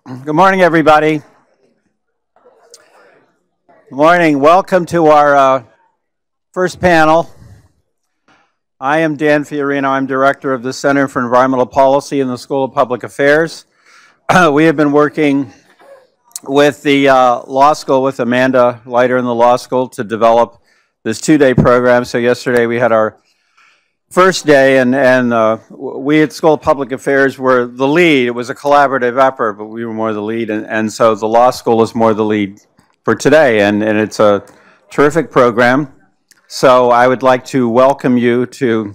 Good morning, everybody. Good morning. Welcome to our first panel. I am Dan Fiorino. I'm director of the Center for Environmental Policy in the School of Public Affairs. We have been working with the law school, with Amanda Leiter in the law school, to develop this two-day program. So yesterday we had our first day, and we at School of Public Affairs were the lead. It was a collaborative effort, but we were more the lead, and so the law school is more the lead for today, and it's a terrific program. So I would like to welcome you to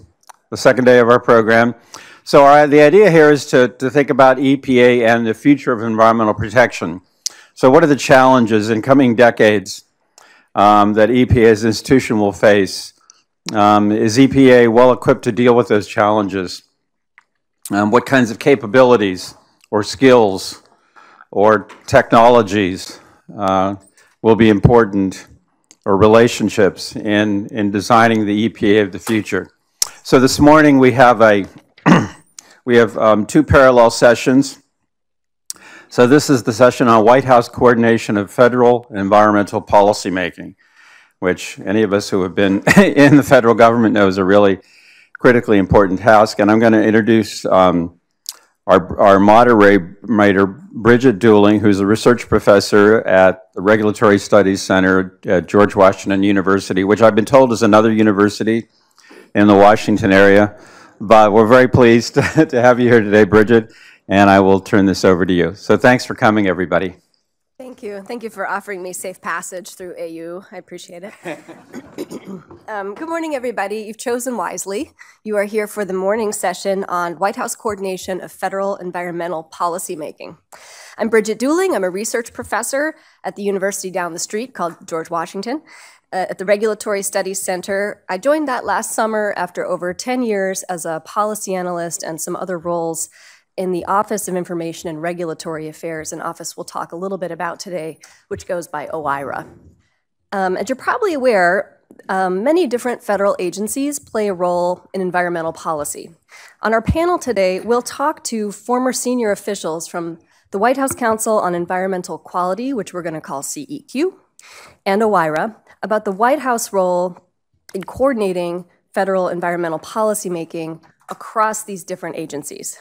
the second day of our program. So the idea here is to think about EPA and the future of environmental protection. So what are the challenges in coming decades that EPA as an institution will face? Is EPA well equipped to deal with those challenges? What kinds of capabilities or skills or technologies will be important, or relationships in designing the EPA of the future? So this morning we have two parallel sessions. So this is the session on White House coordination of federal environmental policymaking, which any of us who have been in the federal government know is a really critically important task. And I'm going to introduce our moderator, Bridget Dooling, who's a research professor at the Regulatory Studies Center at George Washington University, which I've been told is another university in the Washington area. But we're very pleased to have you here today, Bridget, and I will turn this over to you. So thanks for coming, everybody. Thank you. Thank you for offering me safe passage through AU. I appreciate it. Good morning, everybody. You've chosen wisely. You are here for the morning session on White House coordination of federal environmental policymaking. I'm Bridget Dooling. I'm a research professor at the university down the street called George Washington at the Regulatory Studies Center. I joined that last summer after over 10 years as a policy analyst and some other roles in the Office of Information and Regulatory Affairs, an office we'll talk a little bit about today, which goes by OIRA. As you're probably aware, many different federal agencies play a role in environmental policy. On our panel today, we'll talk to former senior officials from the White House Council on Environmental Quality, which we're going to call CEQ, and OIRA, about the White House role in coordinating federal environmental policymaking across these different agencies.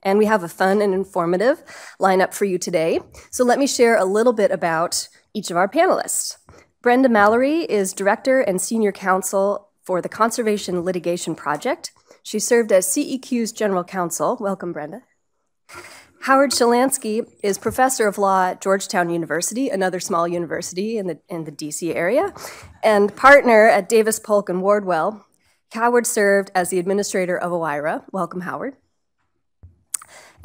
And we have a fun and informative lineup for you today. So let me share a little bit about each of our panelists. Brenda Mallory is Director and Senior Counsel for the Conservation Litigation Project. She served as CEQ's General Counsel. Welcome, Brenda. Howard Shalansky is Professor of Law at Georgetown University, another small university in the DC area, and partner at Davis Polk and Wardwell. Howard served as the administrator of OIRA. Welcome, Howard.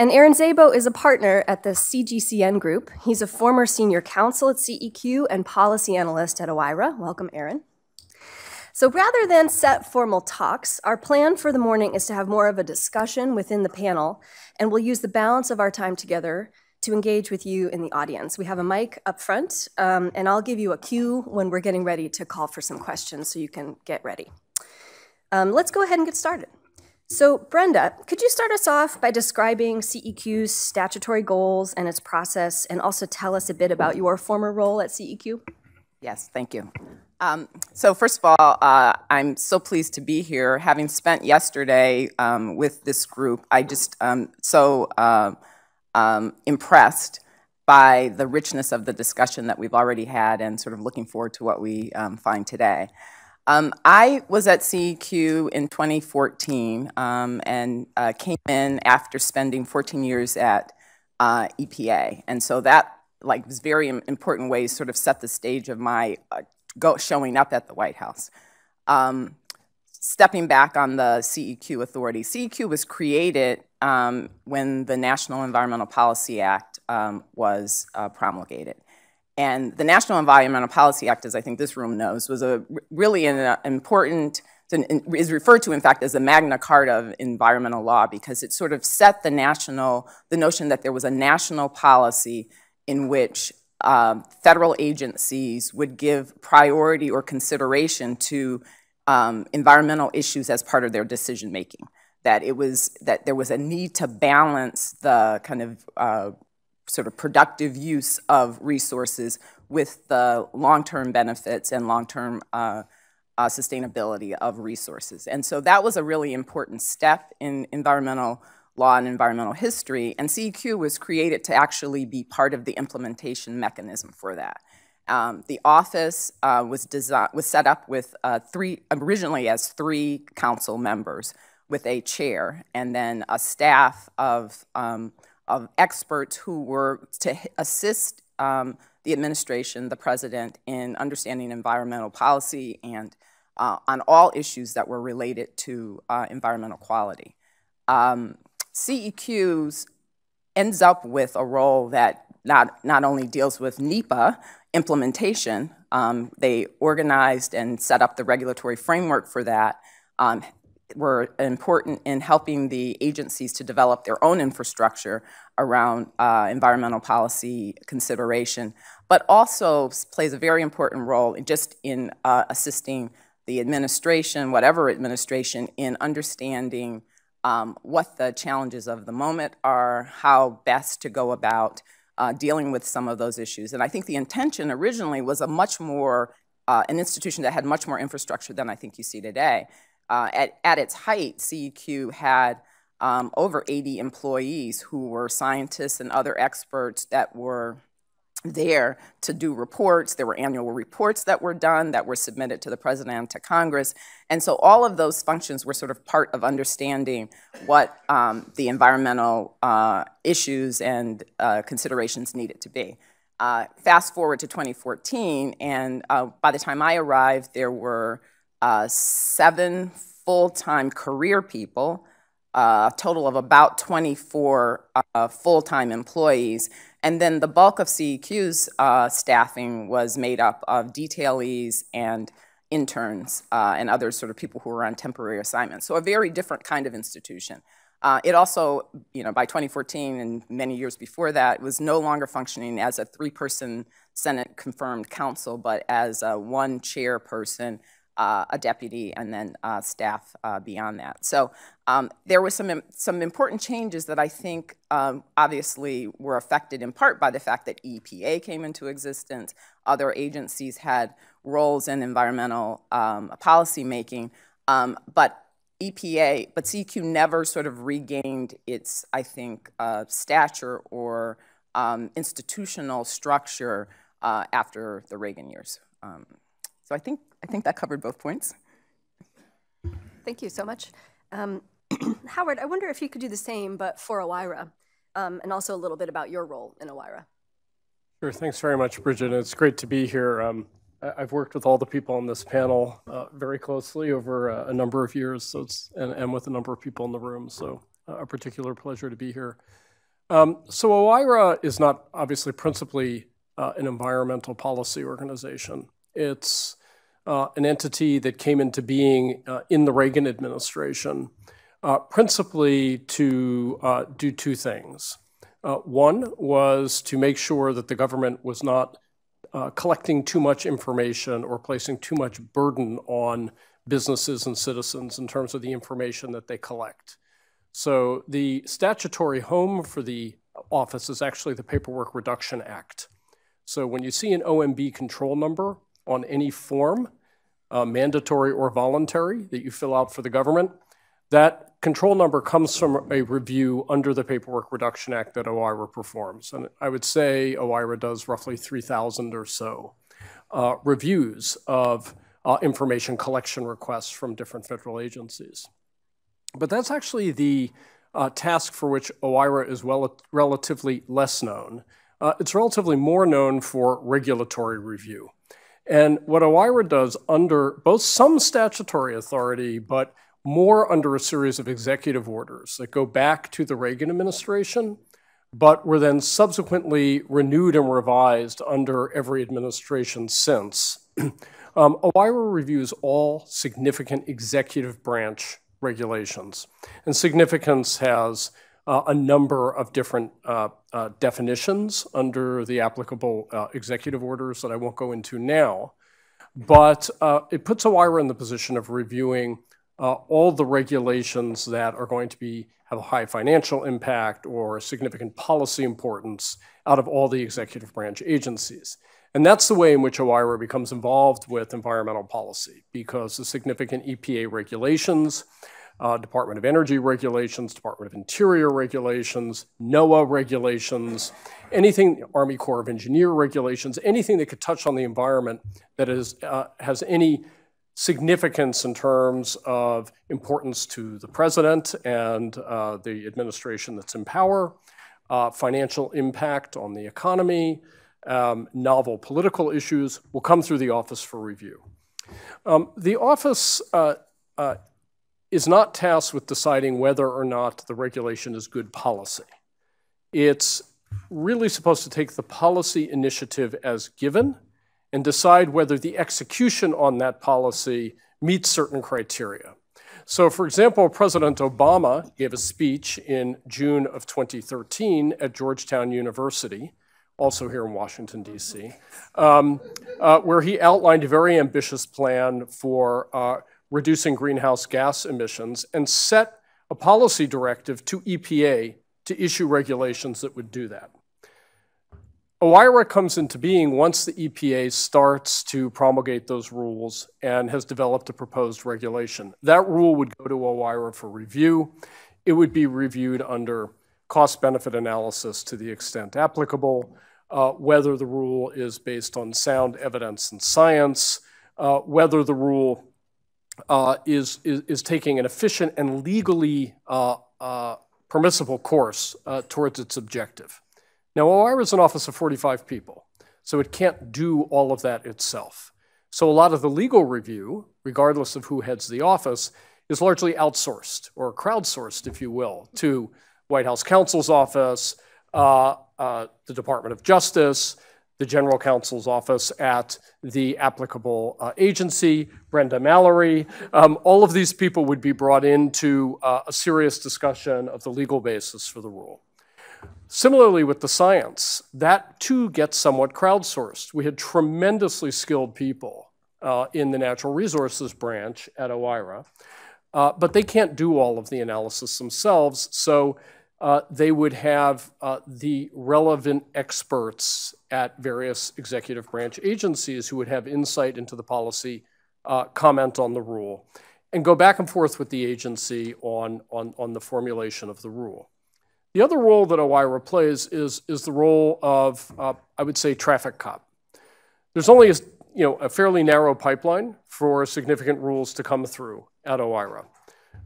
And Erins is a partner at the CGCN Group. He's a former senior counsel at CEQ and policy analyst at OIRA. Welcome, Erin. So rather than set formal talks, our plan for the morning is to have more of a discussion within the panel, and we'll use the balance of our time together to engage with you in the audience. We have a mic up front, and I'll give you a cue when we're getting ready to call for some questions so you can get ready. Let's go ahead and get started. So Brenda, could you start us off by describing CEQ's statutory goals and its process, and also tell us a bit about your former role at CEQ? Yes, thank you. So first of all, I'm so pleased to be here. Having spent yesterday with this group, I just impressed by the richness of the discussion that we've already had, and sort of looking forward to what we find today. I was at CEQ in 2014 and came in after spending 14 years at EPA. And so that was very important ways sort of set the stage of my showing up at the White House. Stepping back on the CEQ authority, CEQ was created when the National Environmental Policy Act was promulgated. And the National Environmental Policy Act, as I think this room knows, was really an important, is referred to, in fact, as the Magna Carta of environmental law, because it sort of set the notion that there was a national policy in which federal agencies would give priority or consideration to environmental issues as part of their decision making. That there was a need to balance the kind of sort of productive use of resources with the long-term benefits and long-term sustainability of resources. And so that was a really important step in environmental law and environmental history, and CEQ was created to actually be part of the implementation mechanism for that. The office was set up with originally as 3 council members with a chair, and then a staff of experts who were to assist the administration, the president, in understanding environmental policy and on all issues that were related to environmental quality. CEQs ends up with a role that not only deals with NEPA implementation, they organized and set up the regulatory framework for that, were important in helping the agencies to develop their own infrastructure around environmental policy consideration, but also plays a very important role in assisting the administration, whatever administration, in understanding what the challenges of the moment are, how best to go about dealing with some of those issues. And I think the intention originally was a much more, an institution that had much more infrastructure than I think you see today. At its height, CEQ had over 80 employees who were scientists and other experts that were there to do reports. There were annual reports that were done that were submitted to the president and to Congress. And so all of those functions were sort of part of understanding what the environmental issues and considerations needed to be. Fast forward to 2014, and by the time I arrived, there were 7 full-time career people, a total of about 24 full-time employees, and then the bulk of CEQ's staffing was made up of detailees and interns and other sort of people who were on temporary assignments. So a very different kind of institution. It also, by 2014 and many years before that, was no longer functioning as a 3-person Senate-confirmed council, but as a 1 chairperson, a deputy, and then staff beyond that. So there were some important changes that I think obviously were affected in part by the fact that EPA came into existence. Other agencies had roles in environmental policy making, but CEQ never sort of regained its, I think, stature or institutional structure after the Reagan years. So I think that covered both points. Thank you so much. Howard, I wonder if you could do the same, but for OIRA, and also a little bit about your role in OIRA. Sure, thanks very much, Bridget. It's great to be here. I've worked with all the people on this panel very closely over a number of years, so and with a number of people in the room, so a particular pleasure to be here. So OIRA is not obviously principally an environmental policy organization. It's an entity that came into being in the Reagan administration, principally to do 2 things. One was to make sure that the government was not collecting too much information or placing too much burden on businesses and citizens in terms of the information that they collect. So the statutory home for the office is actually the Paperwork Reduction Act. So when you see an OMB control number on any form, mandatory or voluntary, that you fill out for the government, that control number comes from a review under the Paperwork Reduction Act that OIRA performs. And I would say OIRA does roughly 3,000 or so reviews of information collection requests from different federal agencies. But that's actually the task for which OIRA is relatively less known. It's relatively more known for regulatory review. And what OIRA does under both some statutory authority, but more under a series of executive orders that go back to the Reagan administration, but were then subsequently renewed and revised under every administration since. OIRA reviews all significant executive branch regulations. And significance has a number of different definitions under the applicable executive orders that I won't go into now. But it puts OIRA in the position of reviewing all the regulations that are going to have a high financial impact or significant policy importance out of all the executive branch agencies. And that's the way in which OIRA becomes involved with environmental policy, because the significant EPA regulations, Department of Energy regulations, Department of Interior regulations, NOAA regulations, anything, Army Corps of Engineer regulations, anything that could touch on the environment that has any significance in terms of importance to the president and the administration that's in power, financial impact on the economy, novel political issues will come through the office for review. The office is not tasked with deciding whether or not the regulation is good policy. It's really supposed to take the policy initiative as given and decide whether the execution on that policy meets certain criteria. So, for example, President Obama gave a speech in June of 2013 at Georgetown University, also here in Washington, D.C., where he outlined a very ambitious plan for reducing greenhouse gas emissions and set a policy directive to EPA to issue regulations that would do that. OIRA comes into being once the EPA starts to promulgate those rules and has developed a proposed regulation. That rule would go to OIRA for review. It would be reviewed under cost-benefit analysis to the extent applicable, whether the rule is based on sound evidence and science, whether the rule is taking an efficient and legally permissible course towards its objective. Now, OIRA is an office of 45 people, so it can't do all of that itself. So a lot of the legal review, regardless of who heads the office, is largely outsourced or crowdsourced, if you will, to White House counsel's office, the Department of Justice, the General Counsel's office at the applicable agency, Brenda Mallory. All of these people would be brought into a serious discussion of the legal basis for the rule. Similarly with the science, that too gets somewhat crowdsourced. We had tremendously skilled people in the natural resources branch at OIRA, but they can't do all of the analysis themselves, so they would have the relevant experts at various executive branch agencies who would have insight into the policy, comment on the rule, and go back and forth with the agency on the formulation of the rule. The other role that OIRA plays is the role of, I would say, traffic cop. There's only a fairly narrow pipeline for significant rules to come through at OIRA.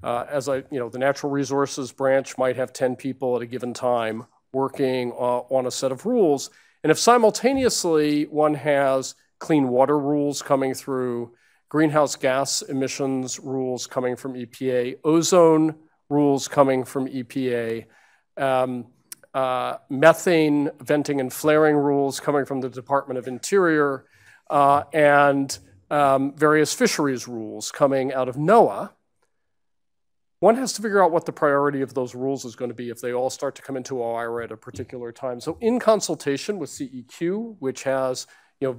The natural resources branch might have 10 people at a given time working on a set of rules. And if simultaneously one has clean water rules coming through, greenhouse gas emissions rules coming from EPA, ozone rules coming from EPA, methane venting and flaring rules coming from the Department of Interior, and various fisheries rules coming out of NOAA, one has to figure out what the priority of those rules is going to be if they all start to come into OIRA at a particular time. So in consultation with CEQ, which has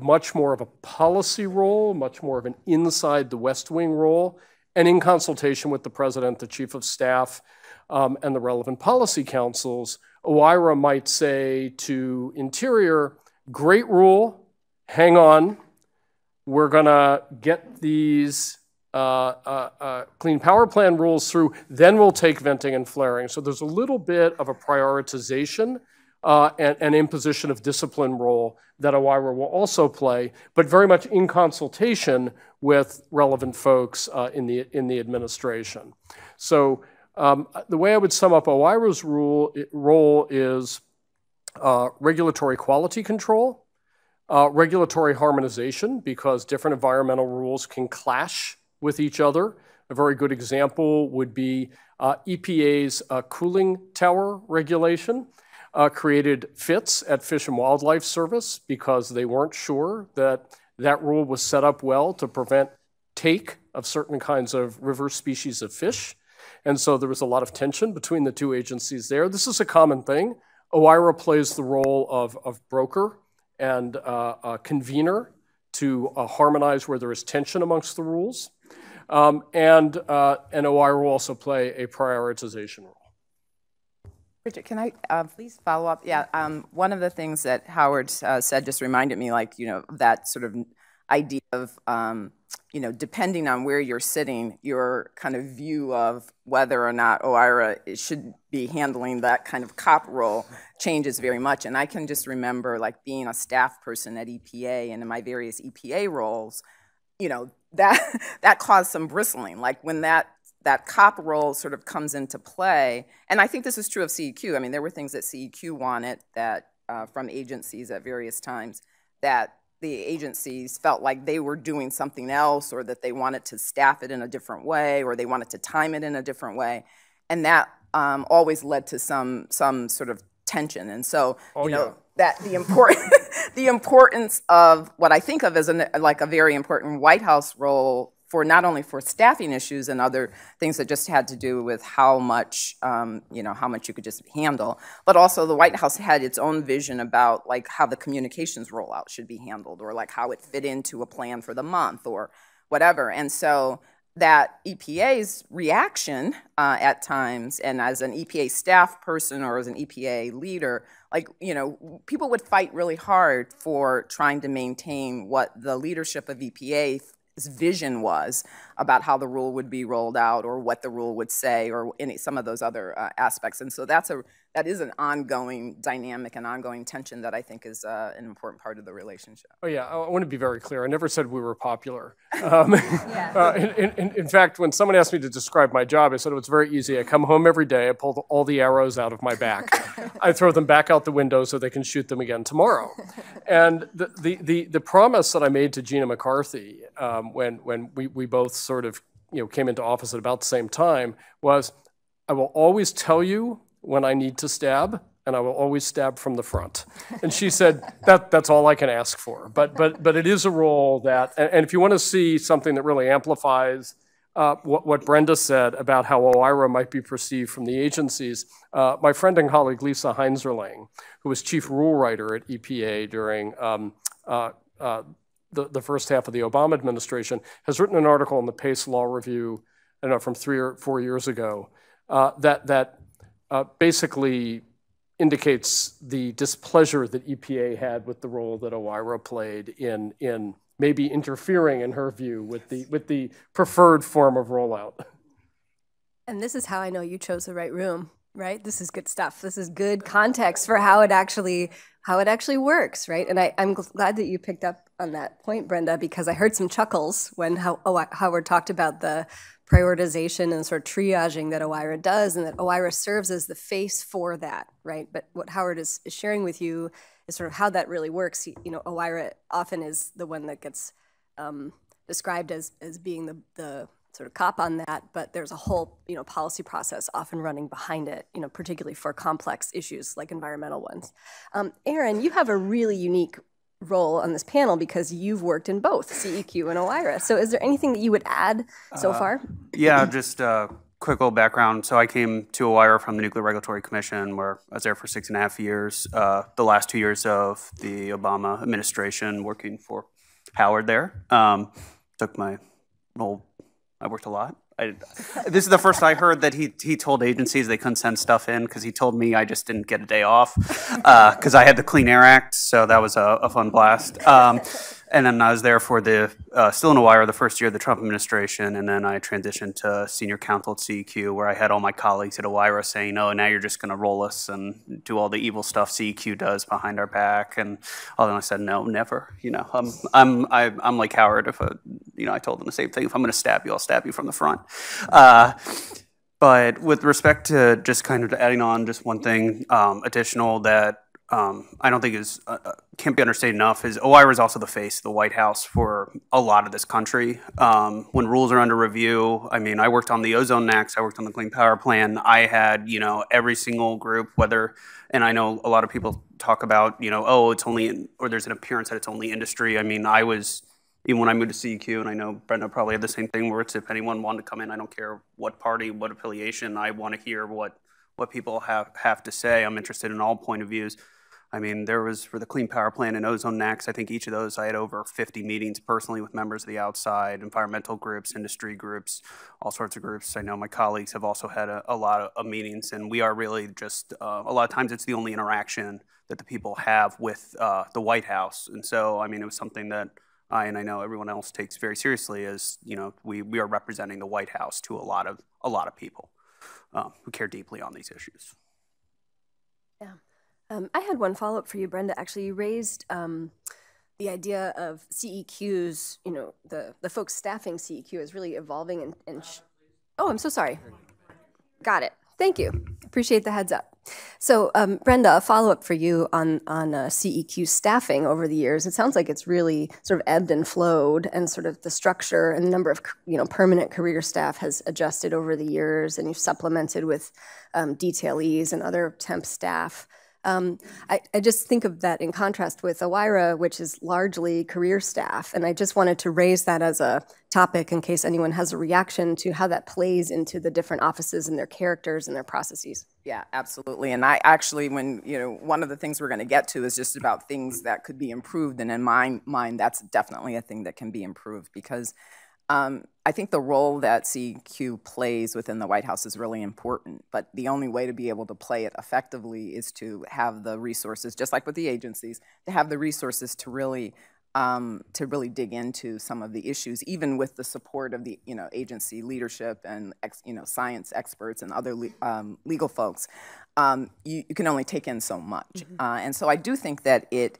much more of a policy role, much more of an inside the West Wing role, and in consultation with the President, the Chief of Staff, and the relevant policy councils, OIRA might say to Interior, great rule, hang on, we're going to get these clean power plan rules through, then we'll take venting and flaring. So there's a little bit of a prioritization and imposition of discipline role that OIRA will also play, but very much in consultation with relevant folks in the administration. So the way I would sum up OIRA's role is regulatory quality control, regulatory harmonization, because different environmental rules can clash with each other. A very good example would be EPA's cooling tower regulation created fits at Fish and Wildlife Service because they weren't sure that that rule was set up well to prevent take of certain kinds of river species of fish. And so there was a lot of tension between the two agencies there. This is a common thing. OIRA plays the role of broker and convener to harmonize where there is tension amongst the rules. And OIRA will also play a prioritization role. Bridget, can I please follow up? Yeah, one of the things that Howard said just reminded me, like, that sort of idea of, depending on where you're sitting, your kind of view of whether or not OIRA should be handling that kind of cop role changes very much. And I can just remember, like, being a staff person at EPA and in my various EPA roles, that caused some bristling. Like, when that cop role sort of comes into play, and I think this is true of CEQ. I mean, there were things that CEQ wanted that from agencies at various times that the agencies felt like they were doing something else, or that they wanted to staff it in a different way, or they wanted to time it in a different way, and that always led to some sort of tension. And so, that the the importance of what I think of as a very important White House role for not only for staffing issues and other things that just had to do with how much you could just handle, but also the White House had its own vision about, like, how the communications rollout should be handled, or like how it fit into a plan for the month or whatever. And so that EPA's reaction at times, and as an EPA staff person or as an EPA leader, like, people would fight really hard for trying to maintain what the leadership of EPA's vision was about how the rule would be rolled out, or what the rule would say, or some of those other aspects. And so that is an ongoing dynamic and ongoing tension that I think is an important part of the relationship. Oh yeah, I want to be very clear. I never said we were popular. In fact, when someone asked me to describe my job, I said it was very easy. I come home every day, I pull all the arrows out of my back. I throw them back out the window so they can shoot them again tomorrow. And the promise that I made to Gina McCarthy when we both sort of came into office at about the same time was, I will always tell you when I need to stab, and I will always stab from the front. And she said, that's all I can ask for. But it is a role that, and if you want to see something that really amplifies what Brenda said about how OIRA might be perceived from the agencies, my friend and colleague Lisa Heinzerling, who was chief rule writer at EPA during the first half of the Obama administration, has written an article in the Pace Law Review, I don't know, from 3 or 4 years ago, that basically indicates the displeasure that EPA had with the role that OIRA played in maybe interfering, in her view, with the preferred form of rollout. And this is how I know you chose the right room, right? This is good stuff. This is good context for how it actually works, right? And I'm glad that you picked up on that point, Brenda, because I heard some chuckles when Howard talked about the prioritization and sort of triaging that OIRA does, and that OIRA serves as the face for that, right? But what Howard is sharing with you is sort of how that really works. OIRA often is the one that gets described as being the sort of cop on that, but there's a whole policy process often running behind it, particularly for complex issues like environmental ones. Erin, you have a really unique role on this panel because you've worked in both CEQ and OIRA. So is there anything that you would add so far? Yeah, just a quick little background. So I came to OIRA from the Nuclear Regulatory Commission, where I was there for 6.5 years. The last 2 years of the Obama administration working for Howard there. Took my role, I worked a lot. This is the first I heard that he told agencies they couldn't send stuff in, because he told me I just didn't get a day off because I had the Clean Air Act, so that was a fun blast. And then I was there for still in OIRA, the first year of the Trump administration, and then I transitioned to senior counsel at CEQ, where I had all my colleagues at OIRA saying, "Oh, now you're just going to roll us and do all the evil stuff CEQ does behind our back." And I said, "No, never." I'm like Howard. If I told them the same thing. If I'm going to stab you, I'll stab you from the front. But with respect to just kind of adding on just one thing additional that I don't think can't be understated enough is OIRA is also the face of the White House for a lot of this country. When rules are under review, I worked on the ozone NACs, I worked on the Clean Power Plan. I had, every single group, and I know a lot of people talk about, oh, it's only, or there's an appearance that it's only industry. Even when I moved to CEQ, and I know Brenda probably had the same thing, where it's if anyone wanted to come in, I don't care what party, what affiliation, I want to hear what people have to say. I'm interested in all point of views. I mean, there was for the Clean Power Plan and Ozone Next, I think each of those I had over 50 meetings personally with members of the outside, environmental groups, industry groups, all sorts of groups. I know my colleagues have also had a lot of meetings, and we are really just, a lot of times it's the only interaction that the people have with the White House. And so, I mean, it was something that I know everyone else takes very seriously as, you know, we are representing the White House to a lot of people who care deeply on these issues. Yeah. I had one follow-up for you, Brenda. Actually, you raised the idea of CEQs, you know, the folks staffing CEQ is really evolving and oh, I'm so sorry. Got it. Thank you. Appreciate the heads up. So, Brenda, a follow-up for you on CEQ staffing over the years. It sounds like it's really sort of ebbed and flowed, and sort of the structure and number of, you know, permanent career staff has adjusted over the years, and you've supplemented with detailees and other temp staff. I just think of that in contrast with OIRA, which is largely career staff, and I just wanted to raise that as a topic in case anyone has a reaction to how that plays into the different offices and their characters and their processes. Yeah, absolutely. And I actually, when, you know, one of the things we're going to get to is just about things that could be improved, and in my mind, that's definitely a thing that can be improved, because I think the role that CEQ plays within the White House is really important, but the only way to be able to play it effectively is to have the resources, just like with the agencies, to have the resources to really dig into some of the issues, even with the support of the, you know, agency leadership and science experts and other legal folks. You can only take in so much, and so I do think that it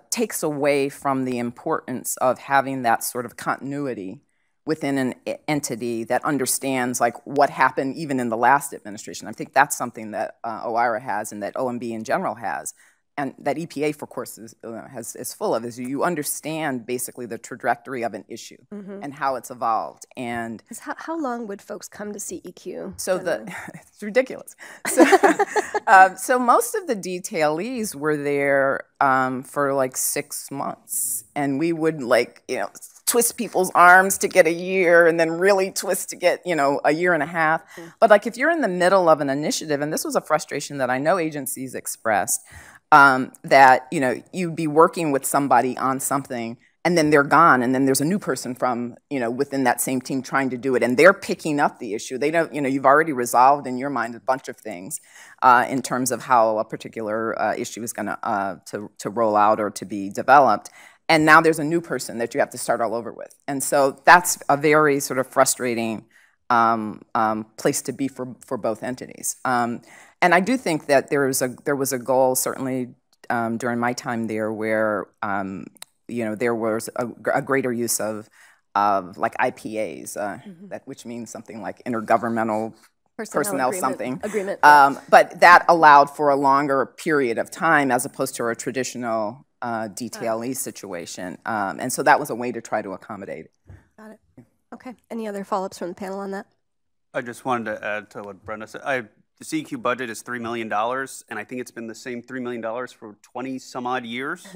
takes away from the importance of having that sort of continuity within an entity that understands like what happened even in the last administration. I think that's something that OIRA has and that OMB in general has, and that EPA, for course, is full of, is you understand basically the trajectory of an issue and how it's evolved. And how long would folks come to CEQ? So it's ridiculous. So most of the detailees were there for like 6 months, and we would twist people's arms to get a year, and then really twist to get, a year and a half. But like if you're in the middle of an initiative, and this was a frustration that I know agencies expressed, that you'd be working with somebody on something, and then they're gone, and then there's a new person from within that same team trying to do it, and they're picking up the issue. They don't, you've already resolved in your mind a bunch of things in terms of how a particular issue is going to roll out or to be developed, and now there's a new person that you have to start all over with, and so that's a very sort of frustrating place to be for both entities. And I do think that there was a goal, certainly during my time there, where there was a greater use of like IPAs, which means something like intergovernmental personnel agreement. But that allowed for a longer period of time as opposed to a traditional detailee situation, and so that was a way to try to accommodate it. Got it. Okay. Any other follow-ups from the panel on that? I just wanted to add to what Brenda said. The CEQ budget is $3 million, and I think it's been the same $3 million for 20 some odd years.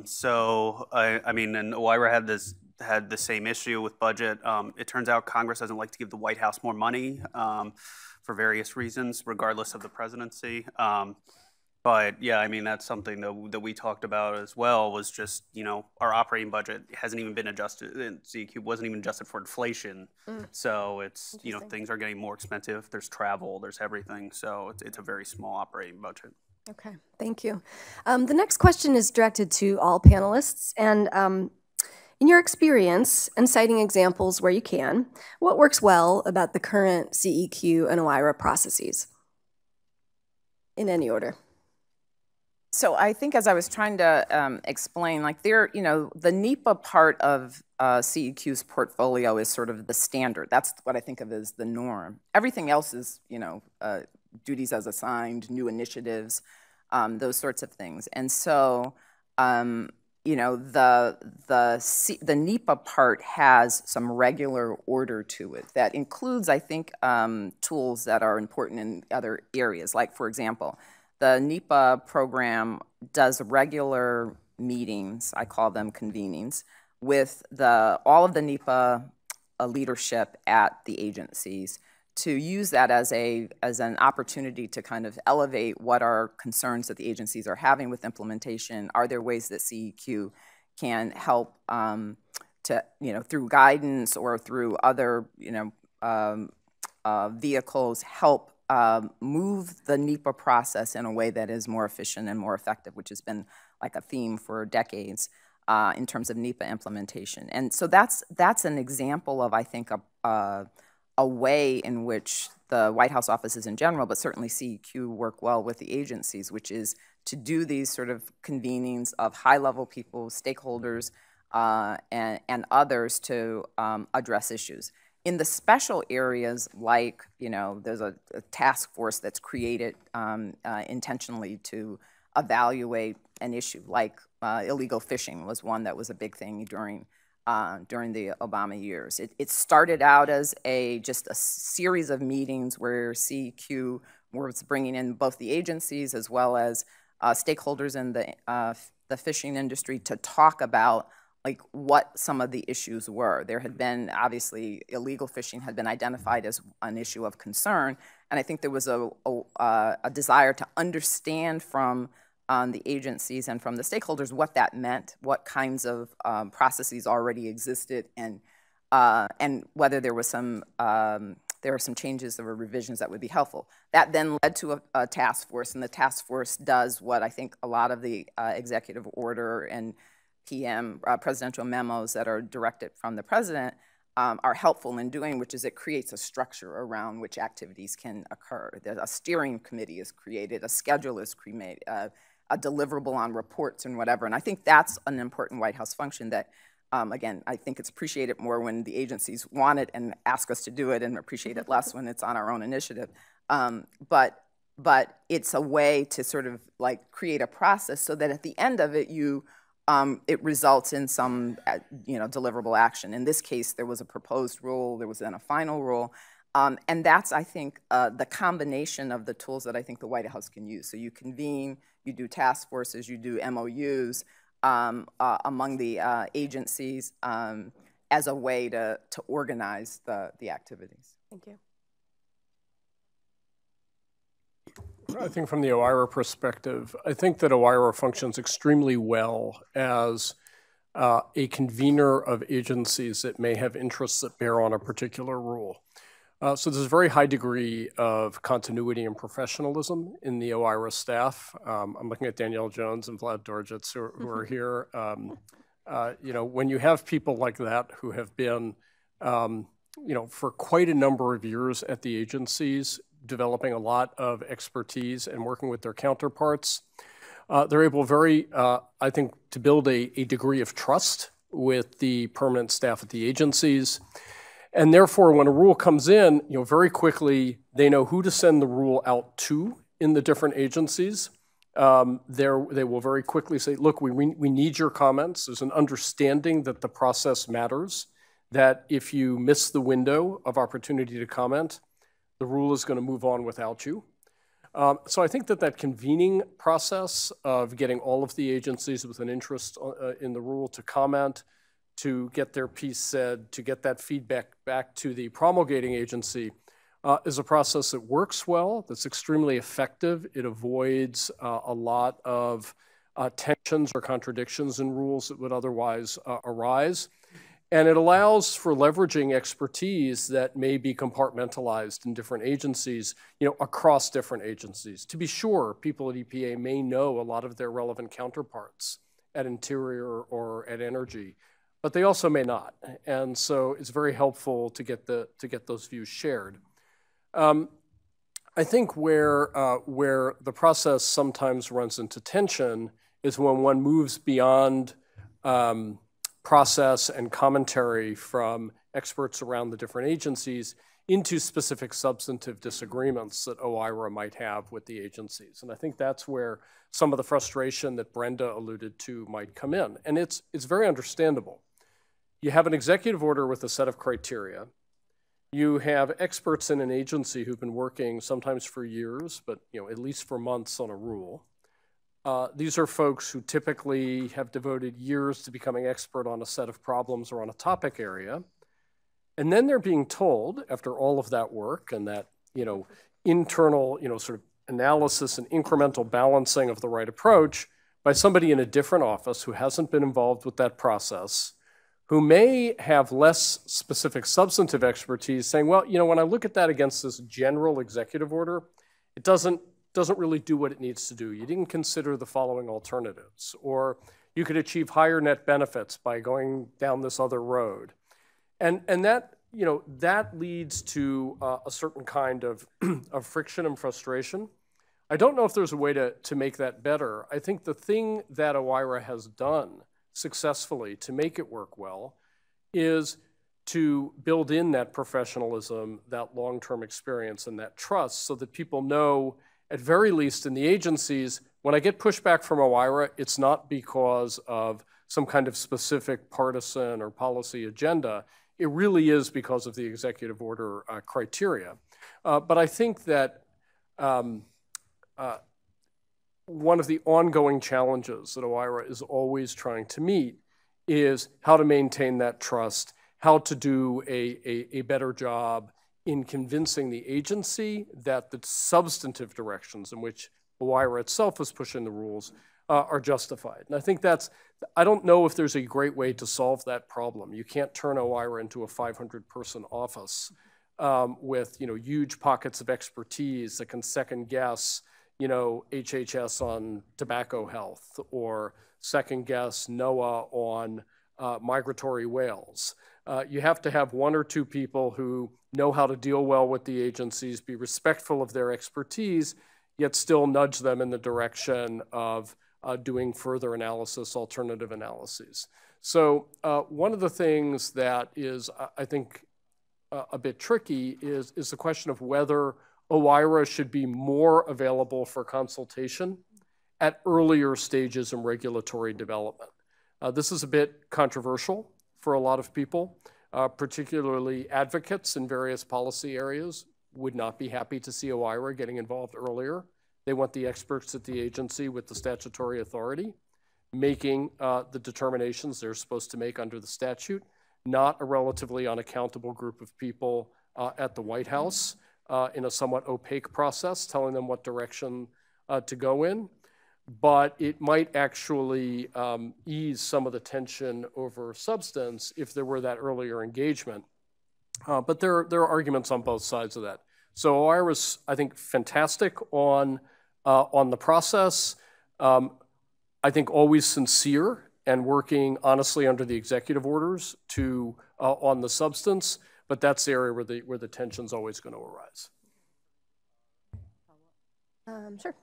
So I mean, and OIRA had the same issue with budget. It turns out Congress doesn't like to give the White House more money for various reasons, regardless of the presidency. But yeah, I mean, that's something that we talked about as well, was just, our operating budget hasn't even been adjusted, and CEQ wasn't even adjusted for inflation. So it's, things are getting more expensive. There's travel, there's everything. So it's a very small operating budget. Okay, thank you. The next question is directed to all panelists. And in your experience, and citing examples where you can, what works well about the current CEQ and OIRA processes? In any order. So I think, as I was trying to explain, like the NEPA part of CEQ's portfolio is sort of the standard. That's what I think of as the norm. Everything else is, duties as assigned, new initiatives, those sorts of things. And so, the NEPA part has some regular order to it that includes, I think, tools that are important in other areas. Like, for example, the NEPA program does regular meetings, I call them convenings, with all of the NEPA leadership at the agencies to use that as an opportunity to kind of elevate what are concerns that the agencies are having with implementation. Are there ways that CEQ can help to, through guidance or through other, vehicles, help move the NEPA process in a way that is more efficient and more effective, which has been like a theme for decades in terms of NEPA implementation. And so that's an example of, I think, a way in which the White House offices in general, but certainly CEQ, work well with the agencies, which is to do these sort of convenings of high-level people, stakeholders, and others to address issues. In the special areas, like, there's a task force that's created intentionally to evaluate an issue, like illegal fishing was one that was a big thing during the Obama years. It started out as just a series of meetings where CEQ was bringing in both the agencies as well as stakeholders in the fishing industry to talk about like what some of the issues were. There had been, obviously, illegal fishing had been identified as an issue of concern, and I think there was a desire to understand from the agencies and from the stakeholders what that meant, what kinds of processes already existed, and whether there were some changes or revisions that would be helpful. That then led to a task force, and the task force does what I think a lot of the executive order and PM presidential memos that are directed from the president are helpful in doing, which is it creates a structure around which activities can occur. A steering committee is created, a schedule is created, a deliverable on reports and whatever. And I think that's an important White House function that, again, I think it's appreciated more when the agencies want it and ask us to do it, and appreciate it less when it's on our own initiative. But it's a way to sort of like create a process so that at the end of it, it results in some, deliverable action. In this case, there was a proposed rule, there was then a final rule, and that's, I think, the combination of the tools that I think the White House can use. So you convene, you do task forces, you do MOUs among the agencies as a way to organize the activities. Thank you. I think from the OIRA perspective, I think that OIRA functions extremely well as a convener of agencies that may have interests that bear on a particular rule. So there's a very high degree of continuity and professionalism in the OIRA staff. I'm looking at Danielle Jones and Vlad Dorjitz who are here. When you have people like that who have been, for quite a number of years at the agencies, developing a lot of expertise and working with their counterparts, they're able I think, to build a degree of trust with the permanent staff at the agencies. And therefore, when a rule comes in, very quickly, they know who to send the rule out to in the different agencies. They will very quickly say, look, we need your comments. There's an understanding that the process matters, that if you miss the window of opportunity to comment, the rule is going to move on without you. So I think that convening process of getting all of the agencies with an interest in the rule to comment, to get their piece said, to get that feedback back to the promulgating agency is a process that works well, that's extremely effective. It avoids a lot of tensions or contradictions in rules that would otherwise arise. And it allows for leveraging expertise that may be compartmentalized in different agencies, across different agencies. To be sure, people at EPA may know a lot of their relevant counterparts at Interior or at Energy, but they also may not. And so it's very helpful to get those views shared. I think where the process sometimes runs into tension is when one moves beyond process and commentary from experts around the different agencies into specific substantive disagreements that OIRA might have with the agencies. And I think that's where some of the frustration that Brenda alluded to might come in. And it's very understandable. You have an executive order with a set of criteria. You have experts in an agency who've been working sometimes for years, but at least for months on a rule. These are folks who typically have devoted years to becoming expert on a set of problems or on a topic area. And then they're being told, after all of that work and that, internal, sort of analysis and incremental balancing of the right approach by somebody in a different office who hasn't been involved with that process, who may have less specific substantive expertise, saying, well, when I look at that against this general executive order, it doesn't really do what it needs to do. You didn't consider the following alternatives, or you could achieve higher net benefits by going down this other road. And that, that leads to a certain kind of, of friction and frustration. I don't know if there's a way to make that better. I think the thing that OIRA has done successfully to make it work well is to build in that professionalism, that long-term experience, and that trust so that people know, at very least in the agencies, when I get pushback from OIRA, it's not because of some kind of specific partisan or policy agenda. It really is because of the executive order criteria. But I think that one of the ongoing challenges that OIRA is always trying to meet is how to maintain that trust, how to do a better job in convincing the agency that the substantive directions in which OIRA itself is pushing the rules are justified. And I think I don't know if there's a great way to solve that problem. You can't turn OIRA into a 500-person office with huge pockets of expertise that can second guess HHS on tobacco health, or second guess NOAA on migratory whales. You have to have one or two people who know how to deal well with the agencies, be respectful of their expertise, yet still nudge them in the direction of doing further analysis, alternative analyses. So one of the things that is, I think, a bit tricky is the question of whether OIRA should be more available for consultation at earlier stages in regulatory development. This is a bit controversial for a lot of people, particularly advocates in various policy areas would not be happy to see OIRA getting involved earlier. They want the experts at the agency with the statutory authority making the determinations they're supposed to make under the statute, not a relatively unaccountable group of people at the White House in a somewhat opaque process telling them what direction to go in. But it might actually ease some of the tension over substance if there were that earlier engagement. But there are arguments on both sides of that. So OIRA's, I think, fantastic on the process. I think always sincere and working honestly under the executive orders to on the substance. But that's the area where the tension's always going to arise. Sure.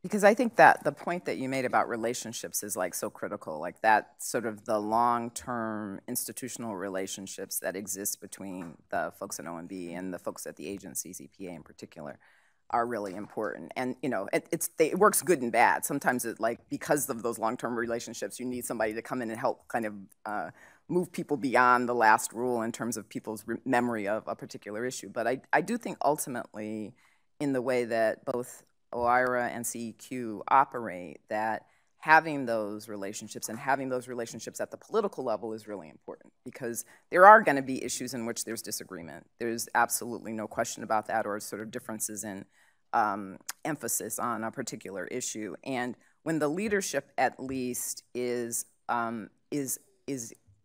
Because I think that the point that you made about relationships is like so critical, like that sort of the long-term institutional relationships that exist between the folks at OMB and the folks at the agencies, EPA in particular, are really important. And it works good and bad. Sometimes because of those long-term relationships, you need somebody to come in and help kind of move people beyond the last rule in terms of people's memory of a particular issue. But I do think ultimately, in the way that both OIRA and CEQ operate, that having those relationships and having those relationships at the political level is really important, because there are going to be issues in which there's disagreement. There's absolutely no question about that, or sort of differences in emphasis on a particular issue. And when the leadership at least is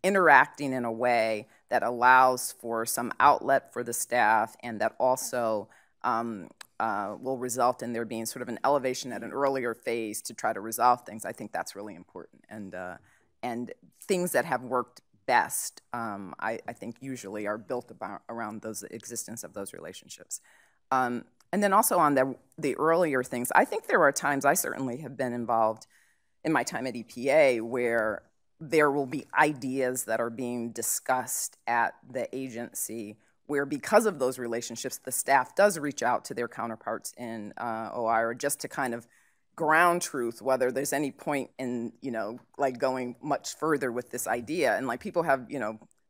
interacting in a way that allows for some outlet for the staff, and that also will result in there being sort of an elevation at an earlier phase to try to resolve things, I think that's really important. And things that have worked best, I think usually are built around those existence of those relationships. And then also on the earlier things, I think there are times, I certainly have been involved in my time at EPA, where there will be ideas that are being discussed at the agency where, because of those relationships, the staff does reach out to their counterparts in OIRA just to kind of ground truth whether there's any point in, like going much further with this idea. And like people have,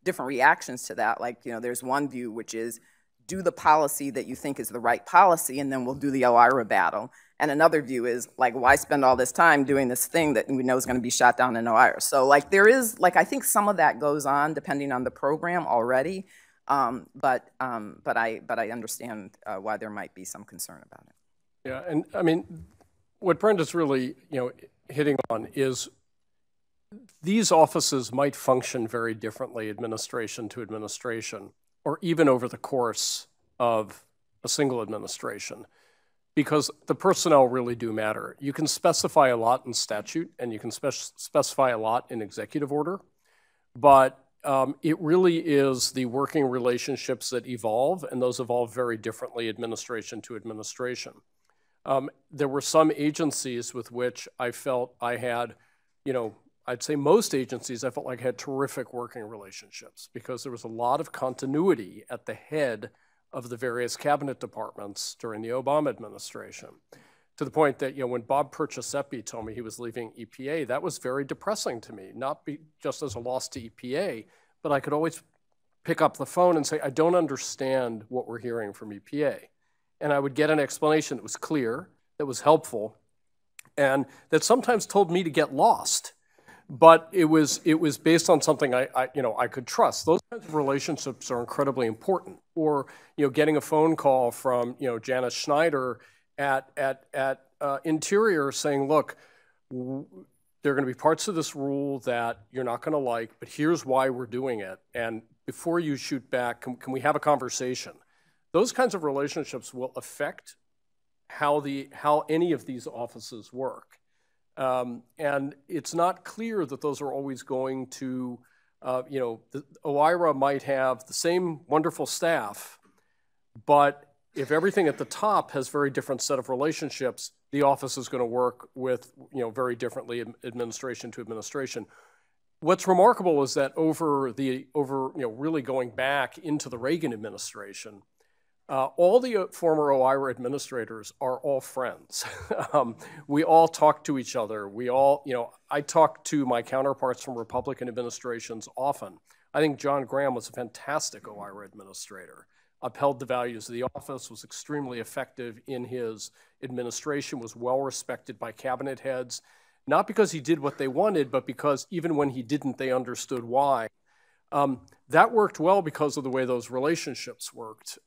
different reactions to that. Like, there's one view which is, do the policy that you think is the right policy, and then we'll do the OIRA battle. And another view is, like, why spend all this time doing this thing that we know is going to be shot down in OIRA? So, like, there is, like, I think some of that goes on depending on the program already, but I understand why there might be some concern about it. Yeah, and I mean, what Brenda's really, hitting on is these offices might function very differently, administration to administration, or even over the course of a single administration, because the personnel really do matter. You can specify a lot in statute, and you can specify a lot in executive order, but it really is the working relationships that evolve, and those evolve very differently administration to administration. There were some agencies with which I felt I had, I'd say most agencies I felt like had terrific working relationships because there was a lot of continuity at the head of the various cabinet departments during the Obama administration. To the point that, when Bob Perciasepi told me he was leaving EPA, that was very depressing to me, not just as a loss to EPA, but I could always pick up the phone and say, I don't understand what we're hearing from EPA. And I would get an explanation that was clear, that was helpful, and that sometimes told me to get lost. But it was based on something I could trust. Those kinds of relationships are incredibly important. Or getting a phone call from Janice Schneider at Interior saying, look, there are going to be parts of this rule that you're not going to like, but here's why we're doing it. And before you shoot back, can we have a conversation? Those kinds of relationships will affect how any of these offices work. And it's not clear that those are always going to, the OIRA might have the same wonderful staff, but if everything at the top has very different set of relationships, the office is going to work with, very differently administration to administration. What's remarkable is that over really going back into the Reagan administration, all the former OIRA administrators are all friends. We all talk to each other. We all, I talk to my counterparts from Republican administrations often. I think John Graham was a fantastic OIRA administrator, upheld the values of the office, was extremely effective in his administration, was well respected by cabinet heads, not because he did what they wanted, but because even when he didn't, they understood why. That worked well because of the way those relationships worked.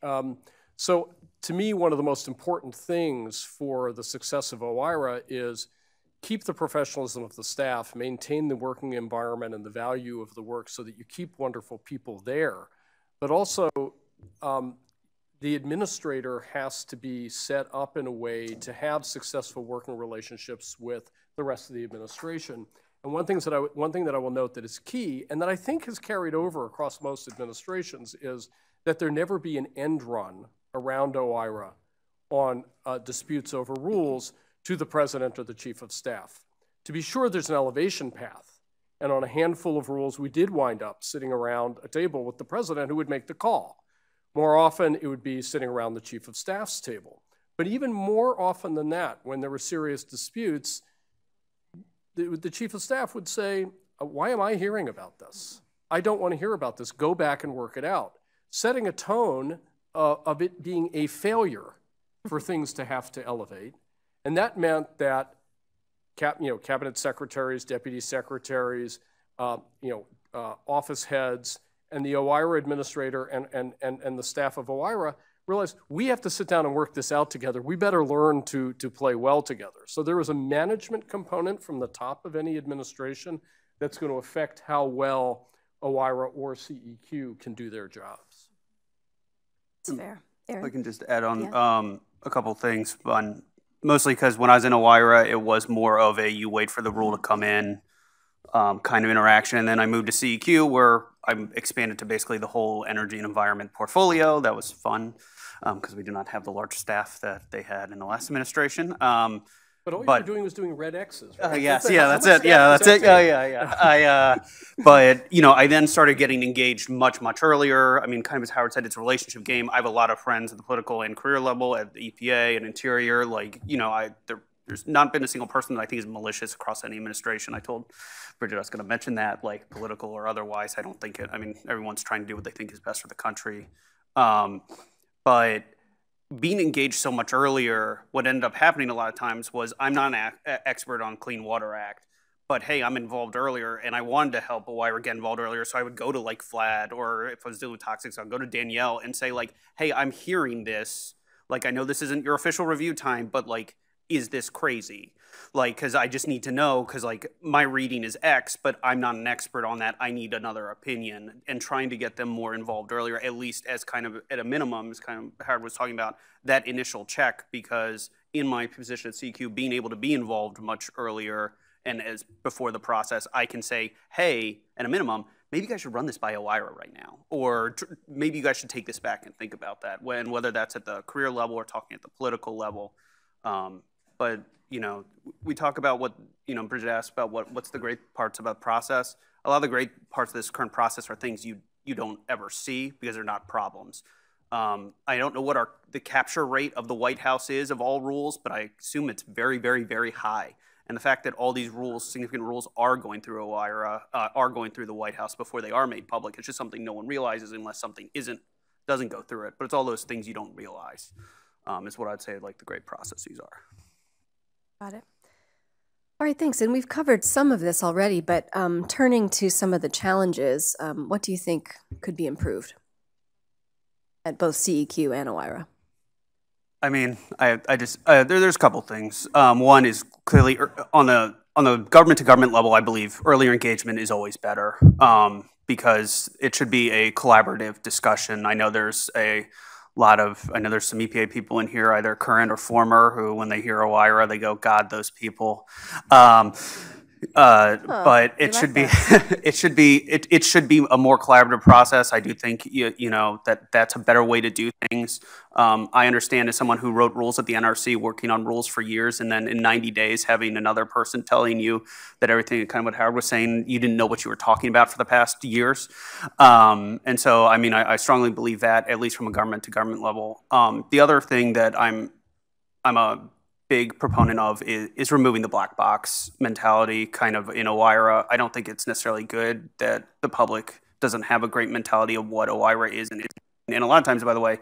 So to me, one of the most important things for the success of OIRA is keep the professionalism of the staff, maintain the working environment and the value of the work so that you keep wonderful people there. But also, the administrator has to be set up in a way to have successful working relationships with the rest of the administration. And one thing that I will note that is key, and that I think has carried over across most administrations, is that there never be an end run around OIRA on disputes over rules to the president or the chief of staff. To be sure, there's an elevation path. And on a handful of rules, we did wind up sitting around a table with the president who would make the call. More often, it would be sitting around the chief of staff's table. But even more often than that, when there were serious disputes, the chief of staff would say, why am I hearing about this? I don't want to hear about this. Go back and work it out. Setting a tone of it being a failure for things to have to elevate. And that meant that cabinet secretaries, deputy secretaries, office heads, and the OIRA administrator and the staff of OIRA realized we have to sit down and work this out together. We better learn to play well together. So there was a management component from the top of any administration that's going to affect how well OIRA or CEQ can do their jobs. That's fair. Erin? I can just add on a couple things, mostly because when I was in OIRA, it was more of a you wait for the rule to come in kind of interaction. And then I moved to CEQ where I expanded to basically the whole energy and environment portfolio. That was fun because we do not have the large staff that they had in the last administration. But all you were doing was doing red X's, right? Yes, that's it. Yeah, that's it. But I then started getting engaged much earlier. I mean, kind of as Howard said, it's a relationship game. I have a lot of friends at the political and career level at the EPA and Interior. Like, there's not been a single person that I think is malicious across any administration. I told Bridget I was going to mention that, like political or otherwise. I don't think it. I mean, everyone's trying to do what they think is best for the country. But being engaged so much earlier, what ended up happening a lot of times was I'm not an expert on Clean Water Act, but hey, I'm involved earlier, and I wanted to help OIRA get involved earlier, so I would go to like Vlad, or if I was dealing with toxics, I'd go to Danielle and say like, hey, I'm hearing this. Like, I know this isn't your official review time, but like, is this crazy? Like, because I just need to know, because like my reading is X, but I'm not an expert on that. I need another opinion, and trying to get them more involved earlier, at least as kind of at a minimum, as kind of Howard was talking about, that initial check, because in my position at CEQ, being able to be involved much earlier and as before the process, I can say, hey, at a minimum, maybe you guys should run this by OIRA right now, or maybe you guys should take this back and think about that, whether that's at the career level or talking at the political level. But you know, we talk about what, you know, Bridget asked about what's the great parts about the process. A lot of the great parts of this current process are things you don't ever see because they're not problems. I don't know what the capture rate of the White House is of all rules, but I assume it's very, very, very high. And the fact that all these rules, significant rules, are going through OIRA, are going through the White House before they are made public, it's just something no one realizes unless something doesn't go through it. But it's all those things you don't realize, is what I'd say like the great processes are. Got it. All right, thanks. And we've covered some of this already, but turning to some of the challenges, what do you think could be improved at both CEQ and OIRA? I mean, there's a couple things. One is clearly on the government-to-government level, I believe earlier engagement is always better, because it should be a collaborative discussion. I know there's some EPA people in here, either current or former, who when they hear OIRA, they go, God, those people. But it should be it should be a more collaborative process. I do think you know that's a better way to do things. I understand as someone who wrote rules at the NRC, working on rules for years, and then in 90 days having another person telling you that everything, kind of what Howard was saying, you didn't know what you were talking about for the past years. And so, I mean, I strongly believe that, at least from a government to government level. The other thing that I'm a big proponent of is removing the black box mentality kind of in OIRA. I don't think it's necessarily good that the public doesn't have a great mentality of what OIRA is and isn't. And a lot of times, by the way,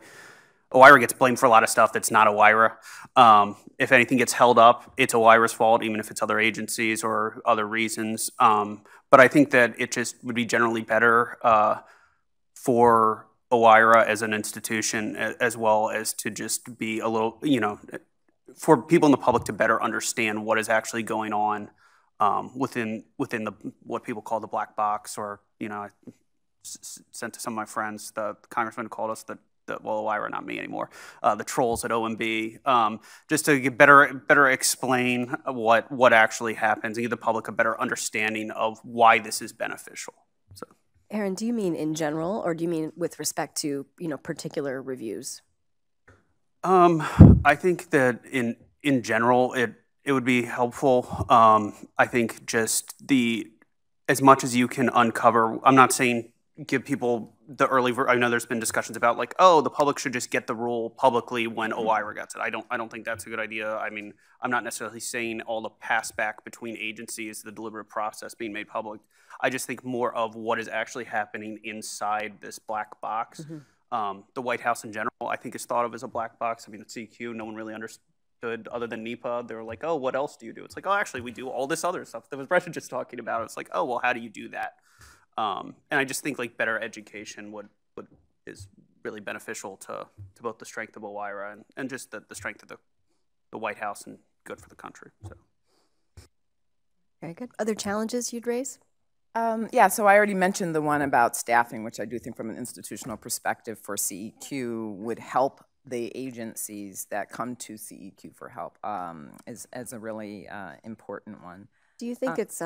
OIRA gets blamed for a lot of stuff that's not OIRA. If anything gets held up, it's OIRA's fault, even if it's other agencies or other reasons. But I think that it just would be generally better for OIRA as an institution, as well as to just be a little, you know, for people in the public to better understand what is actually going on within the what people call the black box, or, you know, I sent to some of my friends, the congressman called us well, OIRA, not me anymore, the trolls at OMB, just to get better explain what actually happens and give the public a better understanding of why this is beneficial. So, Erin, do you mean in general, or do you mean with respect to, you know, particular reviews? I think that in general, it would be helpful. I think just as much as you can uncover, I'm not saying give people the early, I know there's been discussions about like, oh, the public should just get the rule publicly when OIRA gets it. I don't think that's a good idea. I mean, I'm not necessarily saying all the pass back between agencies, the deliberative process being made public. I just think more of what is actually happening inside this black box. Mm-hmm. The White House in general, I think, is thought of as a black box. I mean, at CEQ, no one really understood other than NEPA. They were like, oh, what else do you do? It's like, oh, actually, we do all this other stuff that was Brendan just talking about. It's like, oh, well, how do you do that? And I just think like better education is really beneficial to both the strength of OIRA and just the strength of the White House and good for the country. So. Very good. Other challenges you'd raise? Yeah, so I already mentioned the one about staffing, which I do think from an institutional perspective for CEQ would help the agencies that come to CEQ for help as a really important one. Do you think it's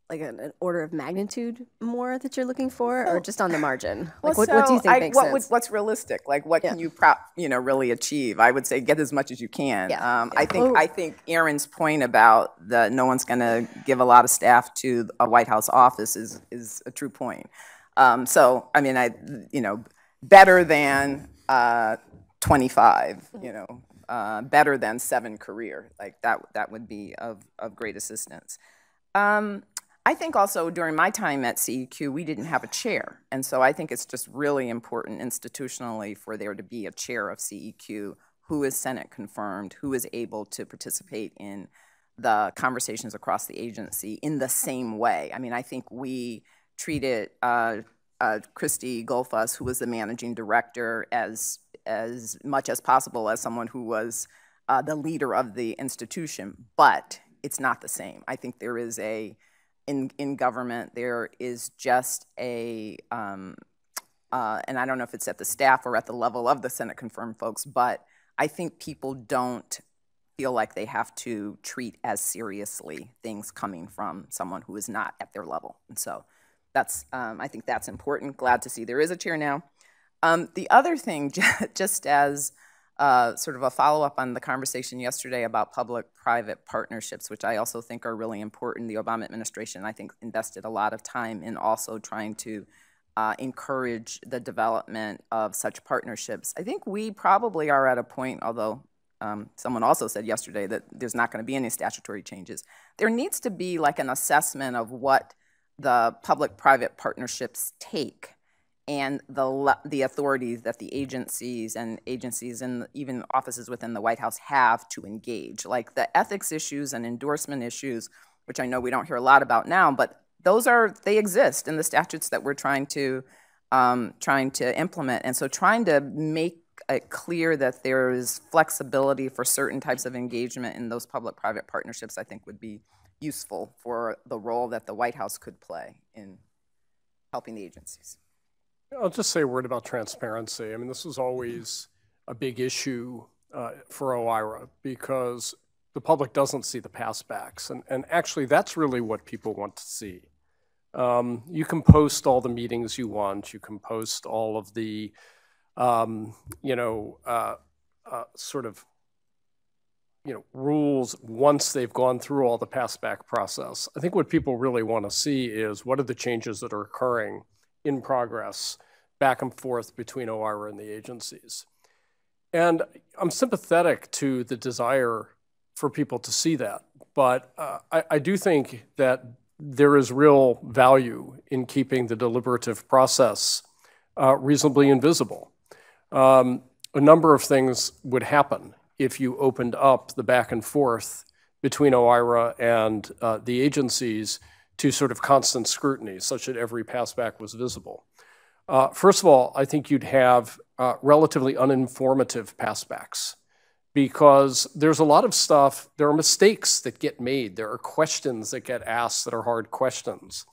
like an order of magnitude more that you're looking for, or just on the margin? Like, what do you think makes sense? What's realistic? Like, what can you really achieve? I would say get as much as you can. Yeah. I think Erin's point about that no one's going to give a lot of staff to a White House office is a true point. So I mean, better than 25. Better than 7 career. Like that would be of great assistance. I think also during my time at CEQ, we didn't have a chair. And so I think it's just really important institutionally for there to be a chair of CEQ who is Senate confirmed, who is able to participate in the conversations across the agency in the same way. I mean, I think we treated Christy Golfus, who was the managing director, as much as possible as someone who was the leader of the institution, but it's not the same. I think there is in government, there is just and I don't know if it's at the staff or at the level of the Senate confirmed folks, but I think people don't feel like they have to treat as seriously things coming from someone who is not at their level. And so that's, I think that's important. Glad to see there is a chair now. The other thing, just as sort of a follow-up on the conversation yesterday about public-private partnerships, which I also think are really important. The Obama administration, I think, invested a lot of time in also trying to encourage the development of such partnerships. I think we probably are at a point, although someone also said yesterday that there's not going to be any statutory changes. There needs to be like an assessment of what the public-private partnerships take and the authorities that the agencies and even offices within the White House have to engage. Like the ethics issues and endorsement issues, which I know we don't hear a lot about now, but they exist in the statutes that we're trying to implement. And so trying to make it clear that there is flexibility for certain types of engagement in those public-private partnerships, I think would be useful for the role that the White House could play in helping the agencies. I'll just say a word about transparency. I mean, this is always a big issue for OIRA because the public doesn't see the passbacks. And actually, that's really what people want to see. You can post all the meetings you want. You can post all of the, rules once they've gone through all the passback process. I think what people really want to see is what are the changes that are occurring in progress back and forth between OIRA and the agencies. And I'm sympathetic to the desire for people to see that, but I do think that there is real value in keeping the deliberative process reasonably invisible. A number of things would happen if you opened up the back and forth between OIRA and the agencies to sort of constant scrutiny, such that every passback was visible. First of all, I think you'd have relatively uninformative passbacks because there's a lot of stuff, there are mistakes that get made, there are questions that get asked that are hard questions.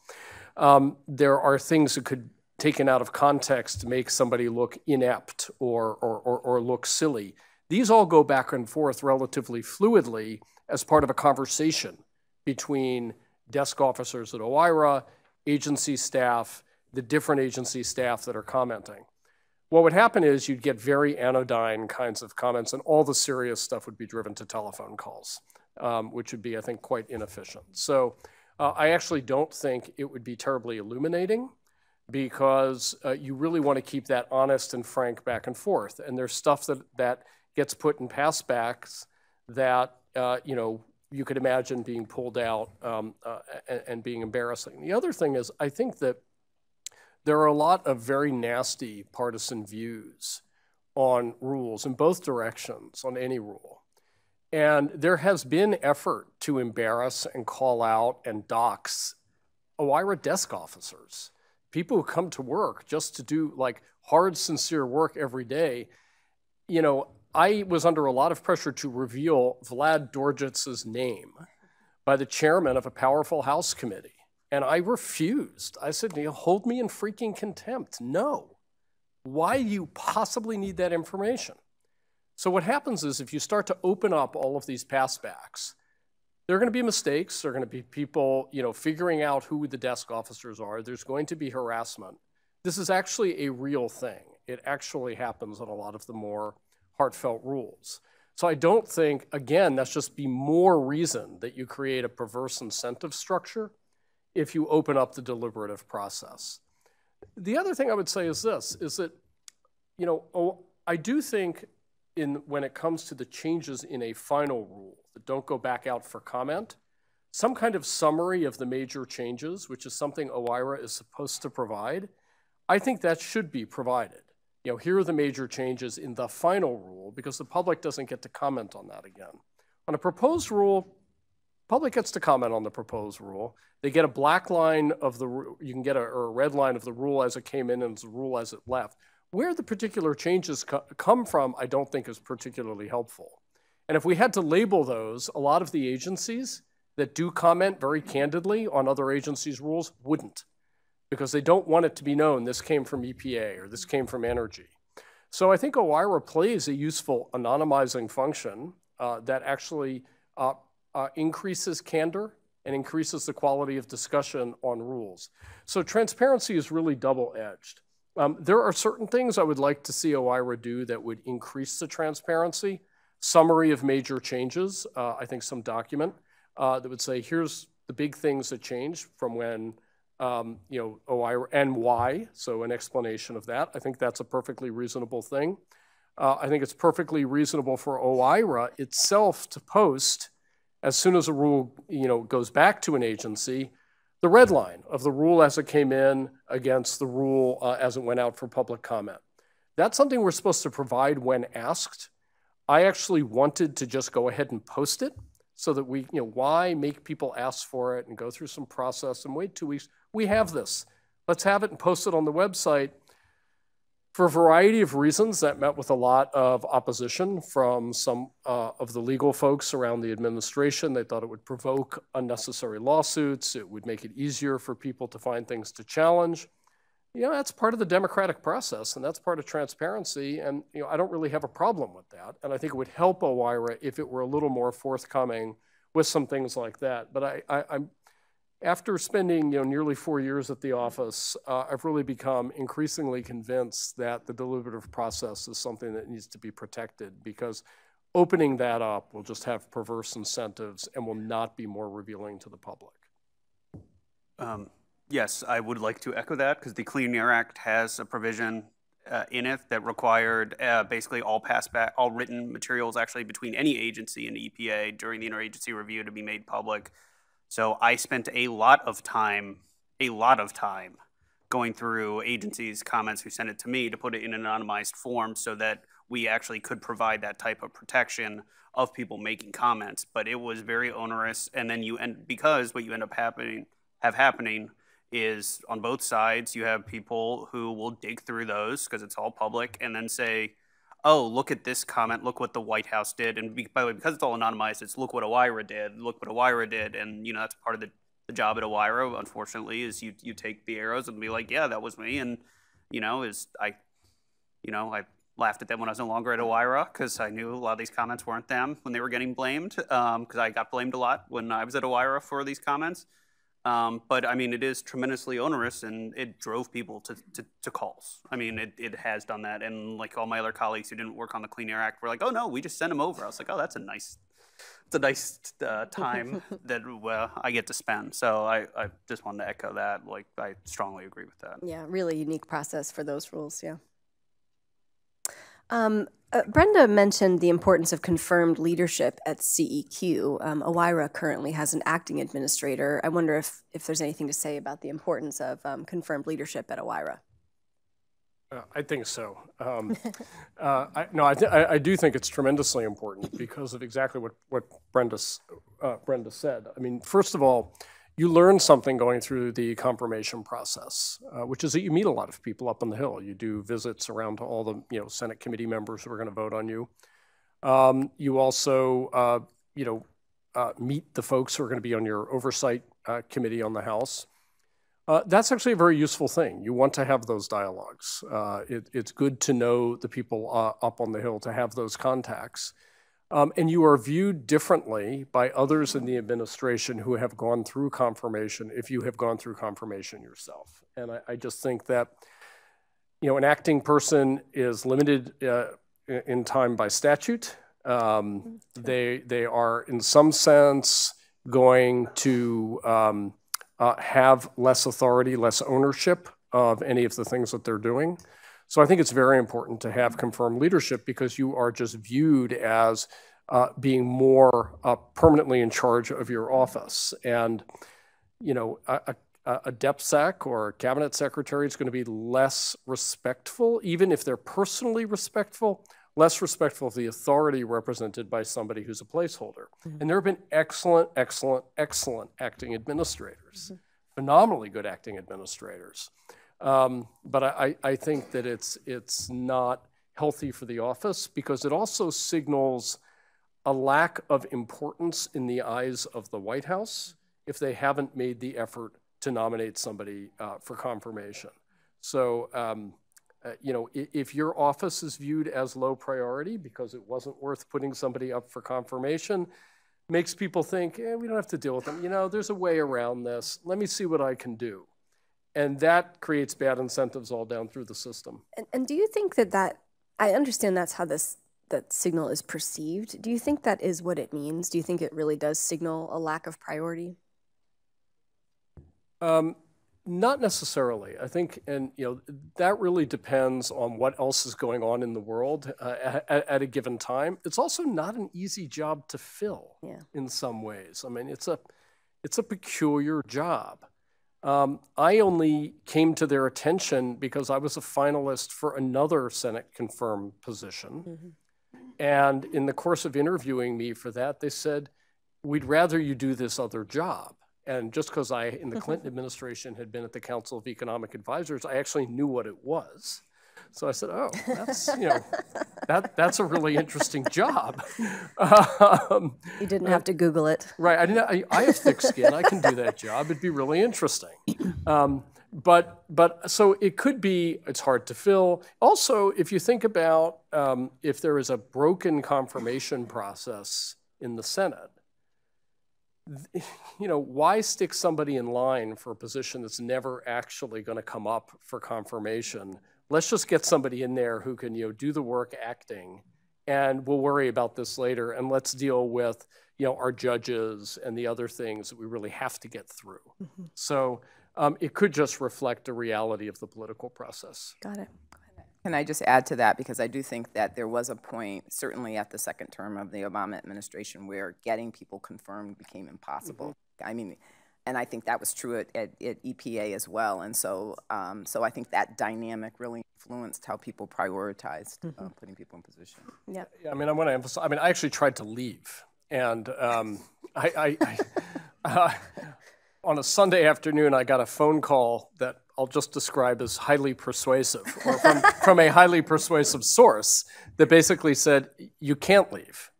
There are things that could taken out of context to make somebody look inept or look silly. These all go back and forth relatively fluidly as part of a conversation between desk officers at OIRA, agency staff, the different agency staff that are commenting. What would happen is you'd get very anodyne kinds of comments and all the serious stuff would be driven to telephone calls, which would be, I think, quite inefficient. So I actually don't think it would be terribly illuminating because you really want to keep that honest and frank back and forth. And there's stuff that gets put in passbacks that, you could imagine being pulled out and being embarrassing. The other thing is, I think that there are a lot of very nasty partisan views on rules in both directions on any rule. And there has been effort to embarrass and call out and dox OIRA desk officers, people who come to work just to do like hard, sincere work every day. I was under a lot of pressure to reveal Vlad Dorjitz's name by the chairman of a powerful House committee. And I refused. I said, hold me in freaking contempt. No. Why do you possibly need that information? So what happens is if you start to open up all of these passbacks, there are going to be mistakes. There are going to be people, figuring out who the desk officers are. There's going to be harassment. This is actually a real thing. It actually happens on a lot of the more heartfelt rules. So I don't think, again, that's just be more reason that you create a perverse incentive structure if you open up the deliberative process. The other thing I would say is this, is that, I do think when it comes to the changes in a final rule that don't go back out for comment, some kind of summary of the major changes, which is something OIRA is supposed to provide, I think that should be provided. Here are the major changes in the final rule, because the public doesn't get to comment on that again. On a proposed rule, public gets to comment on the proposed rule. They get a black line of the, you can get a red line of the rule as it came in and the rule as it left. Where the particular changes come from, I don't think is particularly helpful. And if we had to label those, a lot of the agencies that do comment very candidly on other agencies' rules wouldn't, because they don't want it to be known this came from EPA or this came from energy. So I think OIRA plays a useful anonymizing function that actually increases candor and increases the quality of discussion on rules. So transparency is really double-edged. There are certain things I would like to see OIRA do that would increase the transparency. Summary of major changes, I think some document that would say, here's the big things that changed from when OIRA and why, so an explanation of that. I think that's a perfectly reasonable thing. I think it's perfectly reasonable for OIRA itself to post, as soon as a rule goes back to an agency, the red line of the rule as it came in against the rule as it went out for public comment. That's something we're supposed to provide when asked. I actually wanted to just go ahead and post it so that we, why make people ask for it and go through some process and wait 2 weeks? We have this. Let's have it and post it on the website. For a variety of reasons, that met with a lot of opposition from some of the legal folks around the administration. They thought it would provoke unnecessary lawsuits. It would make it easier for people to find things to challenge. That's part of the democratic process, and that's part of transparency. And I don't really have a problem with that. And I think it would help OIRA if it were a little more forthcoming with some things like that. But I'm after spending nearly 4 years at the office, I've really become increasingly convinced that the deliberative process is something that needs to be protected, because opening that up will just have perverse incentives and will not be more revealing to the public. Yes, I would like to echo that, because the Clean Air Act has a provision in it that required basically all written materials actually between any agency and EPA during the interagency review to be made public. So I spent a lot of time going through agencies' comments who sent it to me to put it in an anonymized form so that we actually could provide that type of protection of people making comments. But it was very onerous, and then because what you end up happening is on both sides you have people who will dig through those because it's all public and then say, oh, look at this comment, look what the White House did. And by the way, because it's all anonymized, it's look what OIRA did, look what OIRA did. And that's part of the job at OIRA, unfortunately, is you take the arrows and be like, yeah, that was me. And, I laughed at them when I was no longer at OIRA because I knew a lot of these comments weren't them when they were getting blamed, because I got blamed a lot when I was at OIRA for these comments. But I mean, it is tremendously onerous, and it drove people to calls. I mean, it has done that, and like all my other colleagues who didn't work on the Clean Air Act were like, "Oh no, we just sent them over." I was like, "Oh, that's a nice time that I get to spend." So I just wanted to echo that. Like, I strongly agree with that. Yeah, really unique process for those rules. Yeah. Brenda mentioned the importance of confirmed leadership at CEQ. OIRA currently has an acting administrator. I wonder if there's anything to say about the importance of confirmed leadership at OIRA. I think so. I do think it's tremendously important because of exactly what Brenda said. I mean, first of all, you learn something going through the confirmation process, which is that you meet a lot of people up on the Hill. You do visits around to all the Senate committee members who are going to vote on you. You also meet the folks who are going to be on your oversight committee on the House. That's actually a very useful thing. You want to have those dialogues. It's good to know the people up on the Hill, to have those contacts. And you are viewed differently by others in the administration who have gone through confirmation if you have gone through confirmation yourself. And I just think that, an acting person is limited in time by statute. They are, in some sense, going to have less authority, less ownership of any of the things that they're doing. So I think it's very important to have confirmed leadership because you are just viewed as being more permanently in charge of your office. And, you know, a DepSec or a cabinet secretary is going to be less respectful, even if they're personally respectful, less respectful of the authority represented by somebody who's a placeholder. And there have been excellent acting administrators, phenomenally good acting administrators. But I think that it's not healthy for the office because it also signals a lack of importance in the eyes of the White House if they haven't made the effort to nominate somebody for confirmation. So, you know, if your office is viewed as low priority because it wasn't worth putting somebody up for confirmation, makes people think, we don't have to deal with them. You know, there's a way around this. Let me see what I can do. And that creates bad incentives all down through the system. And do you think that I understand that's how that signal is perceived. Do you think that is what it means? Do you think it really does signal a lack of priority? Not necessarily. I think, and you know, that really depends on what else is going on in the world at a given time. It's also not an easy job to fill in some ways. I mean, it's a peculiar job. I only came to their attention because I was a finalist for another Senate confirmed position. And in the course of interviewing me for that, they said, we'd rather you do this other job. And just because I, in the Clinton administration, had been at the Council of Economic Advisors, I actually knew what it was. So I said, oh, that's, you know, that's a really interesting job. You didn't have to Google it. Right, I have thick skin, I can do that job, it'd be really interesting. But so it could be, it's hard to fill. Also, if you think about if there is a broken confirmation process in the Senate, you know, why stick somebody in line for a position that's never actually going to come up for confirmation? Let's just get somebody in there who can, you know, do the work acting, and we'll worry about this later. And let's deal with, you know, our judges and the other things that we really have to get through. So it could just reflect the reality of the political process. Got it. Can I just add to that? Because I do think that there was a point, certainly at the second term of the Obama administration, where getting people confirmed became impossible. I mean, and I think that was true at EPA as well. And so, so I think that dynamic really influenced how people prioritized putting people in position. Yeah. I mean, I want to emphasize, I mean, I actually tried to leave. And on a Sunday afternoon, I got a phone call that I'll just describe as highly persuasive, or from a highly persuasive source that basically said, you can't leave.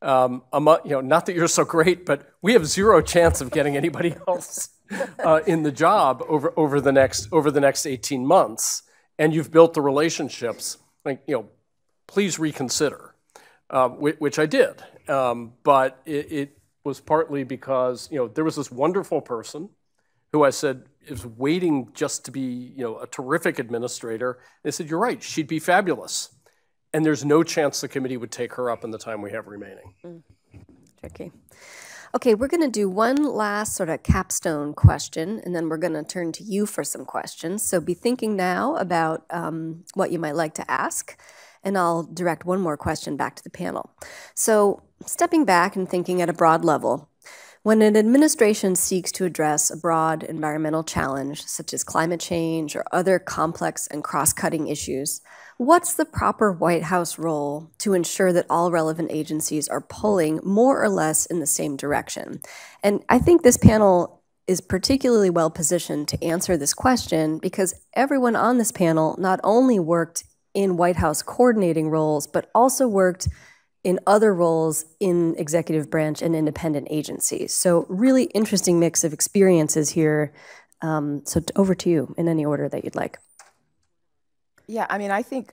You know, not that you're so great, but we have zero chance of getting anybody else in the job over the next 18 months, and you've built the relationships. Like, you know, please reconsider, which I did. But it was partly because, you know, there was this wonderful person who I said is waiting just to be, you know, a terrific administrator. They said, you're right, she'd be fabulous. And there's no chance the committee would take her up in the time we have remaining. Tricky. Okay, we're going to do one last sort of capstone question, and then we're going to turn to you for some questions. So be thinking now about what you might like to ask, and I'll direct one more question back to the panel. So stepping back and thinking at a broad level, when an administration seeks to address a broad environmental challenge, such as climate change or other complex and cross-cutting issues, what's the proper White House role to ensure that all relevant agencies are pulling more or less in the same direction? And I think this panel is particularly well positioned to answer this question because everyone on this panel not only worked in White House coordinating roles, but also worked in other roles in executive branch and independent agencies. So really interesting mix of experiences here. So over to you in any order that you'd like. Yeah, I mean, I think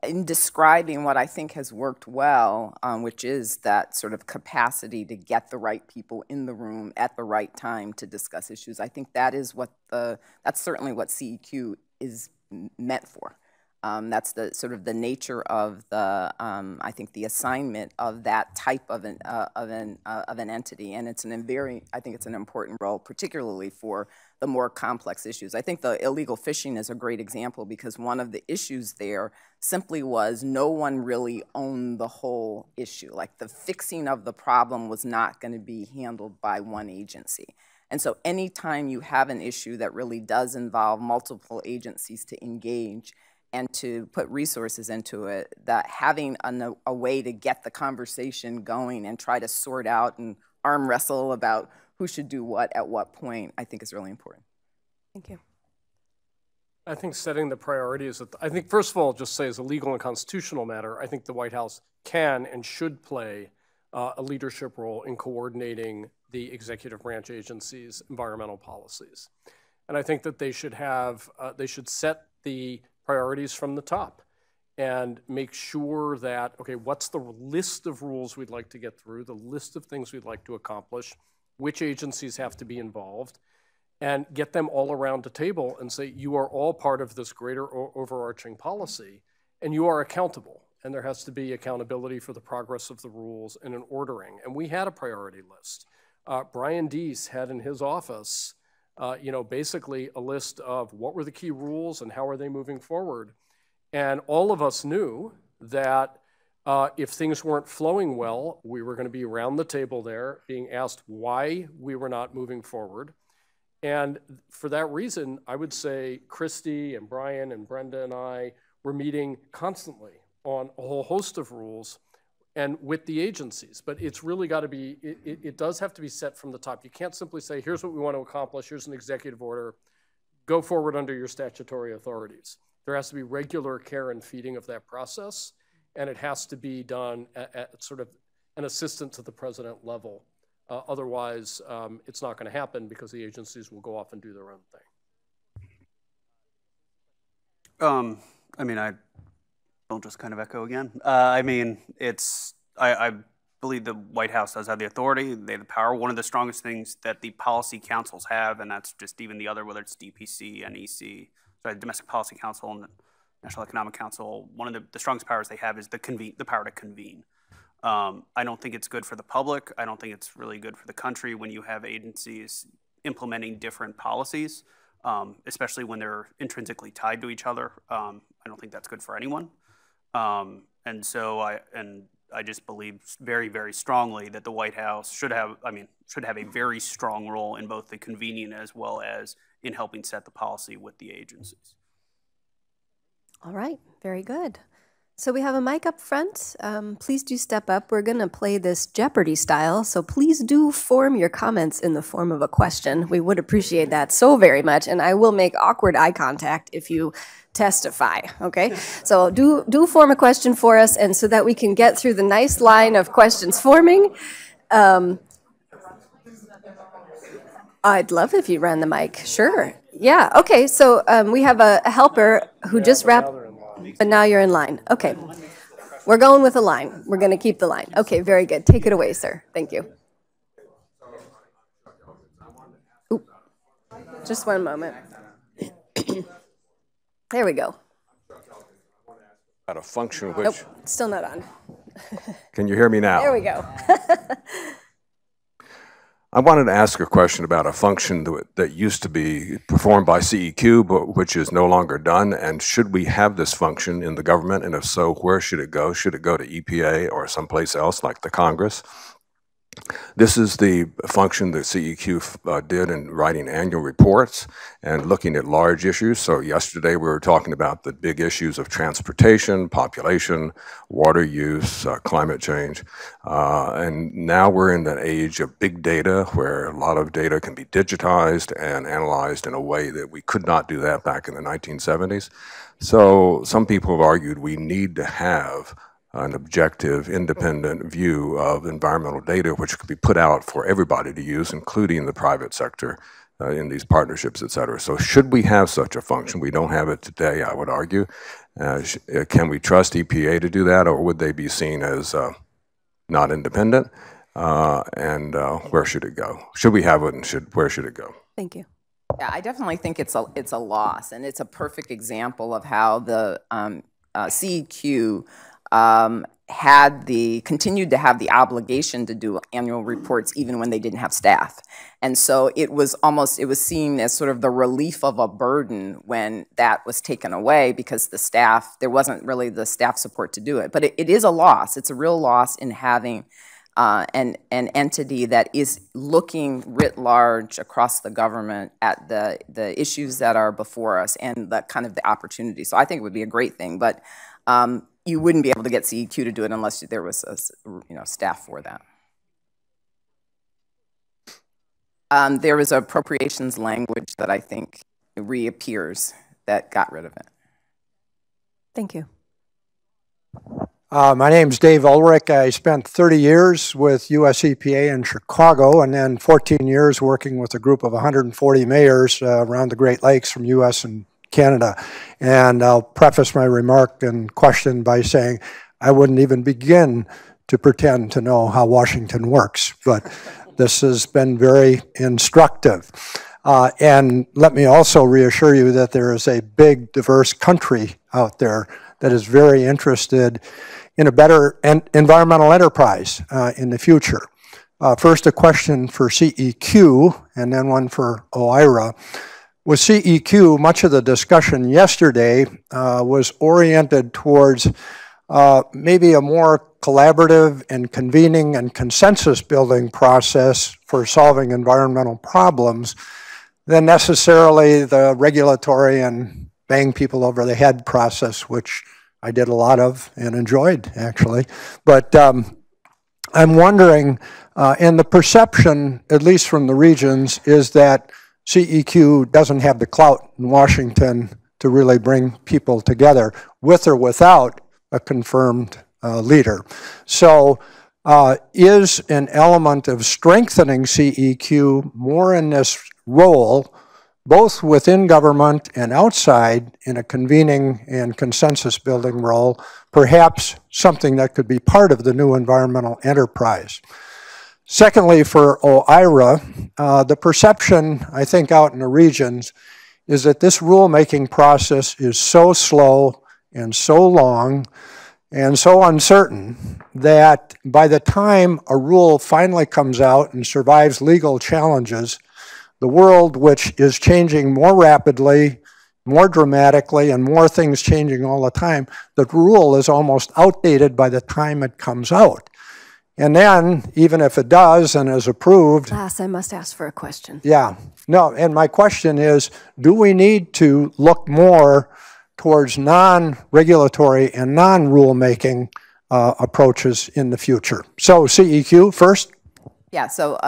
in describing what I think has worked well, which is that sort of capacity to get the right people in the room at the right time to discuss issues, I think that is what that's certainly what CEQ is meant for. That's the sort of the nature of the, I think, the assignment of that type of an entity, and it's I think it's an important role, particularly for the more complex issues. I think the illegal fishing is a great example because one of the issues there simply was no one really owned the whole issue. Like the fixing of the problem was not going to be handled by one agency. And so anytime you have an issue that really does involve multiple agencies to engage and to put resources into it, that having a way to get the conversation going and try to sort out and arm wrestle about who should do what at what point, I think is really important. Thank you. I think setting the priorities, I think first of all, just say as a legal and constitutional matter, I think the White House can and should play a leadership role in coordinating the executive branch agencies' environmental policies. And I think that they should have, they should set the priorities from the top and make sure that, okay, what's the list of rules we'd like to get through, the list of things we'd like to accomplish, which agencies have to be involved, and get them all around the table and say, you are all part of this greater overarching policy, and you are accountable. And there has to be accountability for the progress of the rules and an ordering. And we had a priority list. Brian Deese had in his office, basically a list of what were the key rules and how are they moving forward. And all of us knew that if things weren't flowing well, we were going to be around the table there being asked why we were not moving forward. And for that reason, I would say Christy and Brian and Brenda and I were meeting constantly on a whole host of rules and with the agencies. But it's really got to be, it does have to be set from the top. You can't simply say, here's what we want to accomplish, here's an executive order, go forward under your statutory authorities. There has to be regular care and feeding of that process, and it has to be done at sort of an assistant to the president level. Otherwise, it's not going to happen because the agencies will go off and do their own thing. I don't just kind of echo again. I believe the White House does have the authority, they have the power. One of the strongest things that the policy councils have, and that's just even the other, whether it's DPC, NEC, Domestic Policy Council and the National Economic Council, one of the strongest powers they have is the power to convene. I don't think it's good for the public. I don't think it's really good for the country when you have agencies implementing different policies, especially when they're intrinsically tied to each other. I don't think that's good for anyone. And so I just believe very, very strongly that the White House should have a very strong role in both the convening as well as in helping set the policy with the agencies. All right, very good. So we have a mic up front. Please do step up. We're going to play this Jeopardy style, so please do form your comments in the form of a question. We would appreciate that so very much, and I will make awkward eye contact if you testify, okay? So do form a question for us, and so that we can get through the nice line of questions forming. I'd love if you ran the mic, sure. Yeah, okay, so we have a helper who just wrapped. But now you're in line. Okay. We're going with a line. We're going to keep the line. Okay, very good. Take it away, sir. Thank you. Ooh. Just one moment. There we go. At a function which... Nope, still not on. Can you hear me now? There we go. I wanted to ask a question about a function that used to be performed by CEQ, but which is no longer done. And should we have this function in the government? And if so, where should it go? Should it go to EPA or someplace else like the Congress? This is the function that CEQ did in writing annual reports and looking at large issues. So yesterday we were talking about the big issues of transportation, population, water use, climate change. And now we're in that age of big data where a lot of data can be digitized and analyzed in a way that we could not do that back in the 1970s. So some people have argued we need to have an objective, independent view of environmental data, which could be put out for everybody to use, including the private sector in these partnerships, et cetera. So should we have such a function? We don't have it today, I would argue. Can we trust EPA to do that, or would they be seen as not independent? And where should it go? Should we have it, and where should it go? Thank you. Yeah, I definitely think it's a loss, and it's a perfect example of how the CEQ continued to have the obligation to do annual reports even when they didn't have staff. And so it was seen as sort of the relief of a burden when that was taken away, because there wasn't really the staff support to do it. But it is a loss. It's a real loss in having an entity that is looking writ large across the government at the issues that are before us and the kind of the opportunities. So I think it would be a great thing, but you wouldn't be able to get CEQ to do it unless there was staff for that. There was appropriations language that I think reappears that got rid of it. Thank you. My name's Dave Ulrich. I spent 30 years with US EPA in Chicago, and then 14 years working with a group of 140 mayors around the Great Lakes from US and Canada. And I'll preface my remark and question by saying I wouldn't even begin to pretend to know how Washington works, but this has been very instructive. And let me also reassure you that there is a big, diverse country out there that is very interested in a better environmental enterprise in the future. First, a question for CEQ, and then one for OIRA. With CEQ, much of the discussion yesterday was oriented towards maybe a more collaborative and convening and consensus-building process for solving environmental problems than necessarily the regulatory and bang people over the head process, which I did a lot of and enjoyed, actually. But I'm wondering, and the perception, at least from the regions, is that CEQ doesn't have the clout in Washington to really bring people together, with or without a confirmed leader. So is an element of strengthening CEQ more in this role, both within government and outside, in a convening and consensus building role, perhaps something that could be part of the new environmental enterprise? Secondly, for OIRA, the perception, I think, out in the regions is that this rulemaking process is so slow and so long and so uncertain that by the time a rule finally comes out and survives legal challenges, the world, which is changing more rapidly, more dramatically, and more things changing all the time, the rule is almost outdated by the time it comes out. And then, even if it does and is approved... Last, I must ask for a question. Yeah. No, and my question is, do we need to look more towards non-regulatory and non-rulemaking approaches in the future? So, CEQ first. Yeah, so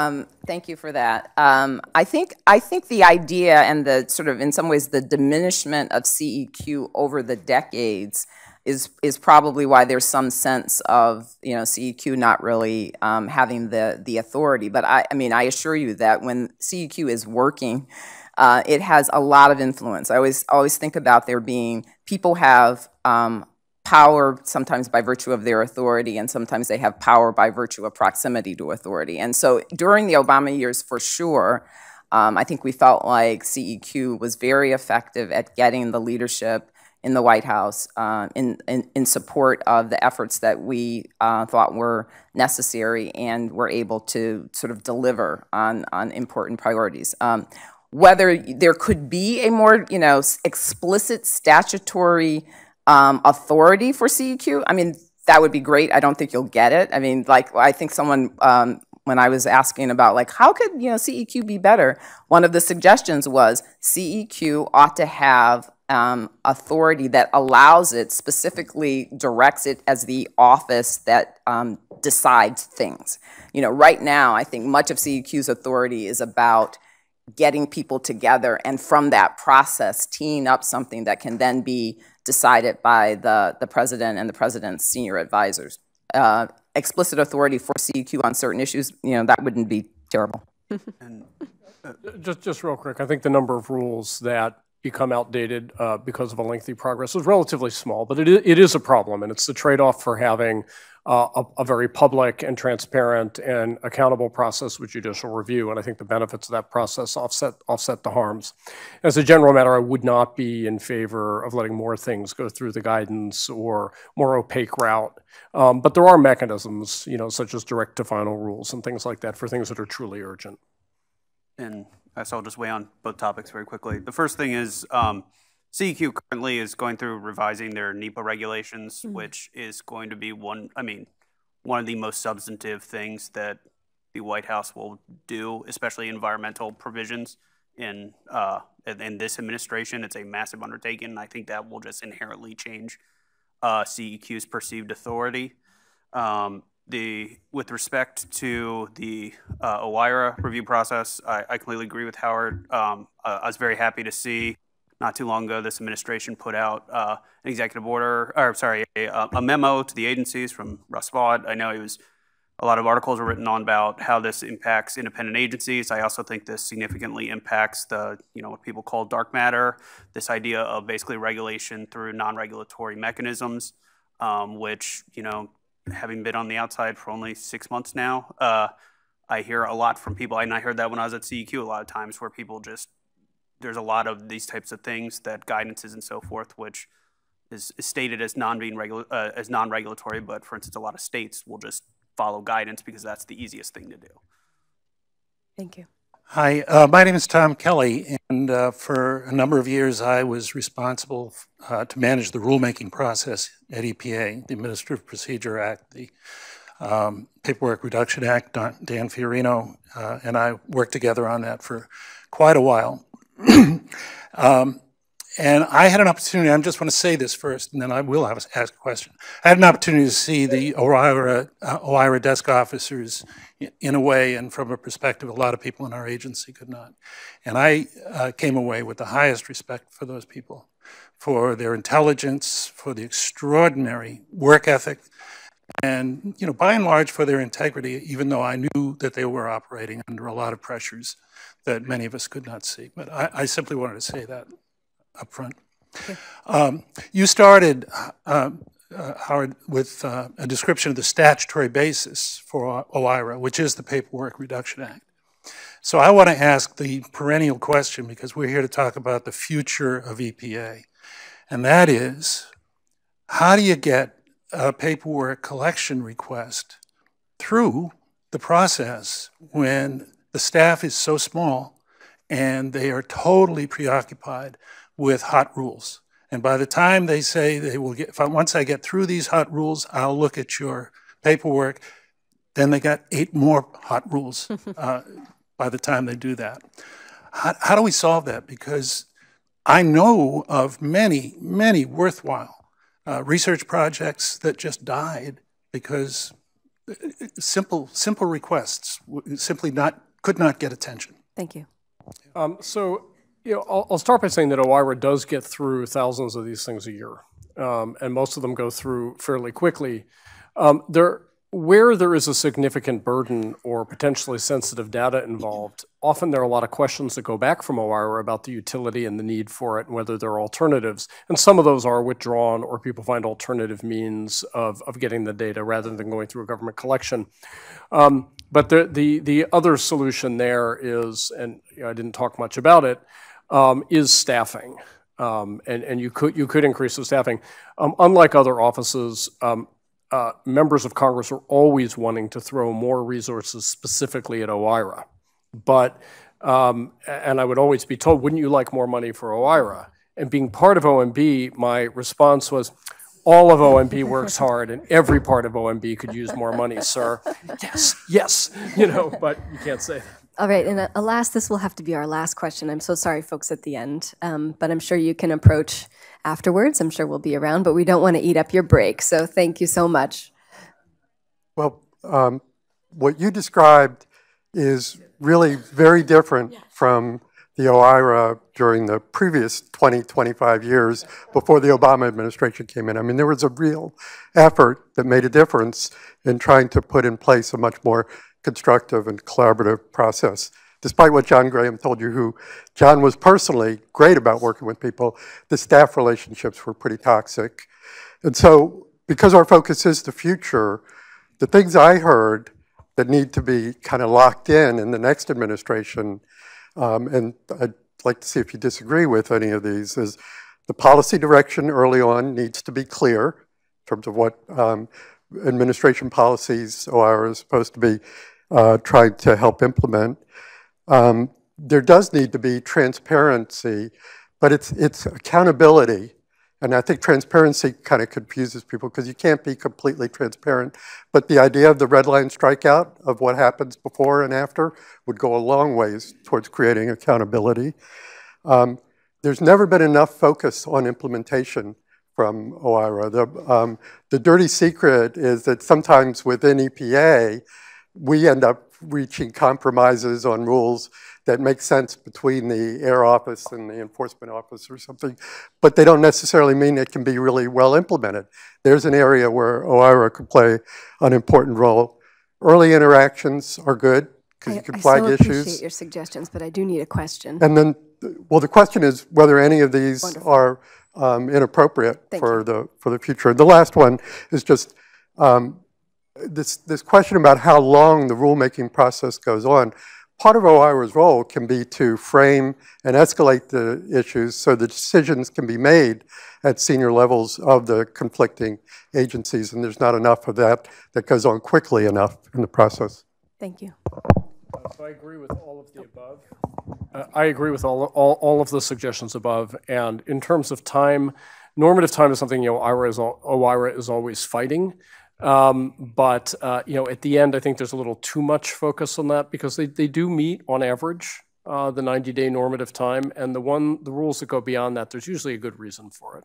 thank you for that. I think the idea and the sort of, in some ways, the diminishment of CEQ over the decades is probably why there's some sense of CEQ not really having the authority. But I mean, I assure you that when CEQ is working, it has a lot of influence. I always think about there being people have power sometimes by virtue of their authority, and sometimes they have power by virtue of proximity to authority. And so during the Obama years, for sure, I think we felt like CEQ was very effective at getting the leadership in the White House in support of the efforts that we thought were necessary and were able to sort of deliver on important priorities. Whether there could be a more explicit statutory authority for CEQ, I mean, that would be great. I don't think you'll get it. I mean, like, I think someone, when I was asking about, like, how could, CEQ be better? One of the suggestions was CEQ ought to have authority that allows it, specifically directs it as the office that decides things. Right now, I think much of CEQ's authority is about getting people together, and from that process, teeing up something that can then be decided by the president and the president's senior advisors. Explicit authority for CEQ on certain issues, that wouldn't be terrible. Just real quick, I think the number of rules that become outdated because of a lengthy progress is relatively small, but it is a problem, and it's the trade-off for having a very public and transparent and accountable process with judicial review, and I think the benefits of that process offset the harms. As a general matter, I would not be in favor of letting more things go through the guidance or more opaque route, but there are mechanisms, such as direct-to-final rules and things like that for things that are truly urgent. And I guess I'll just weigh on both topics very quickly. The first thing is CEQ currently is going through revising their NEPA regulations, which is going to be one of the most substantive things that the White House will do, especially environmental provisions in this administration. It's a massive undertaking, and I think that will just inherently change CEQ's perceived authority. With respect to the OIRA review process, I completely agree with Howard. I was very happy to see not too long ago this administration put out an executive order, a memo to the agencies from Russ Vaught. I know a lot of articles were written on about how this impacts independent agencies. I also think this significantly impacts what people call dark matter, this idea of basically regulation through non-regulatory mechanisms, which, having been on the outside for only 6 months now, I hear a lot from people, and I heard that when I was at CEQ a lot of times, where people there's a lot of these types of things, that guidances and so forth, which is stated as non-regulatory, but for instance, a lot of states will just follow guidance because that's the easiest thing to do. Thank you. Hi, my name is Tom Kelly, and for a number of years I was responsible to manage the rulemaking process at EPA, the Administrative Procedure Act, the Paperwork Reduction Act. Dan Fiorino and I worked together on that for quite a while. And I had an opportunity, I just want to say this first, and then I will ask a question. I had an opportunity to see the OIRA desk officers in a way and from a perspective a lot of people in our agency could not. And I came away with the highest respect for those people, for their intelligence, for the extraordinary work ethic, and by and large for their integrity, even though I knew that they were operating under a lot of pressures that many of us could not see. But I simply wanted to say that up front. Okay. You started, Howard, with a description of the statutory basis for OIRA, which is the Paperwork Reduction Act. So I want to ask the perennial question, because we're here to talk about the future of EPA, and that is, how do you get a paperwork collection request through the process when the staff is so small and they are totally preoccupied with hot rules? And by the time they say they will once I get through these hot rules, I'll look at your paperwork, then they got 8 more hot rules by the time they do that. How do we solve that? Because I know of many, many worthwhile research projects that just died because simple requests simply could not get attention. Thank you. I'll start by saying that OIRA does get through thousands of these things a year, and most of them go through fairly quickly. Where there is a significant burden or potentially sensitive data involved, often there are a lot of questions that go back from OIRA about the utility and the need for it and whether there are alternatives. And some of those are withdrawn or people find alternative means of getting the data rather than going through a government collection. But the other solution there is, and I didn't talk much about it, is staffing. And you could increase the staffing. Unlike other offices, members of Congress are always wanting to throw more resources specifically at OIRA. But, and I would always be told, wouldn't you like more money for OIRA? And being part of OMB, my response was, all of OMB works hard and every part of OMB could use more money, sir. Yes, but you can't say that. All right, and alas, this will have to be our last question. I'm so sorry, folks, at the end, but I'm sure you can approach afterwards. I'm sure we'll be around, but we don't want to eat up your break, so thank you so much. Well, what you described is really very different from the OIRA during the previous 20, 25 years before the Obama administration came in. I mean, there was a real effort that made a difference in trying to put in place a much more constructive and collaborative process despite what John Graham told you, who John was personally great about working with people, the staff relationships were pretty toxic. And so because our focus is the future, the things I heard that need to be kind of locked in the next administration, and I'd like to see if you disagree with any of these, is the policy direction early on needs to be clear in terms of what administration policies OIRA is supposed to be trying to help implement. There does need to be transparency, but it's accountability. And I think transparency kind of confuses people because you can't be completely transparent. But the idea of the red line strikeout of what happens before and after would go a long ways towards creating accountability. There's never been enough focus on implementation from OIRA. The dirty secret is that sometimes within EPA, we end up reaching compromises on rules that make sense between the Air Office and the Enforcement Office or something, but they don't necessarily mean it can be really well implemented. There's an area where OIRA could play an important role. Early interactions are good because you can flag issues. I appreciate your suggestions, but I do need a question. And then, well, the question is whether any of these are inappropriate for the future. The last one is just this question about how long the rulemaking process goes on. Part of OIRA's role can be to frame and escalate the issues so the decisions can be made at senior levels of the conflicting agencies, and there's not enough of that goes on quickly enough in the process. Thank you. So I agree with all of the above. I agree with all of the suggestions above, and in terms of time, normative time is something OIRA is always fighting. But at the end, I think there's a little too much focus on that because they do meet on average the 90-day normative time, and the rules that go beyond that, there's usually a good reason for it.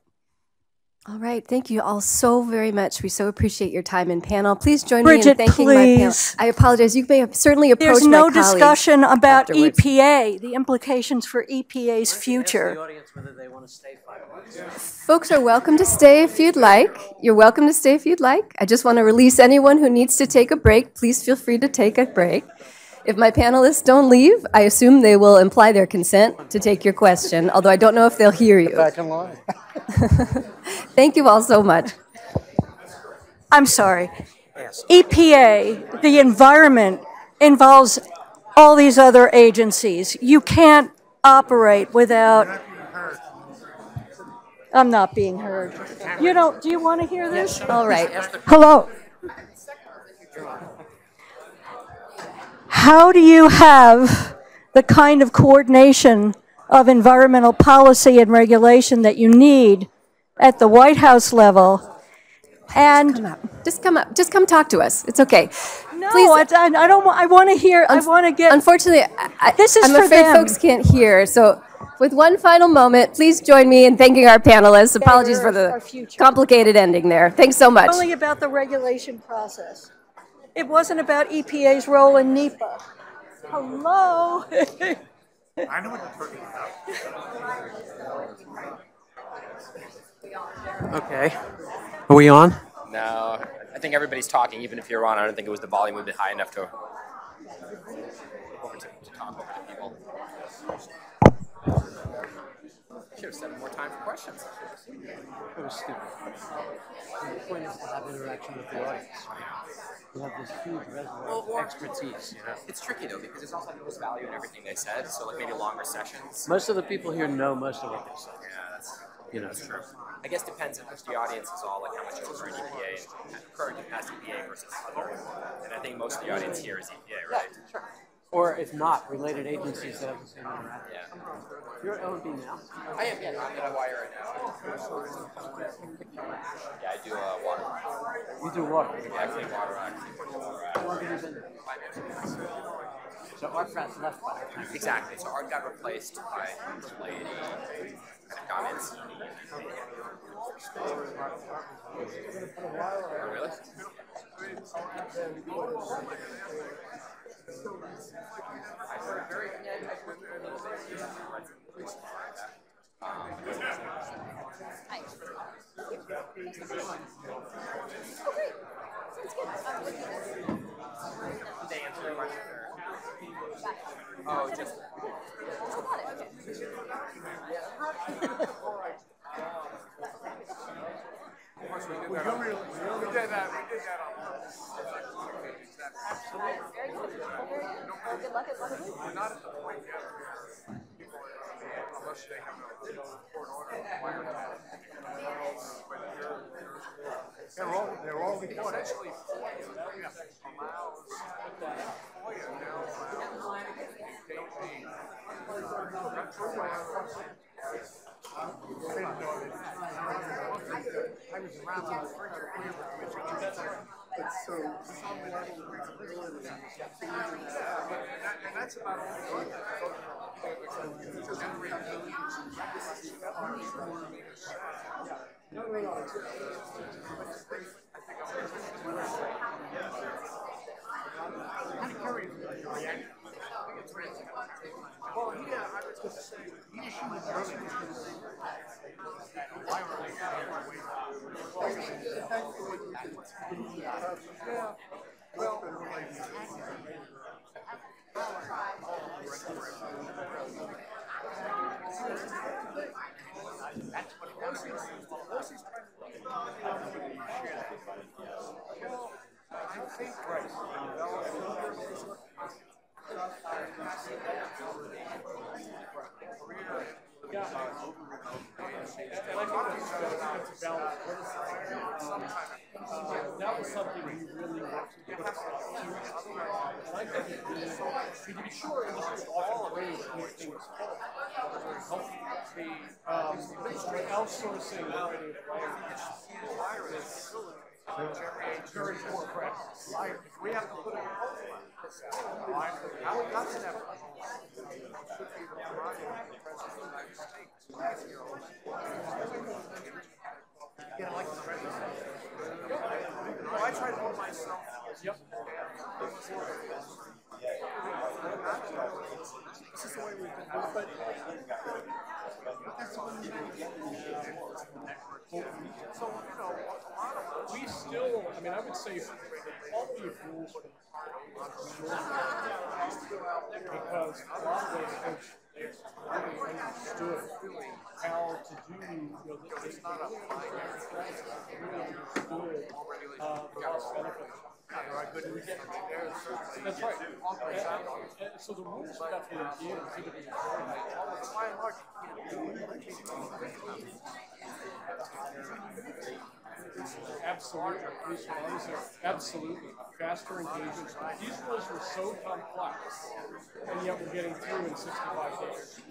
All right, thank you all so very much. We so appreciate your time in panel. Please join me in thanking my panel. I apologize. You may have certainly approached my colleagues. There's no discussion about afterwards. EPA, the implications for EPA's future. The audience whether they want to stay 5 minutes. Folks are welcome to stay if you'd like. You're welcome to stay if you'd like. I just want to release anyone who needs to take a break. Please feel free to take a break. If my panelists don't leave, I assume they will imply their consent to take your question, although I don't know if they'll hear you. Back in line. Thank you all so much. I'm sorry. EPA, the environment, involves all these other agencies. You can't operate without... I'm not being heard. Do you want to hear this? All right. Hello. How do you have the kind of coordination of environmental policy and regulation that you need at the White House level? And just come up. Just come talk to us. It's okay. No, please. I don't. I want to hear. I want to get. Unfortunately, I'm afraid them. Folks can't hear. So, with one final moment, please join me in thanking our panelists. Apologies for the complicated ending there. Thanks so much. Only about the regulation process. It wasn't about EPA's role in NEPA. Hello. I know what you're talking about. Okay. Are we on? No, I think everybody's talking. Even if you're on, I don't think it was the volume would be high enough to talk over to people. Should have set more time for questions. It was stupid. The point is to have interaction with the audience. You have this huge reservoir of expertise. It's tricky though because there's also most value in everything they said. So like maybe longer sessions. Most of the people here know most of what they said. Yeah, that's true. I guess depends if the audience is all like how much over in EPA and current and past EPA versus other. And I think most of the audience here is EPA, right? Yeah, sure. Or if not, related agencies that have the same interaction. Yeah. You're at OMB now? I am, yeah. I'm at OIRA now. Yeah, I do water. You do water? Yeah, clean water act. How long have you been there? 5 years. So Art Pratt's left by the time. Exactly. So Art got replaced by lady kind of comments. Oh, really? I've heard very a little bit. Did they answer your question? Oh, just. Of course, we did that on purpose. Absolutely. Very good. Well, good luck at what it is. We're not at the point yet where people are, unless they have a court order requiring that. But they're all recorded. Essentially, FOIA allows FOIA now allows DP. I was around the and that's about all. Kind of curious about your reaction. Well, I was going to say, he issued an early yeah, well, that's what it does. I think that was something we really worked to get us to. And I think to be sure, this was all the ways these things helpful. Outsourcing writing is very poor practice. We have to put it in how we got to that point should be the prerogative of the President of the United States. Get elected president. I try to hold myself. Yep. This is the way we've been doing it. That's the way we've been So, a lot of we still, I would say all the rules because a lot of those folks really understood how to do, it's not a really understood the cost benefits. That's right. And so the rules definitely did exhibit by and large, you can't do it. Absolutely. Absolutely. Faster engagement. These rules were so complex, and yet we're getting through in 65 days.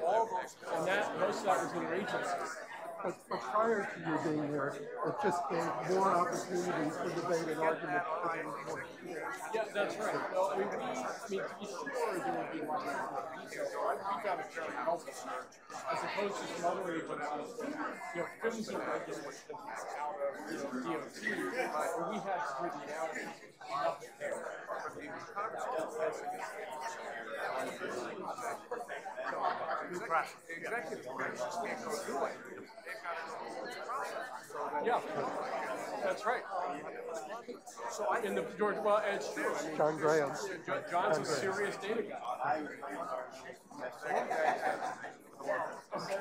All those, and most of that was interagency. But prior to you being here, it just gave more opportunities for debate and argument. Yeah, that's right. Well, to be sure, there would be a lot more detail. We found it very helpful, as opposed to some other agencies, flimsy regulations out of DOT, where we had to do the analysis. Nothing there. The executive branch just can't go do it. They've got to know the process. Yeah, that's right. So in the George, well, it's true. John Graham. John's a serious data guy.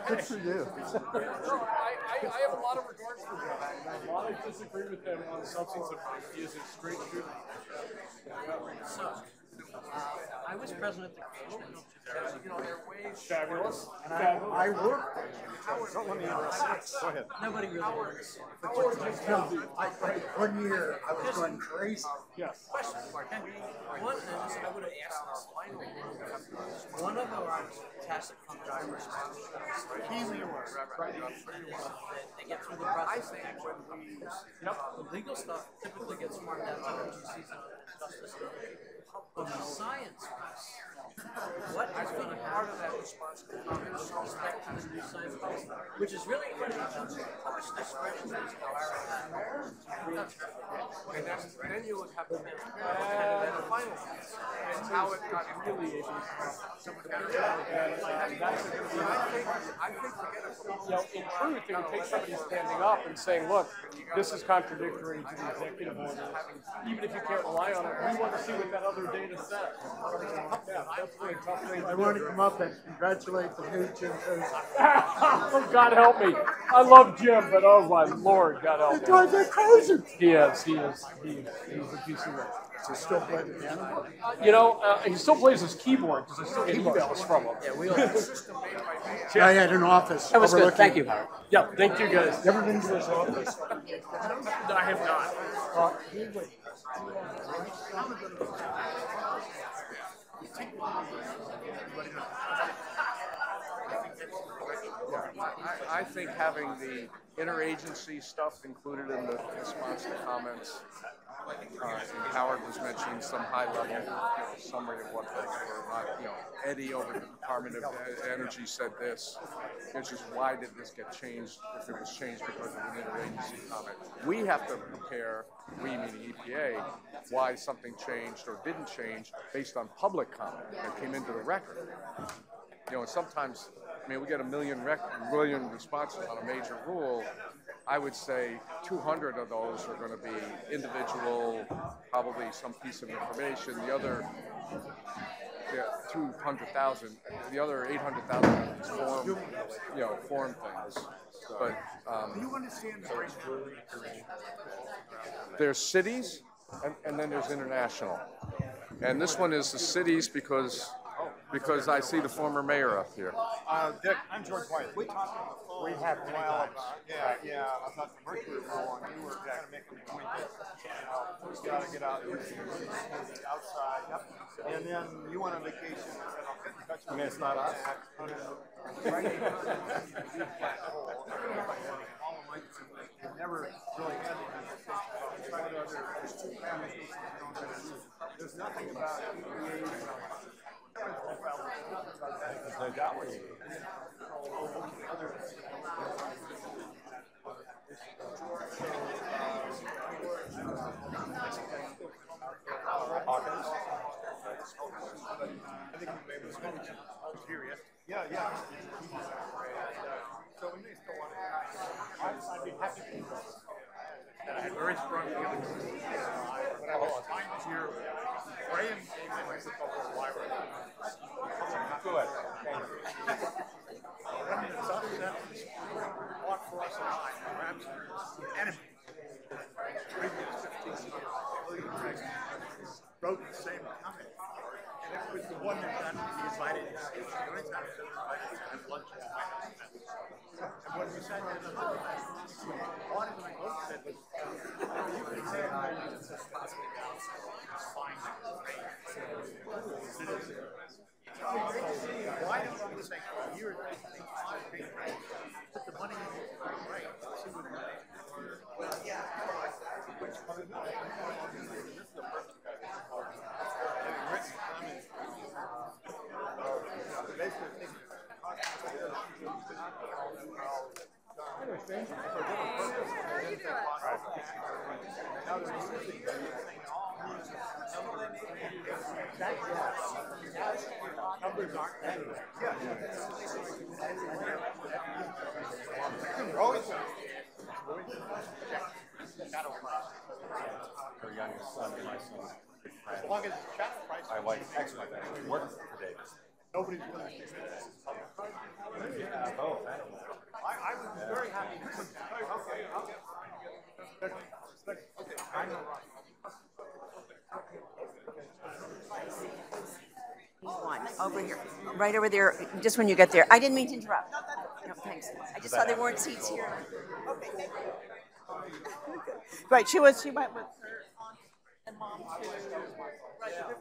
Good for you. I have a lot of regard for him. A lot of disagree with him on the substance of it. He is a straight shooter. So, I was president of the Commission. Fabulous. And I worked. Don't let me interrupt. Go ahead. Nobody really works. One year I was going crazy. Yes. One thing I would have asked this. One of our tasks from drivers keenly aware that they get through the process. The legal stuff typically gets marked out to agencies and justice. But the science piece, what is going to happen to that responsibility with respect to the new science policy, which is really how much discretion does the OIRA have? And then you would have the final piece. It's how it got really I think to get it from in truth, it would take somebody standing up and saying, look, this is contradictory to the executive order. Even if you can't rely on it, we want to see what that other data says. Yeah, that's really a tough thing. I want to come up and congratulate the new Jim. Oh, God help me. I love Jim, but oh my Lord, God help me. Drives me crazy. He is a piece of work. Does he still play the piano? He still plays his keyboard because I still get emails from him. Yeah, we all I had an office. That was good. Thank you, Howard. Yeah, thank you guys. Never been to this office? No, I have not. I think having the interagency stuff included in the response to comments, and Howard was mentioning some high-level summary of what things were not, Eddie over at the Department of Energy said this. It's just, why did this get changed if it was changed because of an interagency comment? We have to prepare, we meaning EPA, why something changed or didn't change based on public comment that came into the record. And sometimes, we get a million responses on a major rule. I would say 200 of those are going to be individual, probably some piece of information. The other 200,000, the other 800,000 is form things. But you understand the phrase? there's cities, and then there's international. And this one is the cities because I see the former mayor up here. Dick, I'm George White. We talked on the phone. We have a while about, about the mercury rule, and you were kind of making the point that we got to get out there outside. And then you went on vacation and said, I'll get in touch with you. It's not us. Never really had the conversation about there's nothing about EPA. No doubt. Hawkins. I think maybe it's curious. Yeah. So we may still want to. I'd be happy to do this. And I had very strong feelings. When I was here, Graham came in with the OIRA. Good. Fought for us in time, perhaps enemy. Previous 15 years, wrote the same comment. And it was the one that got me invited. The only time I was invited to have lunch at the White House. And when we sat down, one of my notes said was, you can say it's possible now. It's fine. Why don't you say, you're put the money in right? See what numbers aren't that. Her youngest son and my son. As long as it's shadow price. My wife, ex-wife, actually worked for Davis. Nobody's going to say that. Both. I was very happy to put that. Okay, I know. One over here, right over there, just when you get there. I didn't mean to interrupt. No, thanks. I just saw there weren't seats here. Okay, thank you. Right, she went with her aunt and mom to River I went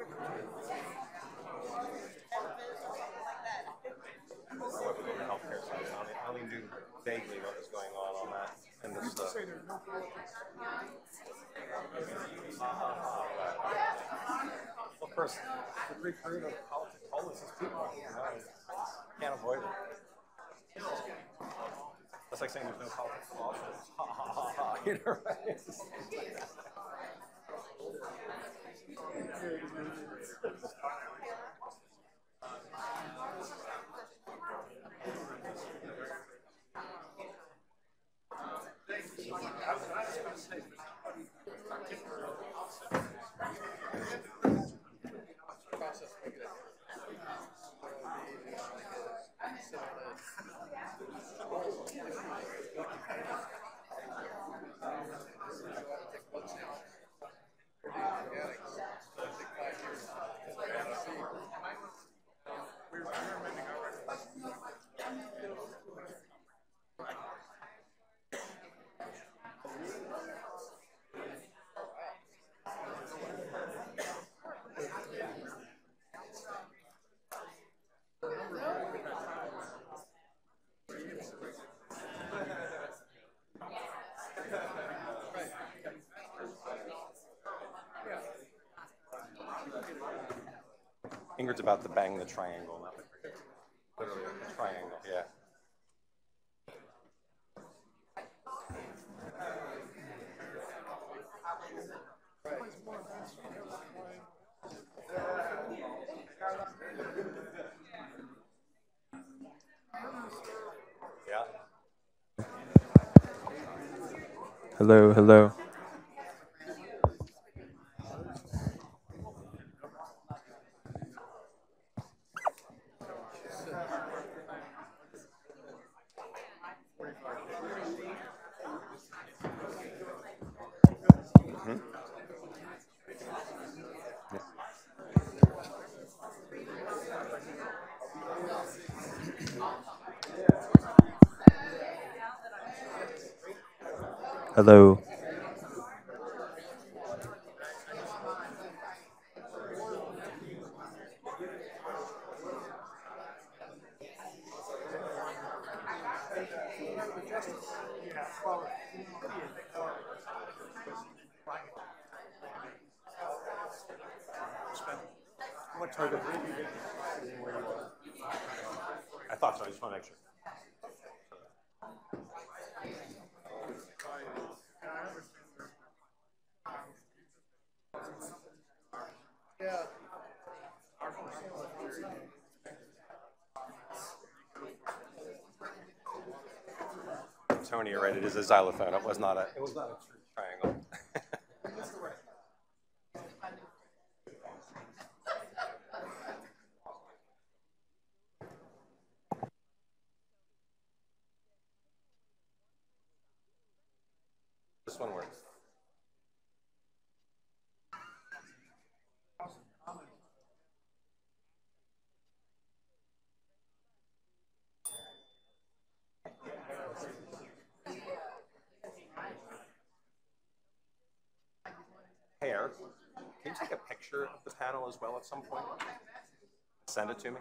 with the healthcare side. I only knew vaguely what was going on that. And this stuff. Well, of course, the Greek root of politics is people. Can't avoid it. That's like saying there's no politics in law. Ha ha ha ha. You know, right? Ingrid's about to bang the triangle. Literally, the triangle, yeah. Yeah. Hello, hello. Hello. I thought so. I just want to make sure. Tony, you're right. It is a xylophone. It was not a true triangle. This one works. Hey, Eric, can you take a picture of the panel as well at some point? Send it to me.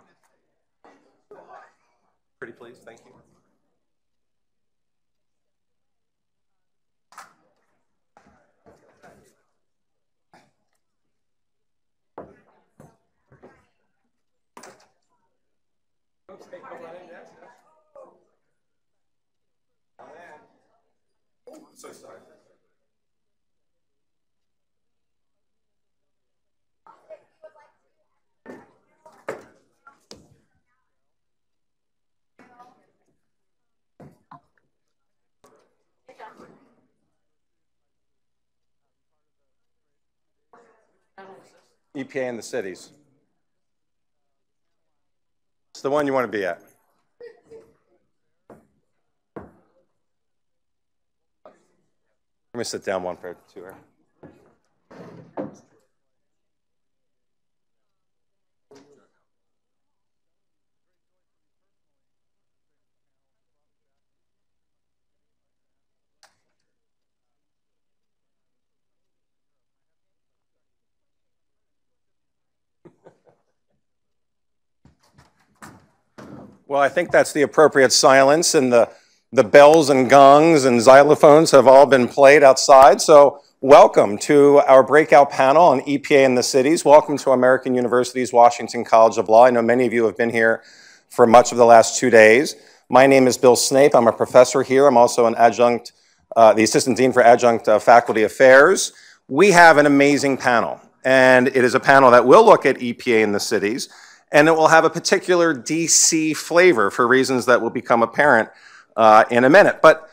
Pretty please, thank you. I'm so sorry. EPA in the cities. It's the one you want to be at. Let me sit down one for two. Well, I think that's the appropriate silence, and the bells and gongs and xylophones have all been played outside. So welcome to our breakout panel on EPA in the cities. Welcome to American University's Washington College of Law. I know many of you have been here for much of the last 2 days. My name is Bill Snape. I'm a professor here. I'm also an adjunct, the Assistant Dean for Adjunct Faculty Affairs. We have an amazing panel, and it is a panel that will look at EPA in the cities, and it will have a particular DC flavor for reasons that will become apparent in a minute. But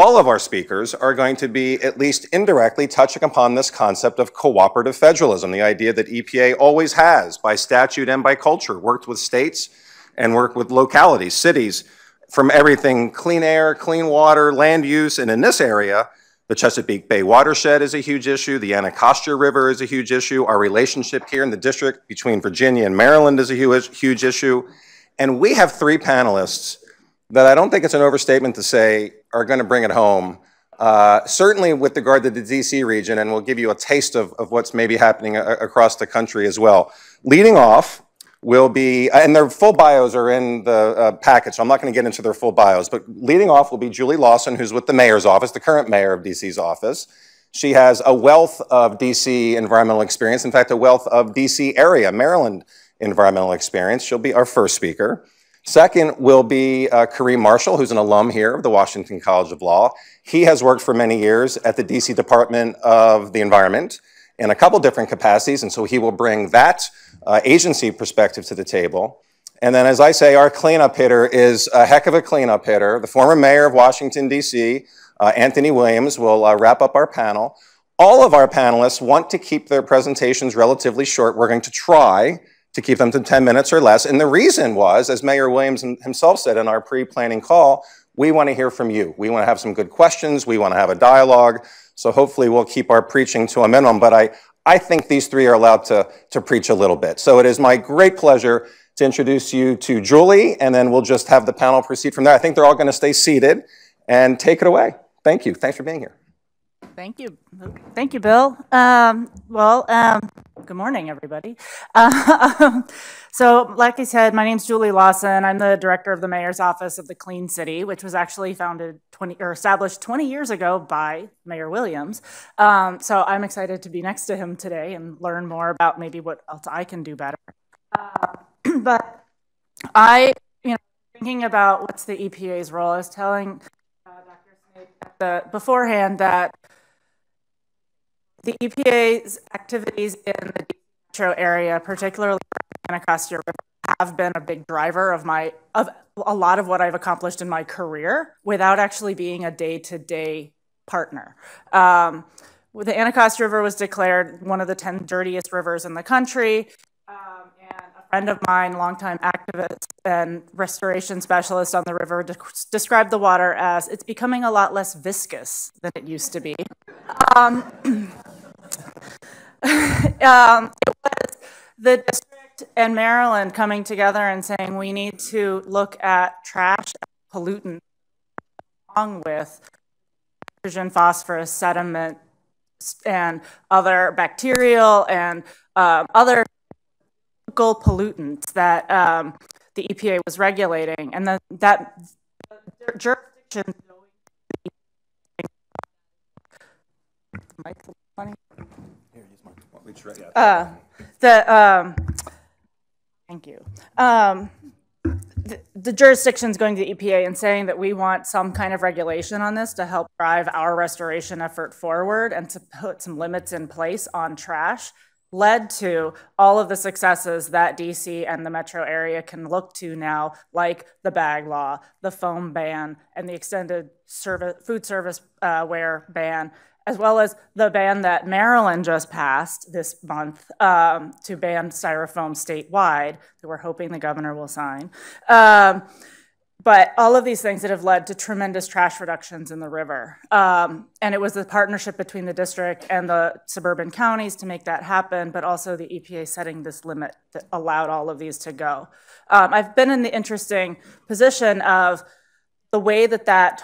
all of our speakers are going to be at least indirectly touching upon this concept of cooperative federalism, the idea that EPA always has, by statute and by culture, worked with states and worked with localities, cities, from everything clean air, clean water, land use, and in this area, the Chesapeake Bay watershed is a huge issue, the Anacostia River is a huge issue, our relationship here in the district between Virginia and Maryland is a huge issue, and we have three panelists that I don't think it's an overstatement to say are going to bring it home, certainly with regard to the DC region, and we'll give you a taste of what's maybe happening across the country as well. Leading off will be, and their full bios are in the package, so I'm not going to get into their full bios, but leading off will be Julie Lawson, who's with the mayor's office, the current mayor of DC's office. She has a wealth of DC environmental experience, in fact, a wealth of DC area, Maryland environmental experience. She'll be our first speaker. Second will be Kareem Marshall, who's an alum here of the Washington College of Law. He has worked for many years at the DC Department of the Environment in a couple different capacities, and so he will bring that agency perspective to the table. And then, as I say, our cleanup hitter is a heck of a cleanup hitter. The former mayor of Washington, D.C., Anthony Williams, will wrap up our panel. All of our panelists want to keep their presentations relatively short. We're going to try to keep them to 10 minutes or less. And the reason was, as Mayor Williams himself said in our pre-planning call, we want to hear from you. We want to have some good questions. We want to have a dialogue. So hopefully we'll keep our preaching to a minimum. But I think these three are allowed to preach a little bit. So it is my great pleasure to introduce you to Julie, and then we'll just have the panel proceed from there. I think they're all going to stay seated and take it away. Thank you. Thanks for being here. Thank you. Thank you, Bill. Good morning, everybody. So, like I said, my name's Julie Lawson. I'm the director of the Mayor's Office of the Clean City, which was actually established 20 years ago by Mayor Williams. So I'm excited to be next to him today and learn more about maybe what else I can do better. But thinking about what's the EPA's role, I was telling Dr. Snake beforehand that the EPA's activities in the metro area, particularly the Anacostia River, have been a big driver of a lot of what I've accomplished in my career without actually being a day-to-day partner. The Anacostia River was declared one of the 10 dirtiest rivers in the country. And a friend of mine, longtime activist and restoration specialist on the river, described the water as it's becoming a lot less viscous than it used to be. It was the district and Maryland coming together and saying we need to look at trash pollutants along with nitrogen, phosphorus, sediment, and other bacterial and other pollutants that the EPA was regulating, and that jurisdiction. Thank you. The jurisdiction's going to the EPA and saying that we want some kind of regulation on this to help drive our restoration effort forward and to put some limits in place on trash, led to all of the successes that DC and the metro area can look to now, like the bag law, the foam ban, and the extended food service ware ban, as well as the ban that Maryland just passed this month to ban styrofoam statewide, that we're hoping the governor will sign. But all of these things that have led to tremendous trash reductions in the river. And it was the partnership between the district and the suburban counties to make that happen, but also the EPA setting this limit that allowed all of these to go. I've been in the interesting position of the way that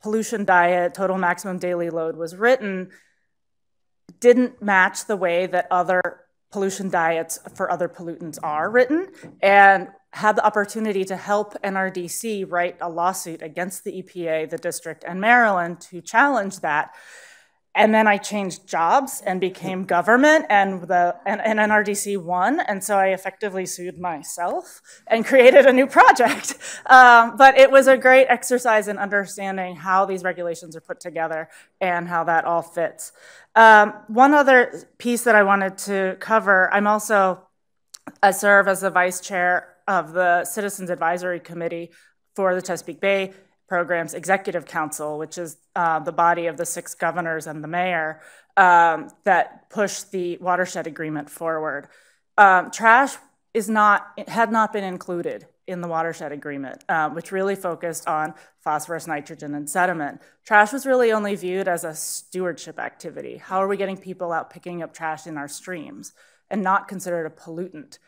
pollution diet, total maximum daily load, was written didn't match the way that other pollution diets for other pollutants are written, and had the opportunity to help NRDC write a lawsuit against the EPA, the district, and Maryland to challenge that. And then I changed jobs and became government, and NRDC won, and so I effectively sued myself and created a new project. But it was a great exercise in understanding how these regulations are put together and how that all fits. One other piece that I wanted to cover, I serve as the vice chair of the Citizens Advisory Committee for the Chesapeake Bay Programs Executive Council, which is the body of the 6 governors and the mayor that pushed the watershed agreement forward. Trash had not been included in the watershed agreement, which really focused on phosphorus, nitrogen, and sediment. Trash was really only viewed as a stewardship activity. How are we getting people out picking up trash in our streams, and not considered a pollutant?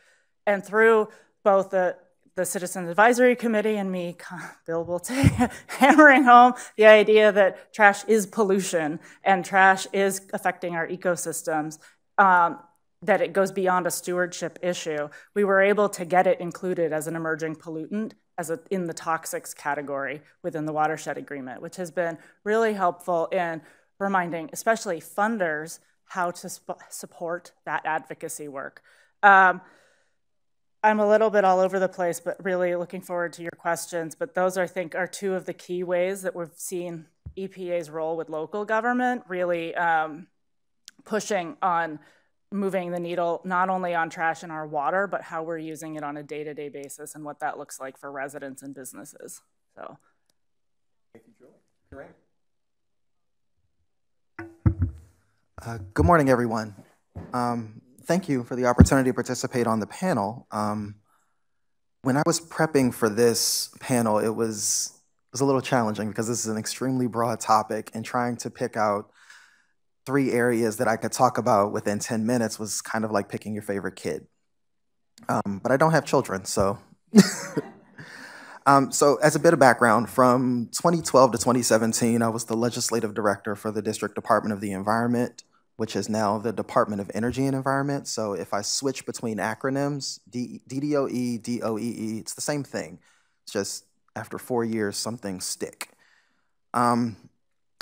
And through both the Citizens Advisory Committee and me, Bill will take, hammering home the idea that trash is pollution and trash is affecting our ecosystems, that it goes beyond a stewardship issue, we were able to get it included as an emerging pollutant in the toxics category within the watershed agreement, which has been really helpful in reminding, especially funders, how to support that advocacy work. I'm a little bit all over the place, but really looking forward to your questions. But those, I think, are 2 of the key ways that we've seen EPA's role with local government really pushing on moving the needle, not only on trash in our water, but how we're using it on a day-to-day basis and what that looks like for residents and businesses. So. Thank you, Julie. Good morning, everyone. Thank you for the opportunity to participate on the panel. When I was prepping for this panel, it was a little challenging because this is an extremely broad topic, and trying to pick out 3 areas that I could talk about within 10 minutes was kind of like picking your favorite kid. But I don't have children, so. So as a bit of background, from 2012 to 2017, I was the legislative director for the District Department of the Environment, which is now the Department of Energy and Environment. So if I switch between acronyms, DDOE, DOEE, it's the same thing. It's just after 4 years, some things stick.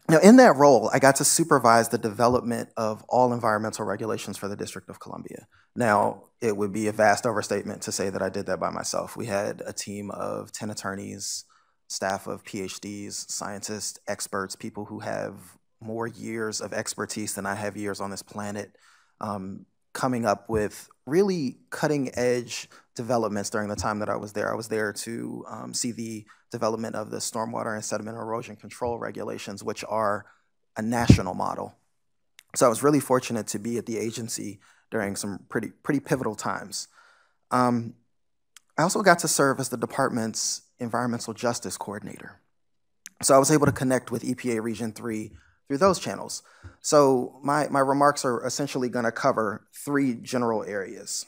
Now, in that role, I got to supervise the development of all environmental regulations for the District of Columbia. Now, it would be a vast overstatement to say that I did that by myself. We had a team of 10 attorneys, staff of PhDs, scientists, experts, people who have more years of expertise than I have years on this planet, coming up with really cutting-edge developments during the time that I was there. I was there to see the development of the stormwater and sediment erosion control regulations, which are a national model. So I was really fortunate to be at the agency during some pretty pivotal times. I also got to serve as the department's environmental justice coordinator. So I was able to connect with EPA Region 3 through those channels. So my remarks are essentially gonna cover 3 general areas.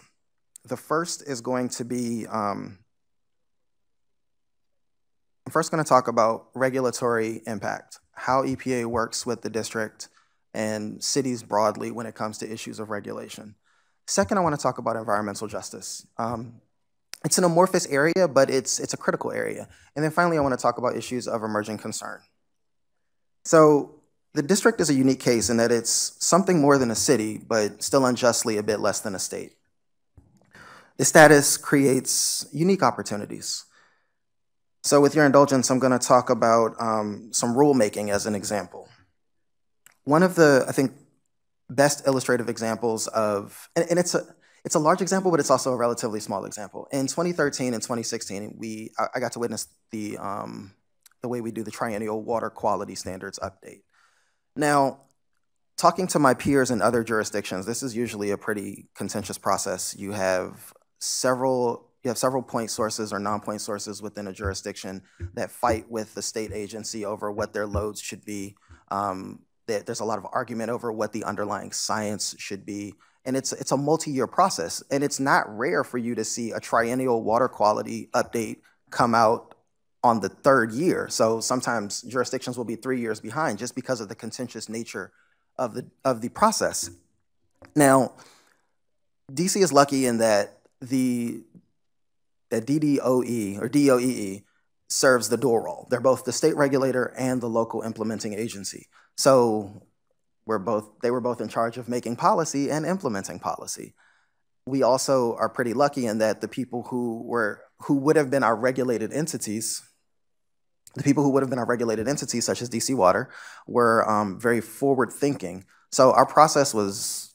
The first is going to be, I'm first gonna talk about regulatory impact, how EPA works with the district and cities broadly when it comes to issues of regulation. Second, I wanna talk about environmental justice. It's an amorphous area, but it's a critical area. And then finally, I wanna talk about issues of emerging concern. So the district is a unique case in that it's something more than a city, but still unjustly a bit less than a state. This status creates unique opportunities. So with your indulgence, I'm gonna talk about some rulemaking as an example. One of the, I think, best illustrative examples of, and it's a large example, but it's also a relatively small example. In 2013 and 2016, I got to witness the way we do the triennial water quality standards update. Now, talking to my peers in other jurisdictions, this is usually a pretty contentious process. You have several point sources or non-point sources within a jurisdiction that fight with the state agency over what their loads should be. There's a lot of argument over what the underlying science should be. And it's a multi-year process. And it's not rare for you to see a triennial water quality update come out on the 3rd year. So sometimes jurisdictions will be 3 years behind just because of the contentious nature of the process. Now, DC is lucky in that the DDOE or DOEE serves the dual role. They're both the state regulator and the local implementing agency. So they were both in charge of making policy and implementing policy. We also are pretty lucky in that the people who would have been our regulated entities, such as DC Water, were very forward thinking. So our process was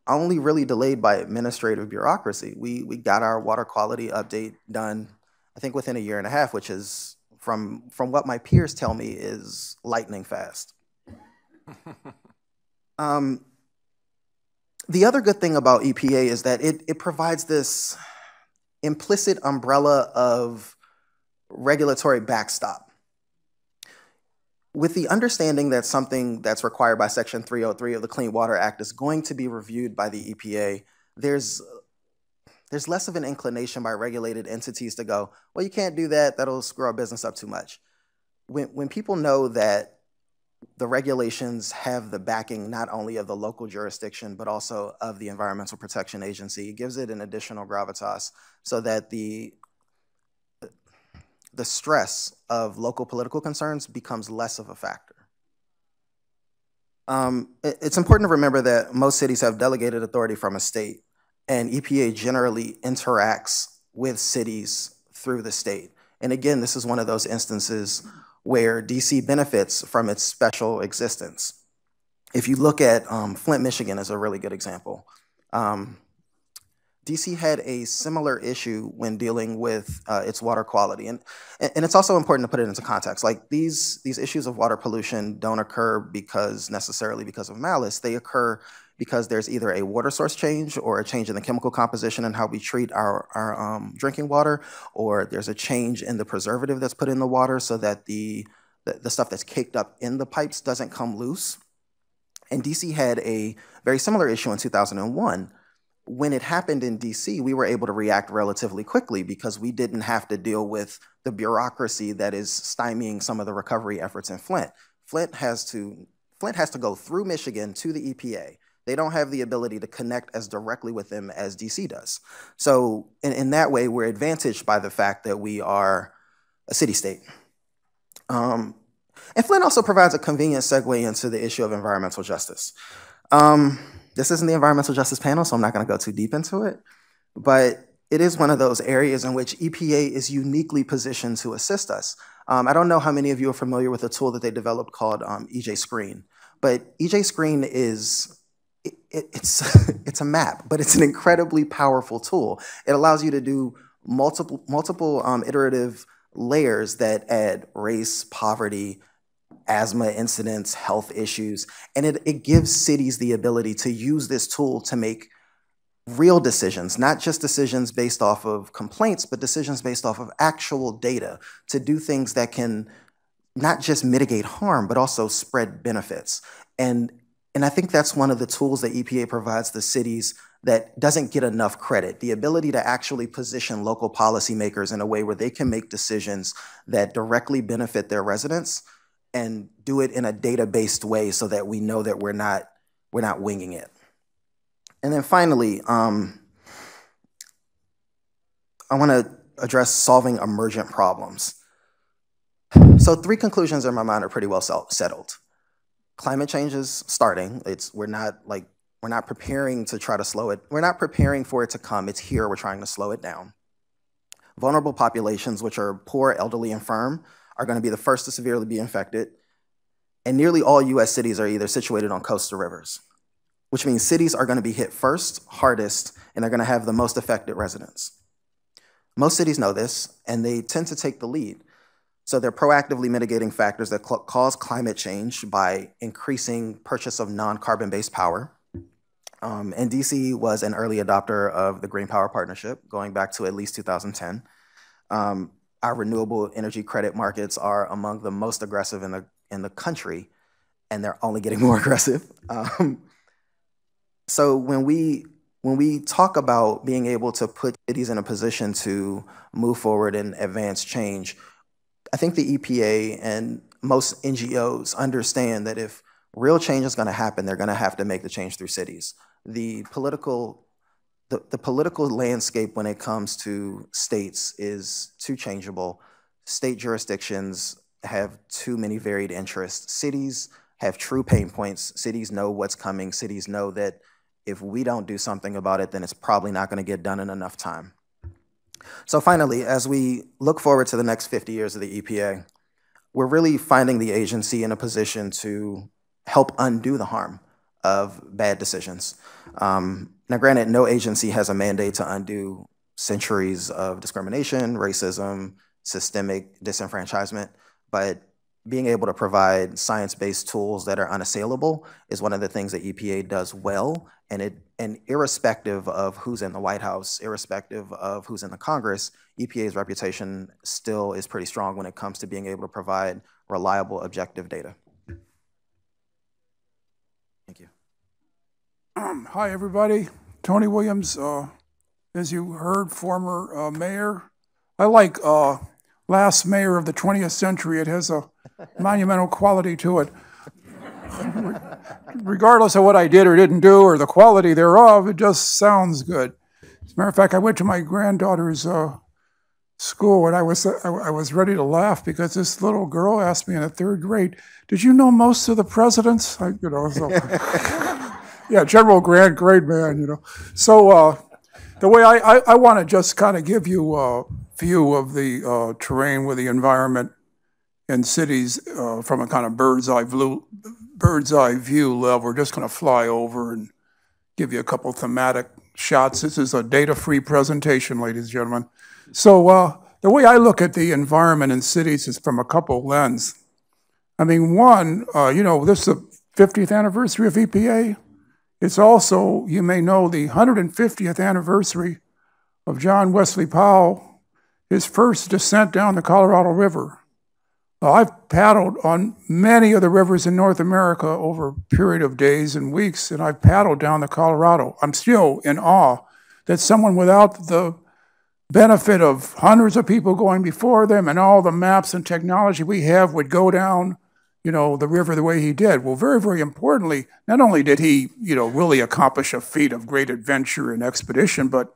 only really delayed by administrative bureaucracy. We got our water quality update done, I think within a year and a half, which is from what my peers tell me, is lightning fast. The other good thing about EPA is that it provides this implicit umbrella of regulatory backstop. With the understanding that something that's required by Section 303 of the Clean Water Act is going to be reviewed by the EPA, there's less of an inclination by regulated entities to go, well, you can't do that, that'll screw our business up too much. When people know that the regulations have the backing not only of the local jurisdiction, but also of the Environmental Protection Agency, it gives it an additional gravitas so that the stress of local political concerns becomes less of a factor. It's important to remember that most cities have delegated authority from a state, and EPA generally interacts with cities through the state. And again, this is one of those instances where DC benefits from its special existence. If you look at Flint, Michigan is a really good example. DC had a similar issue when dealing with its water quality. And it's also important to put it into context. Like these issues of water pollution don't occur necessarily because of malice. They occur because there's either a water source change or a change in the chemical composition and how we treat our drinking water, or there's a change in the preservative that's put in the water so that the stuff that's caked up in the pipes doesn't come loose. And DC had a very similar issue in 2001. When it happened in DC, we were able to react relatively quickly because we didn't have to deal with the bureaucracy that is stymieing some of the recovery efforts in Flint. Flint has to go through Michigan to the EPA. They don't have the ability to connect as directly with them as DC does. So in that way, we're advantaged by the fact that we are a city-state. And Flint also provides a convenient segue into the issue of environmental justice. This isn't the environmental justice panel, so I'm not going to go too deep into it, but it is one of those areas in which EPA is uniquely positioned to assist us. I don't know how many of you are familiar with a tool that they developed called EJ Screen, but EJ Screen is, it's a map, but it's an incredibly powerful tool. It allows you to do multiple iterative layers that add race, poverty, asthma incidents, health issues, and it gives cities the ability to use this tool to make real decisions, not just decisions based off of complaints, but decisions based off of actual data to do things that can not just mitigate harm, but also spread benefits. And I think that's one of the tools that EPA provides the cities that doesn't get enough credit, the ability to actually position local policymakers in a way where they can make decisions that directly benefit their residents and do it in a data-based way so that we know that we're not winging it. And then finally, I want to address solving emergent problems. So 3 conclusions in my mind are pretty well settled. Climate change is starting. We're not preparing to try to slow it. We're not preparing for it to come. It's here. We're trying to slow it down. Vulnerable populations, which are poor, elderly, infirm, are going to be the first to severely be infected. And nearly all US cities are either situated on coasts or rivers, which means cities are going to be hit first, hardest, and they're going to have the most affected residents. Most cities know this, and they tend to take the lead. So they're proactively mitigating factors that cause climate change by increasing purchase of non-carbon-based power. And DC was an early adopter of the Green Power Partnership, going back to at least 2010. Our renewable energy credit markets are among the most aggressive in the country, and they're only getting more aggressive. So when we talk about being able to put cities in a position to move forward and advance change, I think the EPA and most NGOs understand that if real change is going to happen, they're going to have to make the change through cities. The political landscape when it comes to states is too changeable. State jurisdictions have too many varied interests. Cities have true pain points. Cities know what's coming. Cities know that if we don't do something about it, then it's probably not going to get done in enough time. So finally, as we look forward to the next 50 years of the EPA, we're really finding the agency in a position to help undo the harm of bad decisions. Now, granted, no agency has a mandate to undo centuries of discrimination, racism, systemic disenfranchisement, but being able to provide science-based tools that are unassailable is one of the things that EPA does well, and irrespective of who's in the White House, irrespective of who's in the Congress, EPA's reputation still is pretty strong when it comes to being able to provide reliable, objective data. Thank you. Hi, everybody. Tony Williams, as you heard, former mayor. I like last mayor of the 20th century. It has a monumental quality to it. Regardless of what I did or didn't do or the quality thereof, it just sounds good. As a matter of fact, I went to my granddaughter's school and I was ready to laugh because this little girl asked me in the 3rd grade, "Did you know most of the presidents?" So yeah, General Grade man, So the way I want to just kind of give you a view of the terrain with the environment in cities from a kind of bird's eye view level. We're just going to fly over and give you a couple thematic shots. This is a data-free presentation, ladies and gentlemen. So the way I look at the environment in cities is from a couple lenses. I mean, one, this is the 50th anniversary of EPA. It's also, you may know, the 150th anniversary of John Wesley Powell, his first descent down the Colorado River. I've paddled on many of the rivers in North America over a period of days and weeks, and I've paddled down the Colorado. I'm still in awe that someone without the benefit of hundreds of people going before them and all the maps and technology we have would go down, the river the way he did. Well, very, very importantly, not only did he, really accomplish a feat of great adventure and expedition, but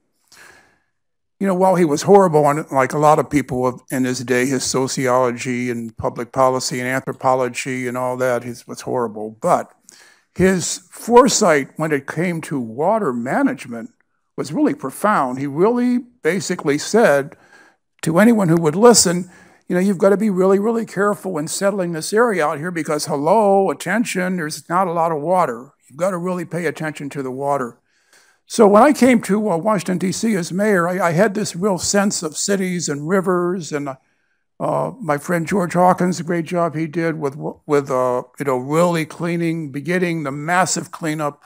while he was horrible on, like a lot of people in his day, his sociology and public policy and anthropology and all that was horrible. But his foresight when it came to water management was really profound. He really basically said to anyone who would listen, you've got to be really, really careful when settling this area out here because, hello, attention, there's not a lot of water. You've got to really pay attention to the water. So when I came to Washington, D.C. as mayor, I had this real sense of cities and rivers, and my friend George Hawkins, a great job he did with really beginning the massive cleanup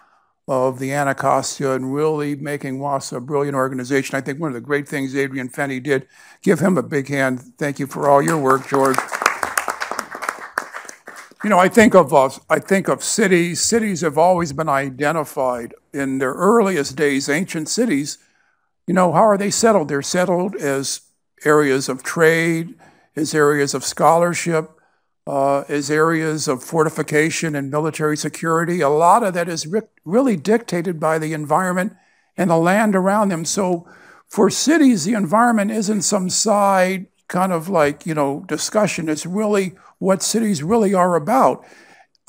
of the Anacostia and really making WASA a brilliant organization. I think one of the great things Adrian Fenny did, give him a big hand. Thank you for all your work, George. I think of cities. Cities have always been identified in their earliest days, ancient cities. How are they settled? They're settled as areas of trade, as areas of scholarship, as areas of fortification and military security. A lot of that is really dictated by the environment and the land around them. So for cities, the environment isn't some side kind of discussion. It's really what cities really are about.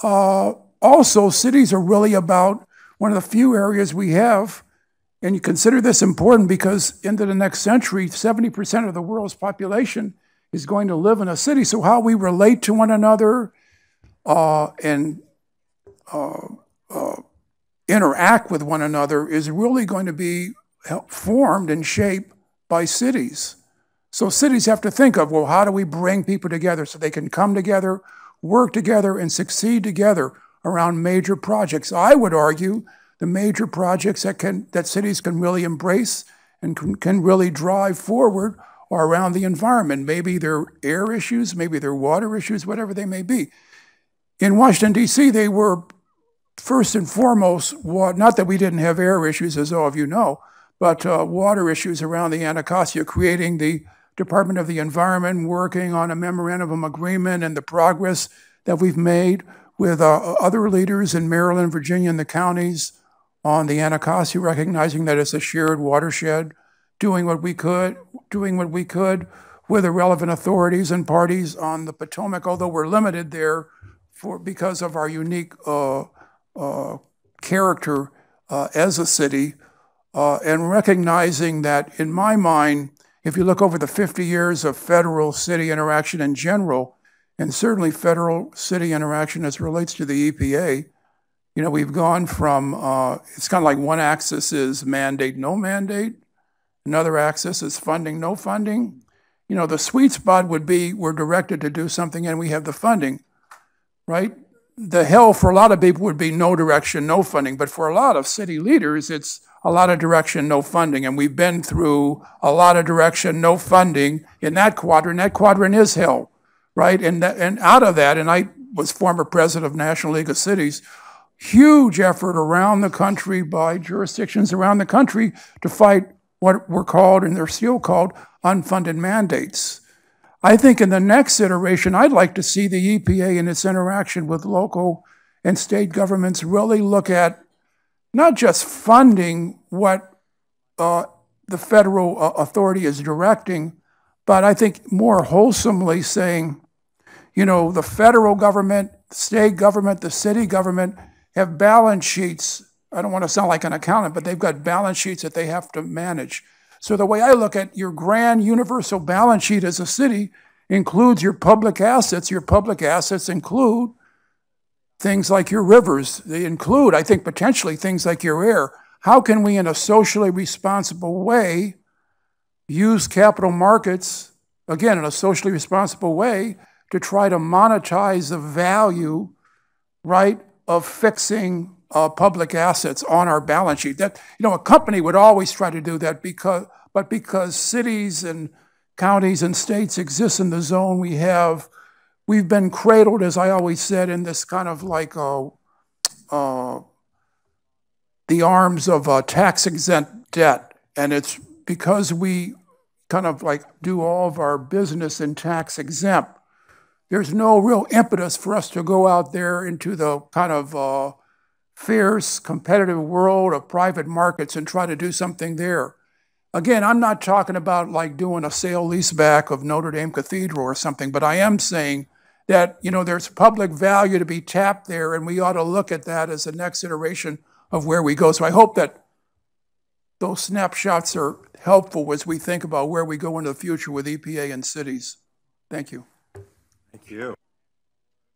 Also, cities are really about one of the few areas we have, and you consider this important because into the next century, 70% of the world's population is going to live in a city. So how we relate to one another and interact with one another is really going to be formed and shaped by cities. So cities have to think of, well, how do we bring people together so they can come together, work together, and succeed together around major projects? I would argue the major projects that cities can really embrace and can really drive forward are around the environment. Maybe they're air issues, maybe they're water issues, whatever they may be. In Washington, D.C., they were first and foremost, not that we didn't have air issues, as all of you know, but water issues around the Anacostia, creating the Department of the Environment, working on a memorandum of agreement and the progress that we've made with other leaders in Maryland, Virginia, and the counties on the Anacostia, recognizing that it's a shared watershed, doing what we could with the relevant authorities and parties on the Potomac, although we're limited there because of our unique character as a city, and recognizing that, in my mind, if you look over the 50 years of federal-city interaction in general, and certainly federal-city interaction as it relates to the EPA, we've gone from, it's kind of like one axis is mandate, no mandate. Another axis is funding, no funding. you know, the sweet spot would be we're directed to do something and we have the funding, right? The hell for a lot of people would be no direction, no funding. But for a lot of city leaders, it's a lot of direction, no funding. And we've been through a lot of direction, no funding in that quadrant. That quadrant is hell, right? And out of that, and I was former president of National League of Cities, huge effort around the country by jurisdictions around the country to fight what were called, and they're still called, unfunded mandates. I think in the next iteration, I'd like to see the EPA in its interaction with local and state governments really look at not just funding what the federal authority is directing, but I think more wholesomely saying, you know, the federal government, state government, the city government have balance sheets. I don't want to sound like an accountant, but they've got balance sheets that they have to manage. So the way I look at your grand universal balance sheet as a city includes your public assets. Your public assets include things like your rivers. They include, I think, potentially things like your air. How can we, in a socially responsible way, use capital markets, again, in a socially responsible way, to try to monetize the value, right, of fixing public assets on our balance sheet? That, you know, a company would always try to do that because cities and counties and states exist in the zone we've been cradled, as I always said, in this kind of like the arms of tax-exempt debt. And it's because we kind of like do all of our business in tax-exempt. There's no real impetus for us to go out there into the kind of fierce, competitive world of private markets and try to do something there. Again, I'm not talking about like doing a sale leaseback of Notre Dame Cathedral or something, but I am saying that, you know, there's public value to be tapped there, and we ought to look at that as the next iteration of where we go. So I hope that those snapshots are helpful as we think about where we go into the future with EPA and cities. Thank you. Thank you.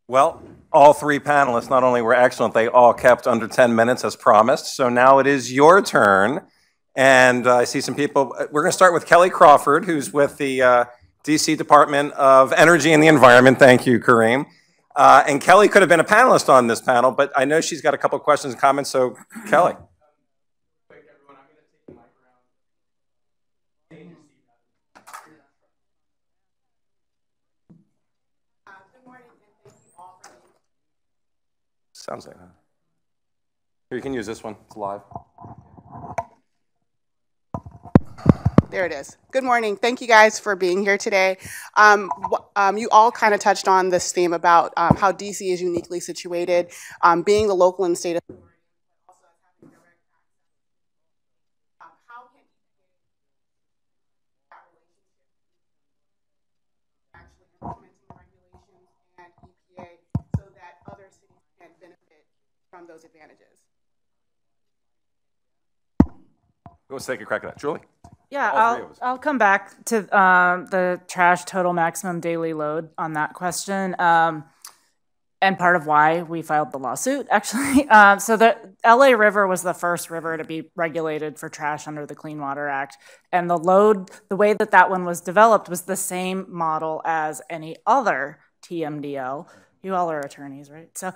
Well, all three panelists not only were excellent, they all kept under 10 minutes as promised. So now it is your turn. And I see some people. We're going to start with Kelly Crawford, who's with the DC Department of Energy and the Environment. Thank you, Kareem. And Kelly could have been a panelist on this panel, but I know she's got a couple of questions and comments. So, Kelly. Sounds like that. Here, you can use this one. It's live. There it is. Good morning. Thank you guys for being here today. You all kind of touched on this theme about how DC is uniquely situated, being the local and state authority. From those advantages. Let's take a crack at that. Julie? Yeah, I'll come back to the trash total maximum daily load on that question, and part of why we filed the lawsuit, actually. So the LA River was the first river to be regulated for trash under the Clean Water Act, and the load, the way that that one was developed was the same model as any other TMDL. You all are attorneys, right? So,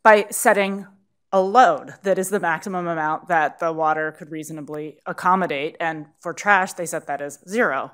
by setting a load that is the maximum amount that the water could reasonably accommodate, and for trash, they set that as 0,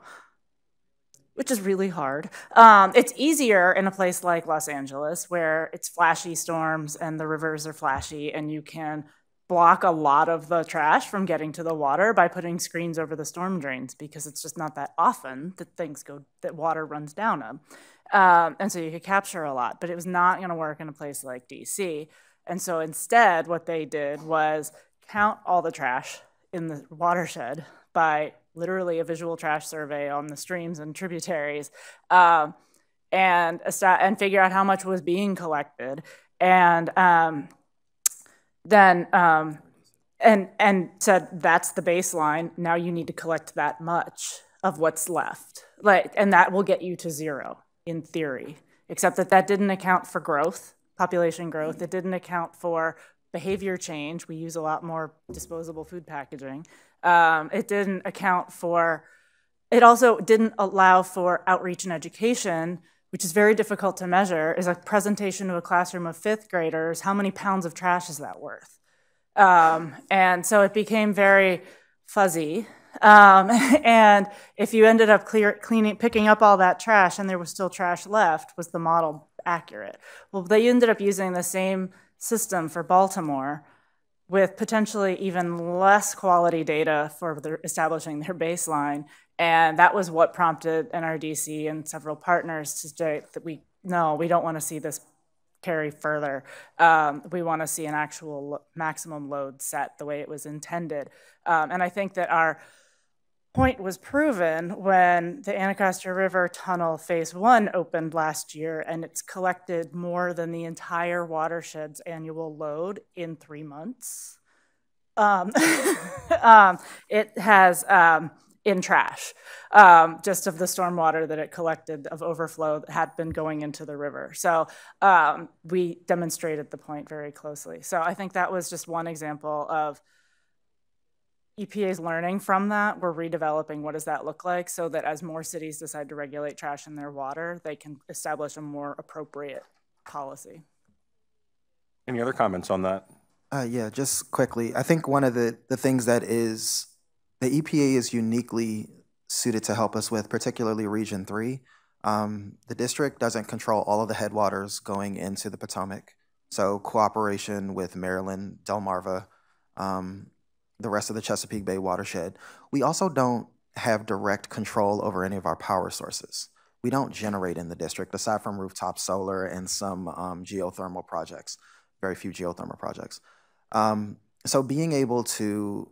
which is really hard. It's easier in a place like Los Angeles, where it's flashy storms and the rivers are flashy, and you can block a lot of the trash from getting to the water by putting screens over the storm drains, because it's just not that often that water runs down them. And so you could capture a lot, but it was not going to work in a place like DC. And so instead, what they did was count all the trash in the watershed by literally a visual trash survey on the streams and tributaries, and figure out how much was being collected, and then said that's the baseline. Now you need to collect that much of what's left, and that will get you to 0. In theory, except that didn't account for growth, population growth. It didn't account for behavior change. We use a lot more disposable food packaging. It didn't account for It also didn't allow for outreach and education, which is very difficult to measure. Is a presentation to a classroom of 5th graders, how many pounds of trash is that worth? And so it became very fuzzy. And if you ended up picking up all that trash and there was still trash left, was the model accurate? Well, they ended up using the same system for Baltimore with potentially even less quality data for establishing their baseline. And that was what prompted NRDC and several partners to say that we don't want to see this carry further. We want to see an actual maximum load set the way it was intended. And I think that our point was proven when the Anacostia River Tunnel Phase 1 opened last year, and it's collected more than the entire watershed's annual load in 3 months. It has in trash, just of the stormwater that it collected of overflow that had been going into the river. So we demonstrated the point very closely. So I think that was just one example of EPA's learning from that. We're redeveloping what does that look like so that as more cities decide to regulate trash in their water, they can establish a more appropriate policy. Any other comments on that? Yeah, just quickly. I think one of the things that is, the EPA is uniquely suited to help us with, particularly Region 3. The district doesn't control all of the headwaters going into the Potomac. So cooperation with Maryland, Delmarva, the rest of the Chesapeake Bay watershed. We also don't have direct control over any of our power sources. We don't generate in the district, aside from rooftop solar and some geothermal projects, very few geothermal projects. So being able to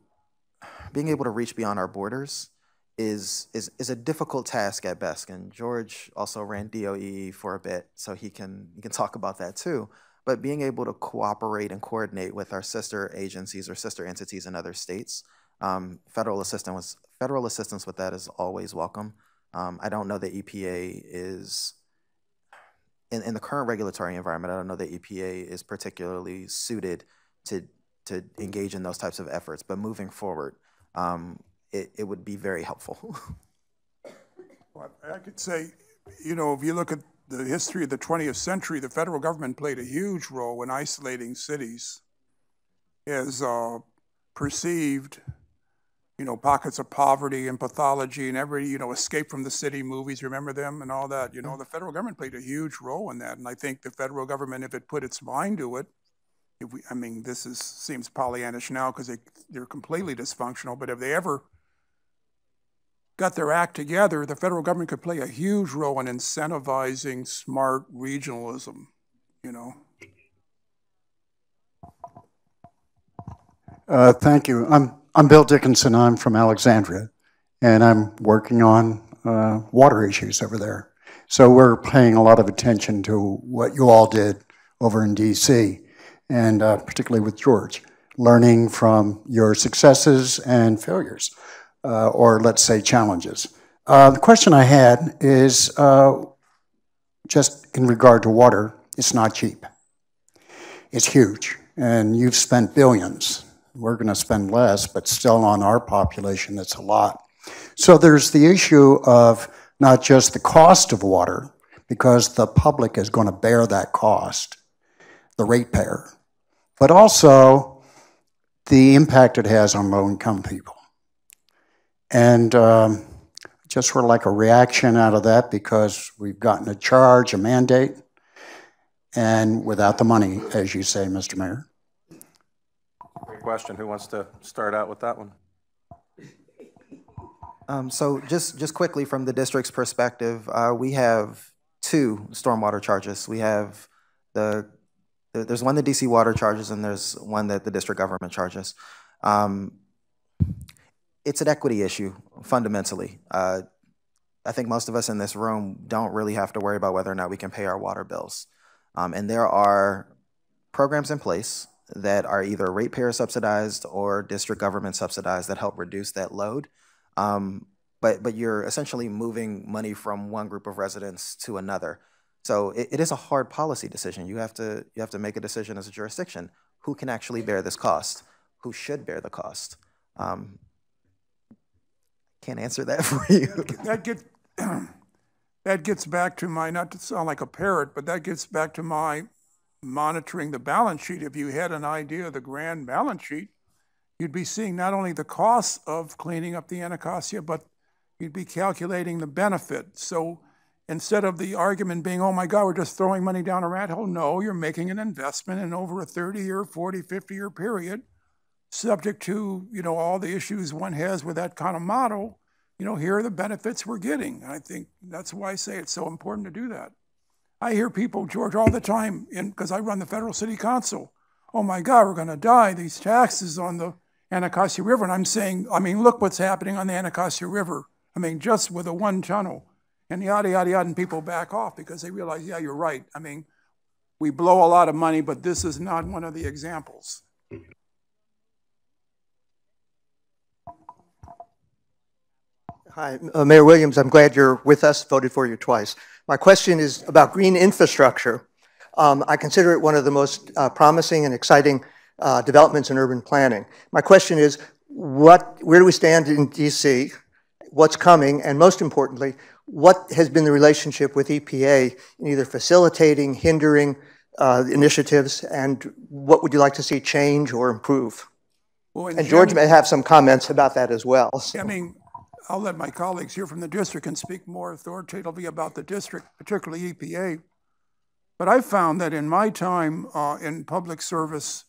reach beyond our borders is a difficult task at best. And George also ran DOE for a bit, so he can talk about that too. But being able to cooperate and coordinate with our sister agencies or sister entities in other states, federal assistance with that is always welcome. I don't know that EPA is, in the current regulatory environment, I don't know that EPA is particularly suited to engage in those types of efforts. But moving forward, it would be very helpful. Well, I could say, you know, if you look at the history of the 20th century, the federal government played a huge role in isolating cities as perceived, you know, pockets of poverty and pathology and every, you know, Escape from the City movies, remember them and all that? You know, the federal government played a huge role in that. And I think the federal government, if it put its mind to it, I mean, seems Pollyannish now because they're completely dysfunctional, but if they ever got their act together, the federal government could play a huge role in incentivizing smart regionalism, you know. Thank you. I'm Bill Dickinson. I'm from Alexandria, and I'm working on water issues over there. So we're paying a lot of attention to what you all did over in DC, and particularly with George, learning from your successes and failures. Or let's say challenges. The question I had is just in regard to water, it's not cheap. It's huge, and you've spent billions. We're gonna spend less, but still on our population, it's a lot. So there's the issue of not just the cost of water, because the public is gonna bear that cost, the ratepayer, but also the impact it has on low-income people. And just sort of like a reaction out of that, because we've gotten a charge, a mandate, and without the money, as you say, Mr. Mayor. Great question. Who wants to start out with that one? So just quickly from the district's perspective, we have 2 stormwater charges. We have there's one that DC Water charges, and there's one that the district government charges. It's an equity issue, fundamentally. I think most of us in this room don't really have to worry about whether or not we can pay our water bills. And there are programs in place that are either ratepayer subsidized or district government subsidized that help reduce that load. But you're essentially moving money from one group of residents to another. So it is a hard policy decision. You have to make a decision as a jurisdiction. Who can actually bear this cost? Who should bear the cost? can't answer that for you. That gets back to my, not to sound like a parrot, but that gets back to my monitoring the balance sheet. If you had an idea of the grand balance sheet, you'd be seeing not only the costs of cleaning up the Anacostia, but you'd be calculating the benefit. So instead of the argument being, oh my God, we're just throwing money down a rat hole, no, you're making an investment in over a 30-year, 40, 50-year period, subject to, you know, all the issues one has with that kind of model. You know, here are the benefits we're getting. I think that's why I say it's so important to do that. I hear people, George, all the time, because I run the federal city council, oh my God, we're going to die, these taxes on the Anacostia River. And I'm saying, I mean, look what's happening on the Anacostia River. I mean, just with a one tunnel and yada, yada, yada, and people back off because they realize, yeah, you're right. I mean, we blow a lot of money, but this is not one of the examples. Hi, Mayor Williams, I'm glad you're with us, voted for you twice. My question is about green infrastructure. I consider it one of the most promising and exciting developments in urban planning. My question is, where do we stand in DC? What's coming? And most importantly, what has been the relationship with EPA in either facilitating, hindering initiatives, and what would you like to see change or improve? Well, and George may have some comments about that as well. So. I mean, I'll let my colleagues here from the district and speak more authoritatively about the district, particularly EPA. But I've found that in my time in public service,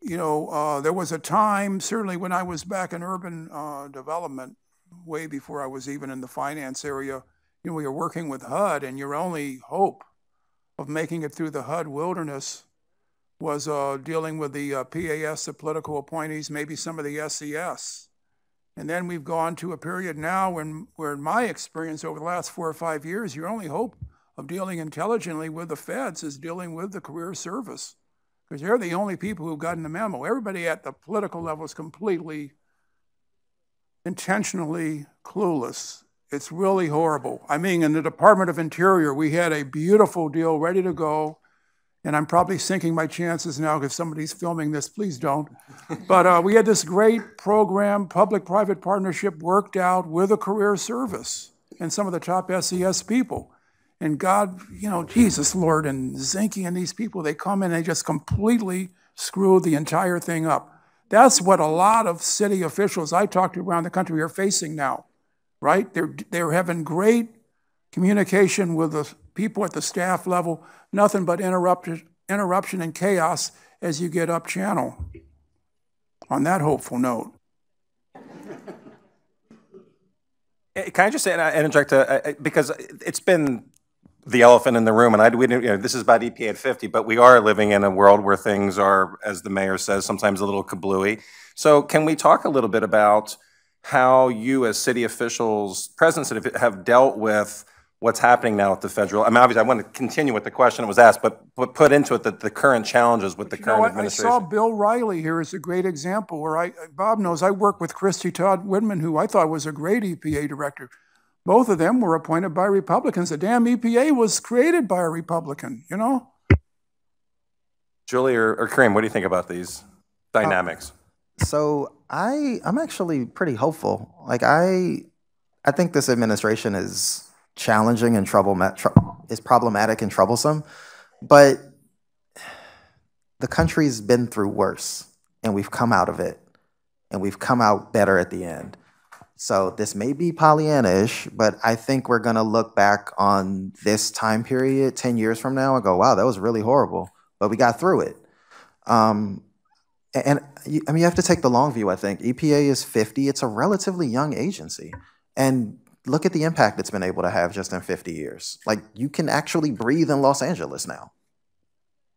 you know, there was a time, certainly when I was back in urban development, way before I was even in the finance area, you know, we were working with HUD, and your only hope of making it through the HUD wilderness was dealing with the PAS, the political appointees, maybe some of the SES. And then we've gone to a period now where in my experience over the last 4 or 5 years, your only hope of dealing intelligently with the feds is dealing with the career service. Because they're the only people who've gotten the memo. Everybody at the political level is completely, intentionally clueless. It's really horrible. I mean, in the Department of Interior, we had a beautiful deal ready to go. And I'm probably sinking my chances now because somebody's filming this, please don't. But we had this great program, public-private partnership worked out with a career service and some of the top SES people. And God, you know, Jesus, Lord, and Zinke and these people, they come in and they just completely screw the entire thing up. That's what a lot of city officials I talk to around the country are facing now, right? They're having great communication with the people at the staff level, nothing but interruption and chaos as you get up channel. On that hopeful note. Can I just interject, because it's been the elephant in the room, and this is about EPA at 50, but we are living in a world where things are, as the mayor says, sometimes a little kablooey. So can we talk a little bit about how you as city officials, presidents have dealt with what's happening now at the federal? I mean, obviously, I want to continue with the question that was asked, but put into it the current challenges with the current administration. I saw Bill Riley here as a great example where Bob knows I worked with Christy Todd Whitman, who I thought was a great EPA director. Both of them were appointed by Republicans. The damn EPA was created by a Republican, you know? Julie or Kareem, what do you think about these dynamics? So I'm actually pretty hopeful. Like I think this administration is challenging and is problematic and troublesome, but the country's been through worse, and we've come out of it, and we've come out better at the end. So this may be Pollyanna-ish, but I think we're gonna look back on this time period 10 years from now and go, wow, that was really horrible, but we got through it. And you have to take the long view, I think. EPA is 50, it's a relatively young agency. And look at the impact it's been able to have just in 50 years. Like, you can actually breathe in Los Angeles now.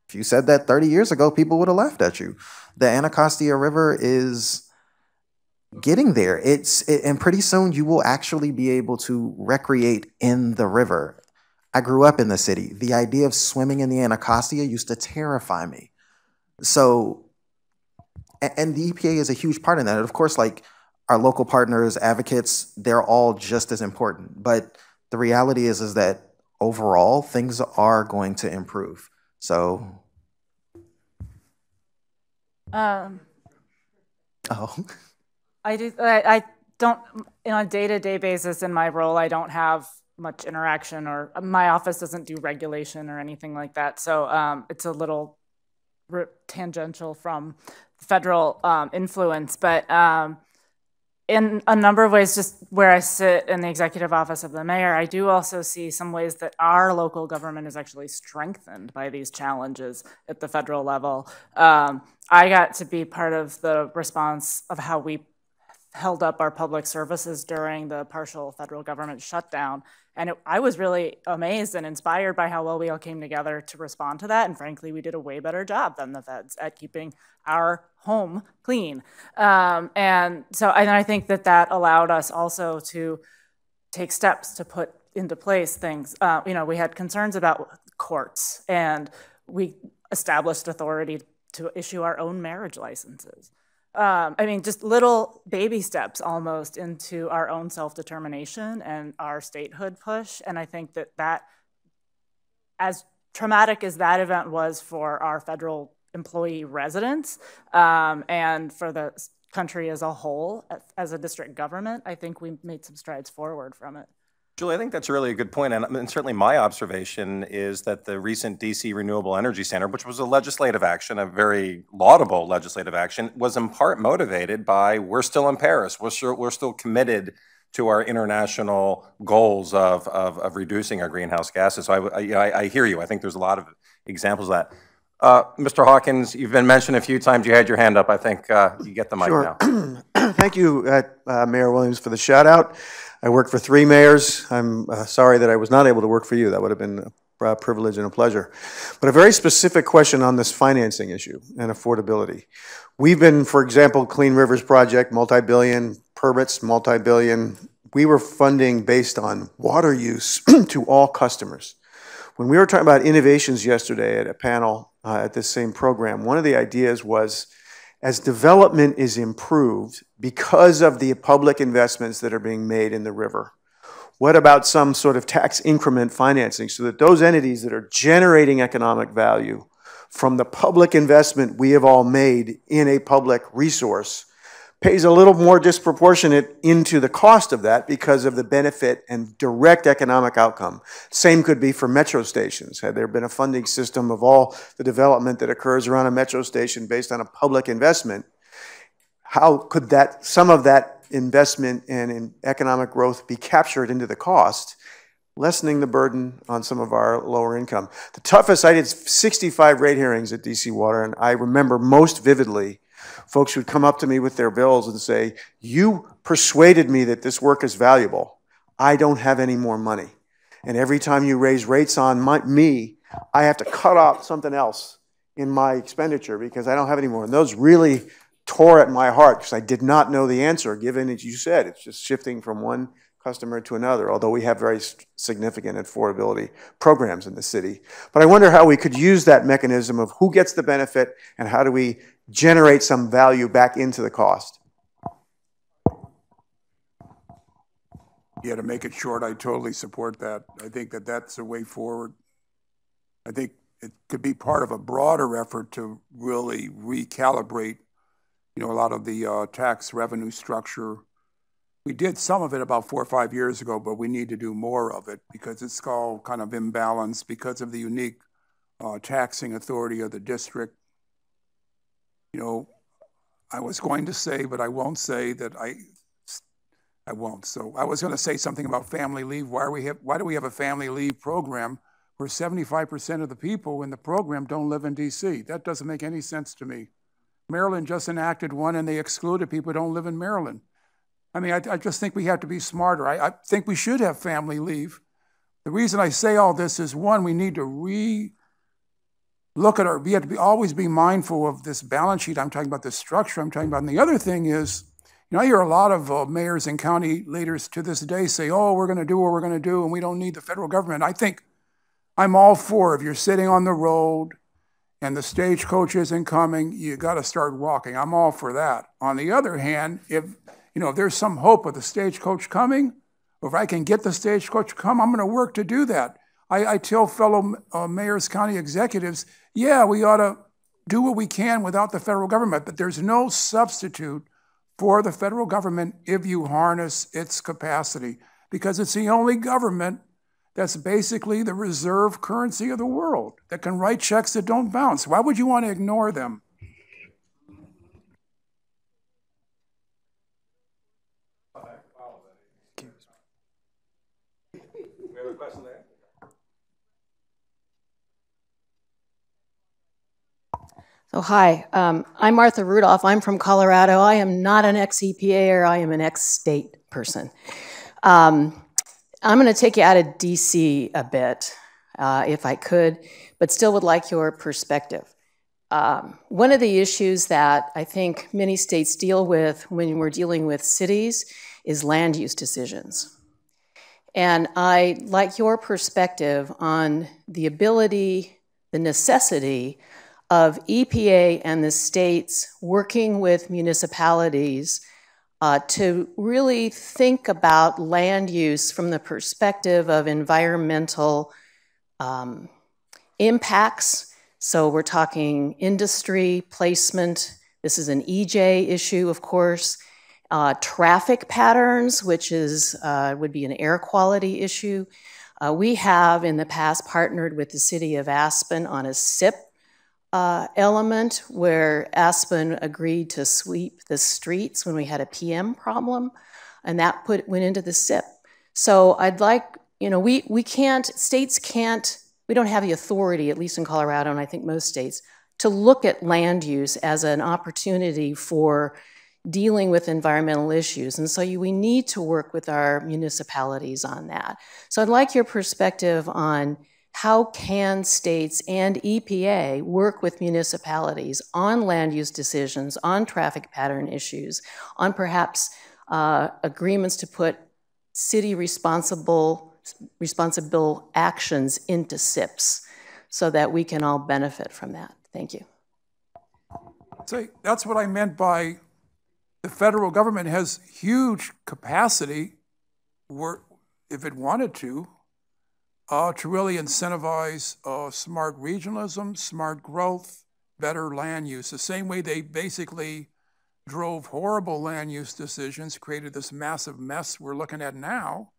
If you said that 30 years ago, people would have laughed at you. The Anacostia River is getting there. And pretty soon you will actually be able to recreate in the river. I grew up in the city. The idea of swimming in the Anacostia used to terrify me. So, and the EPA is a huge part in that. And of course, like, our local partners, advocates, they're all just as important. But the reality is that overall, things are going to improve. So. I don't, on a day-to-day basis in my role, I don't have much interaction, or my office doesn't do regulation or anything like that. So it's a little tangential from federal influence, but in a number of ways, just where I sit in the executive office of the mayor, I do also see some ways that our local government is actually strengthened by these challenges at the federal level. I got to be part of the response of how we held up our public services during the partial federal government shutdown. And I was really amazed and inspired by how well we all came together to respond to that. And frankly, we did a way better job than the feds at keeping our home clean. And I think that allowed us also to take steps to put into place things. We had concerns about courts, and we established authority to issue our own marriage licenses. Just little baby steps almost into our own self-determination and our statehood push. And I think that as traumatic as that event was for our federal employee residents and for the country as a whole, as a district government, I think we made some strides forward from it. Julie, I think that's really a good point, and certainly my observation is that the recent DC Renewable Energy Center, which was a legislative action, a very laudable legislative action, was in part motivated by we're still in Paris, we're still committed to our international goals of reducing our greenhouse gases. So I hear you. I think there's a lot of examples of that. Mr. Hawkins, you've been mentioned a few times. You had your hand up. I think you get the mic now. Thank you, Mayor Williams, for the shout out. I worked for 3 mayors. I'm sorry that I was not able to work for you. That would have been a privilege and a pleasure. But a very specific question on this financing issue and affordability. We've been, for example, Clean Rivers Project, multi-billion, permits, multi-billion. We were funding based on water use to all customers. When we were talking about innovations yesterday at a panel at this same program, one of the ideas was, as development is improved because of the public investments that are being made in the river, what about some sort of tax increment financing so that those entities that are generating economic value from the public investment we have all made in a public resource pays a little more disproportionate into the cost of that because of the benefit and direct economic outcome. Same could be for metro stations. Had there been a funding system of all the development that occurs around a metro station based on a public investment, how could some of that investment and in economic growth be captured into the cost, lessening the burden on some of our lower income? The toughest, I did 65 rate hearings at DC Water, and I remember most vividly folks would come up to me with their bills and say, you persuaded me that this work is valuable. I don't have any more money. And every time you raise rates on me, I have to cut off something else in my expenditure because I don't have any more. And those really tore at my heart because I did not know the answer, given, as you said, it's just shifting from one customer to another, although we have very significant affordability programs in the city. But I wonder how we could use that mechanism of who gets the benefit and how do we generate some value back into the cost. Yeah, to make it short, I totally support that. I think that that's a way forward. I think it could be part of a broader effort to really recalibrate, a lot of the tax revenue structure. We did some of it about 4 or 5 years ago, but we need to do more of it because it's all kind of imbalanced because of the unique taxing authority of the district. I was going to say, but I won't say that I won't. So I was going to say something about family leave. Why do we have a family leave program where 75% of the people in the program don't live in DC? That doesn't make any sense to me. Maryland just enacted one and they excluded people who don't live in Maryland. I just think we have to be smarter. I think we should have family leave. The reason I say all this is, one, we need to look at we have to always be mindful of this balance sheet. I'm talking about the structure I'm talking about. And the other thing is, I hear a lot of mayors and county leaders to this day say, oh, we're going to do what we're going to do and we don't need the federal government. I think I'm all for, if you're sitting on the road and the stagecoach isn't coming, you got to start walking. I'm all for that. On the other hand, if there's some hope of the stagecoach coming, or if I can get the stagecoach to come, I'm going to work to do that. I tell fellow mayors, county executives, yeah, we ought to do what we can without the federal government, but there's no substitute for the federal government if you harness its capacity, because it's the only government that's basically the reserve currency of the world that can write checks that don't bounce. Why would you want to ignore them? We have a question there. So hi, I'm Martha Rudolph. I'm from Colorado. I am not an ex-EPA, I am an ex-state person. I'm going to take you out of DC a bit, if I could, but still would like your perspective. One of the issues that I think many states deal with when we're dealing with cities is land use decisions. And I'd like your perspective on the ability, the necessity of EPA and the states working with municipalities to really think about land use from the perspective of environmental impacts. So we're talking industry, placement. This is an EJ issue, of course. Traffic patterns, which is would be an air quality issue. We have in the past partnered with the city of Aspen on a SIP element where Aspen agreed to sweep the streets when we had a PM problem, and that went into the SIP. So I'd like, we can't, states can't, we don't have the authority, at least in Colorado, and I think most states, to look at land use as an opportunity for dealing with environmental issues. And so we need to work with our municipalities on that. So I'd like your perspective on how can states and EPA work with municipalities on land use decisions, on traffic pattern issues, on perhaps agreements to put city responsible actions into SIPs so that we can all benefit from that. Thank you. So that's what I meant by the federal government has huge capacity, if it wanted to really incentivize smart regionalism, smart growth, better land use. The same way they basically drove horrible land use decisions, created this massive mess we're looking at now,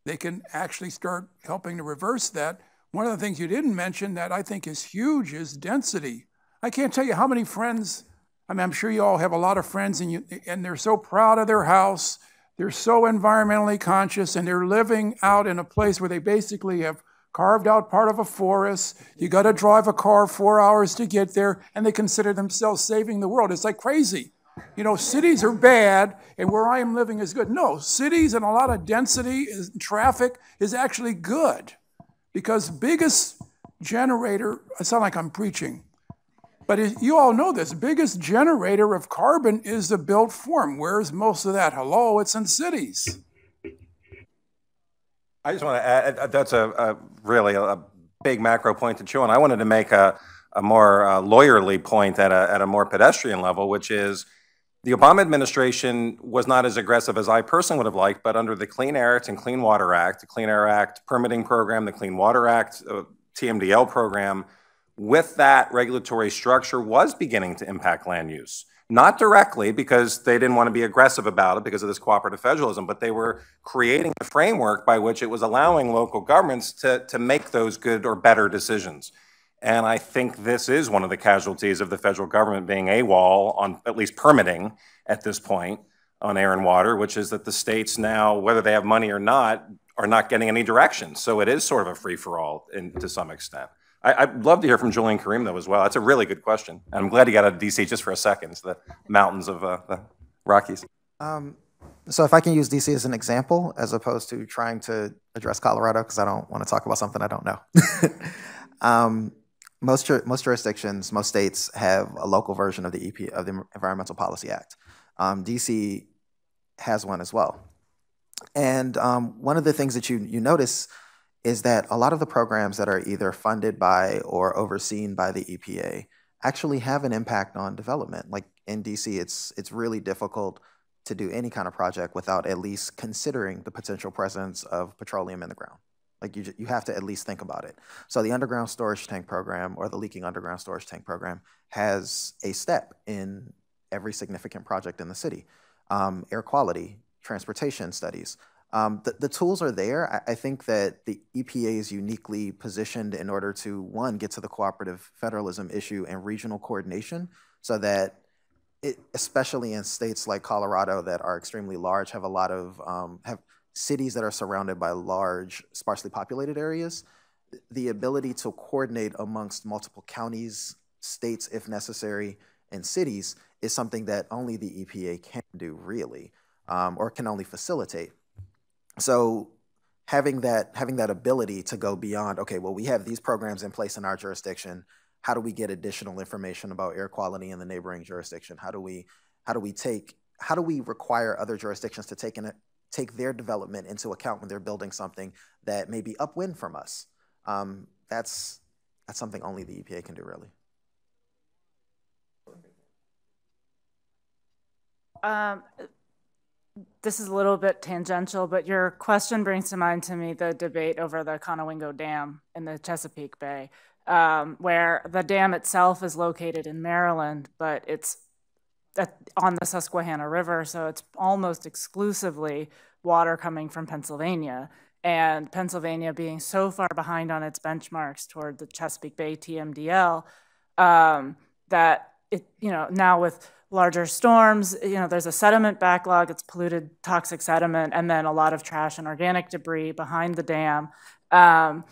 they can actually start helping to reverse that. One of the things you didn't mention that I think is huge is density. I can't tell you how many friends, I'm sure you all have a lot of friends and they're so proud of their house, they're so environmentally conscious, and they're living out in a place where they basically have carved out part of a forest. You got to drive a car 4 hours to get there, and they consider themselves saving the world. It's like crazy. Cities are bad, and where I am living is good. No, cities and a lot of density, traffic is actually good, because biggest generator, I sound like I'm preaching, but you all know this, biggest generator of carbon is the built form. Where's most of that? Hello, it's in cities. I just want to add, that's really a big macro point to chew on. I wanted to make a more lawyerly point at a more pedestrian level, which is the Obama administration was not as aggressive as I personally would have liked, but under the Clean Air Act and Clean Water Act, the Clean Air Act permitting program, the Clean Water Act, TMDL program, with that regulatory structure was beginning to impact land use. Not directly, because they didn't want to be aggressive about it because of this cooperative federalism, but they were creating the framework by which it was allowing local governments to make those good or better decisions. And I think this is one of the casualties of the federal government being AWOL on at least permitting at this point on air and water, which is that the states now, whether they have money or not, are not getting any direction. So it is sort of a free-for-all to some extent. I'd love to hear from Julian Karim, though, as well. That's a really good question. And I'm glad he got out of DC just for a second. It's the mountains of the Rockies. So if I can use DC as an example, as opposed to trying to address Colorado, because I don't want to talk about something I don't know. Most jurisdictions, most states have a local version of the EPA, of the Environmental Policy Act. DC has one as well. And one of the things that you notice is that a lot of the programs that are either funded by or overseen by the EPA actually have an impact on development. Like in DC, it's really difficult to do any kind of project without at least considering the potential presence of petroleum in the ground. Like you have to at least think about it. So the underground storage tank program or the leaking underground storage tank program has a step in every significant project in the city. air quality, transportation studies. The tools are there. I think that the EPA is uniquely positioned in order to, one, get to the cooperative federalism issue and regional coordination so that, especially in states like Colorado that are extremely large, have a lot of, have cities that are surrounded by large, sparsely populated areas, the ability to coordinate amongst multiple counties, states if necessary, and cities is something that only the EPA can do really, or can only facilitate. So having that ability to go beyond, okay, well, we have these programs in place in our jurisdiction. How do we get additional information about air quality in the neighboring jurisdiction? How do we require other jurisdictions to take their development into account when they're building something that may be upwind from us? That's something only the EPA can do, really. This is a little bit tangential, but your question brings to mind to me the debate over the Conowingo Dam in the Chesapeake Bay, where the dam itself is located in Maryland, but it's on the Susquehanna River, so it's almost exclusively water coming from Pennsylvania. And Pennsylvania being so far behind on its benchmarks toward the Chesapeake Bay TMDL, that it, now with larger storms, there's a sediment backlog, it's polluted toxic sediment, and then a lot of trash and organic debris behind the dam. And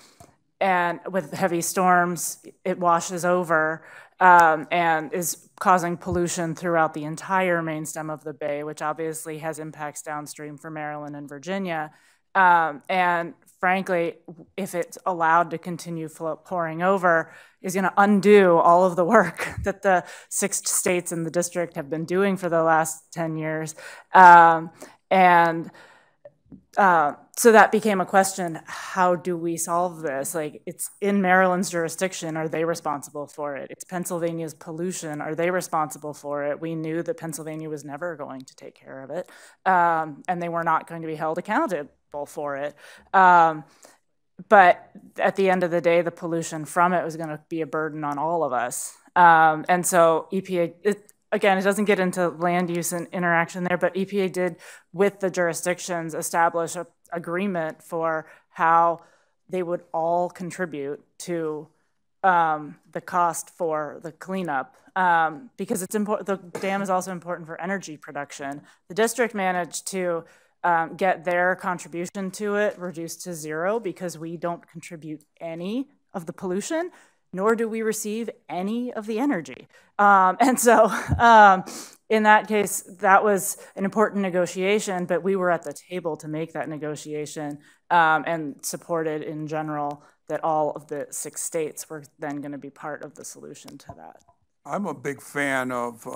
with heavy storms, it washes over and is causing pollution throughout the entire main stem of the bay, which obviously has impacts downstream for Maryland and Virginia. And frankly, if it's allowed to continue pouring over, is going to undo all of the work that the 6 states in the district have been doing for the last 10 years. So that became a question, how do we solve this? Like, it's in Maryland's jurisdiction, are they responsible for it? It's Pennsylvania's pollution, are they responsible for it? We knew that Pennsylvania was never going to take care of it, and they were not going to be held accountable for it. But at the end of the day, the pollution from it was going to be a burden on all of us. And so EPA, again, it doesn't get into land use and interaction there, but EPA did, with the jurisdictions, establish an agreement for how they would all contribute to the cost for the cleanup, because it's important. The dam is also important for energy production. The district managed to get their contribution to it reduced to 0 because we don't contribute any of the pollution, nor do we receive any of the energy. And so in that case, that was an important negotiation, but we were at the table to make that negotiation and supported in general that all of the 6 states were then going to be part of the solution to that. I'm a big fan of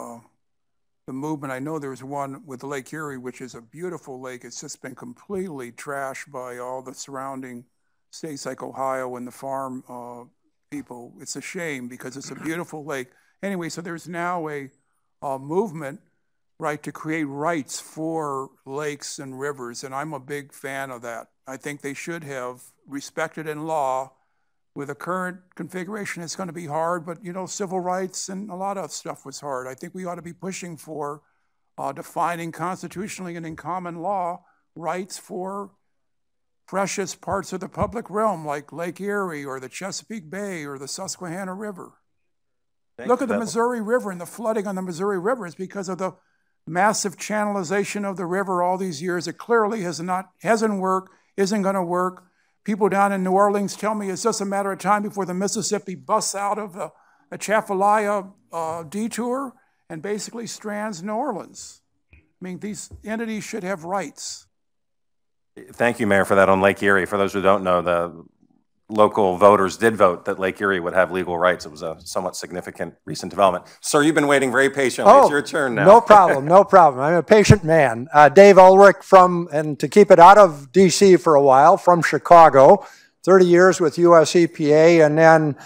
the movement. I know there's one with Lake Erie, which is a beautiful lake. It's just been completely trashed by all the surrounding states like Ohio and the farm people. It's a shame because it's a beautiful lake. Anyway, so there's now a movement, right, to create rights for lakes and rivers, and I'm a big fan of that. I think they should have respected in law. With the current configuration, it's going to be hard, but civil rights and a lot of stuff was hard. I think we ought to be pushing for defining constitutionally and in common law rights for precious parts of the public realm, like Lake Erie or the Chesapeake Bay or the Susquehanna River. Look at the Missouri River and the flooding on the Missouri River is because of the massive channelization of the river all these years. It clearly hasn't worked, isn't going to work. People down in New Orleans tell me it's just a matter of time before the Mississippi busts out of the Atchafalaya detour and basically strands New Orleans. I mean, these entities should have rights. Thank you, Mayor, for that on Lake Erie. For those who don't know, the local voters did vote that Lake Erie would have legal rights. It was a somewhat significant recent development. Sir, you've been waiting very patiently. It's your turn now. No problem, no problem. I'm a patient man. Dave Ulrich and to keep it out of D.C. for a while, from Chicago, 30 years with US EPA, and then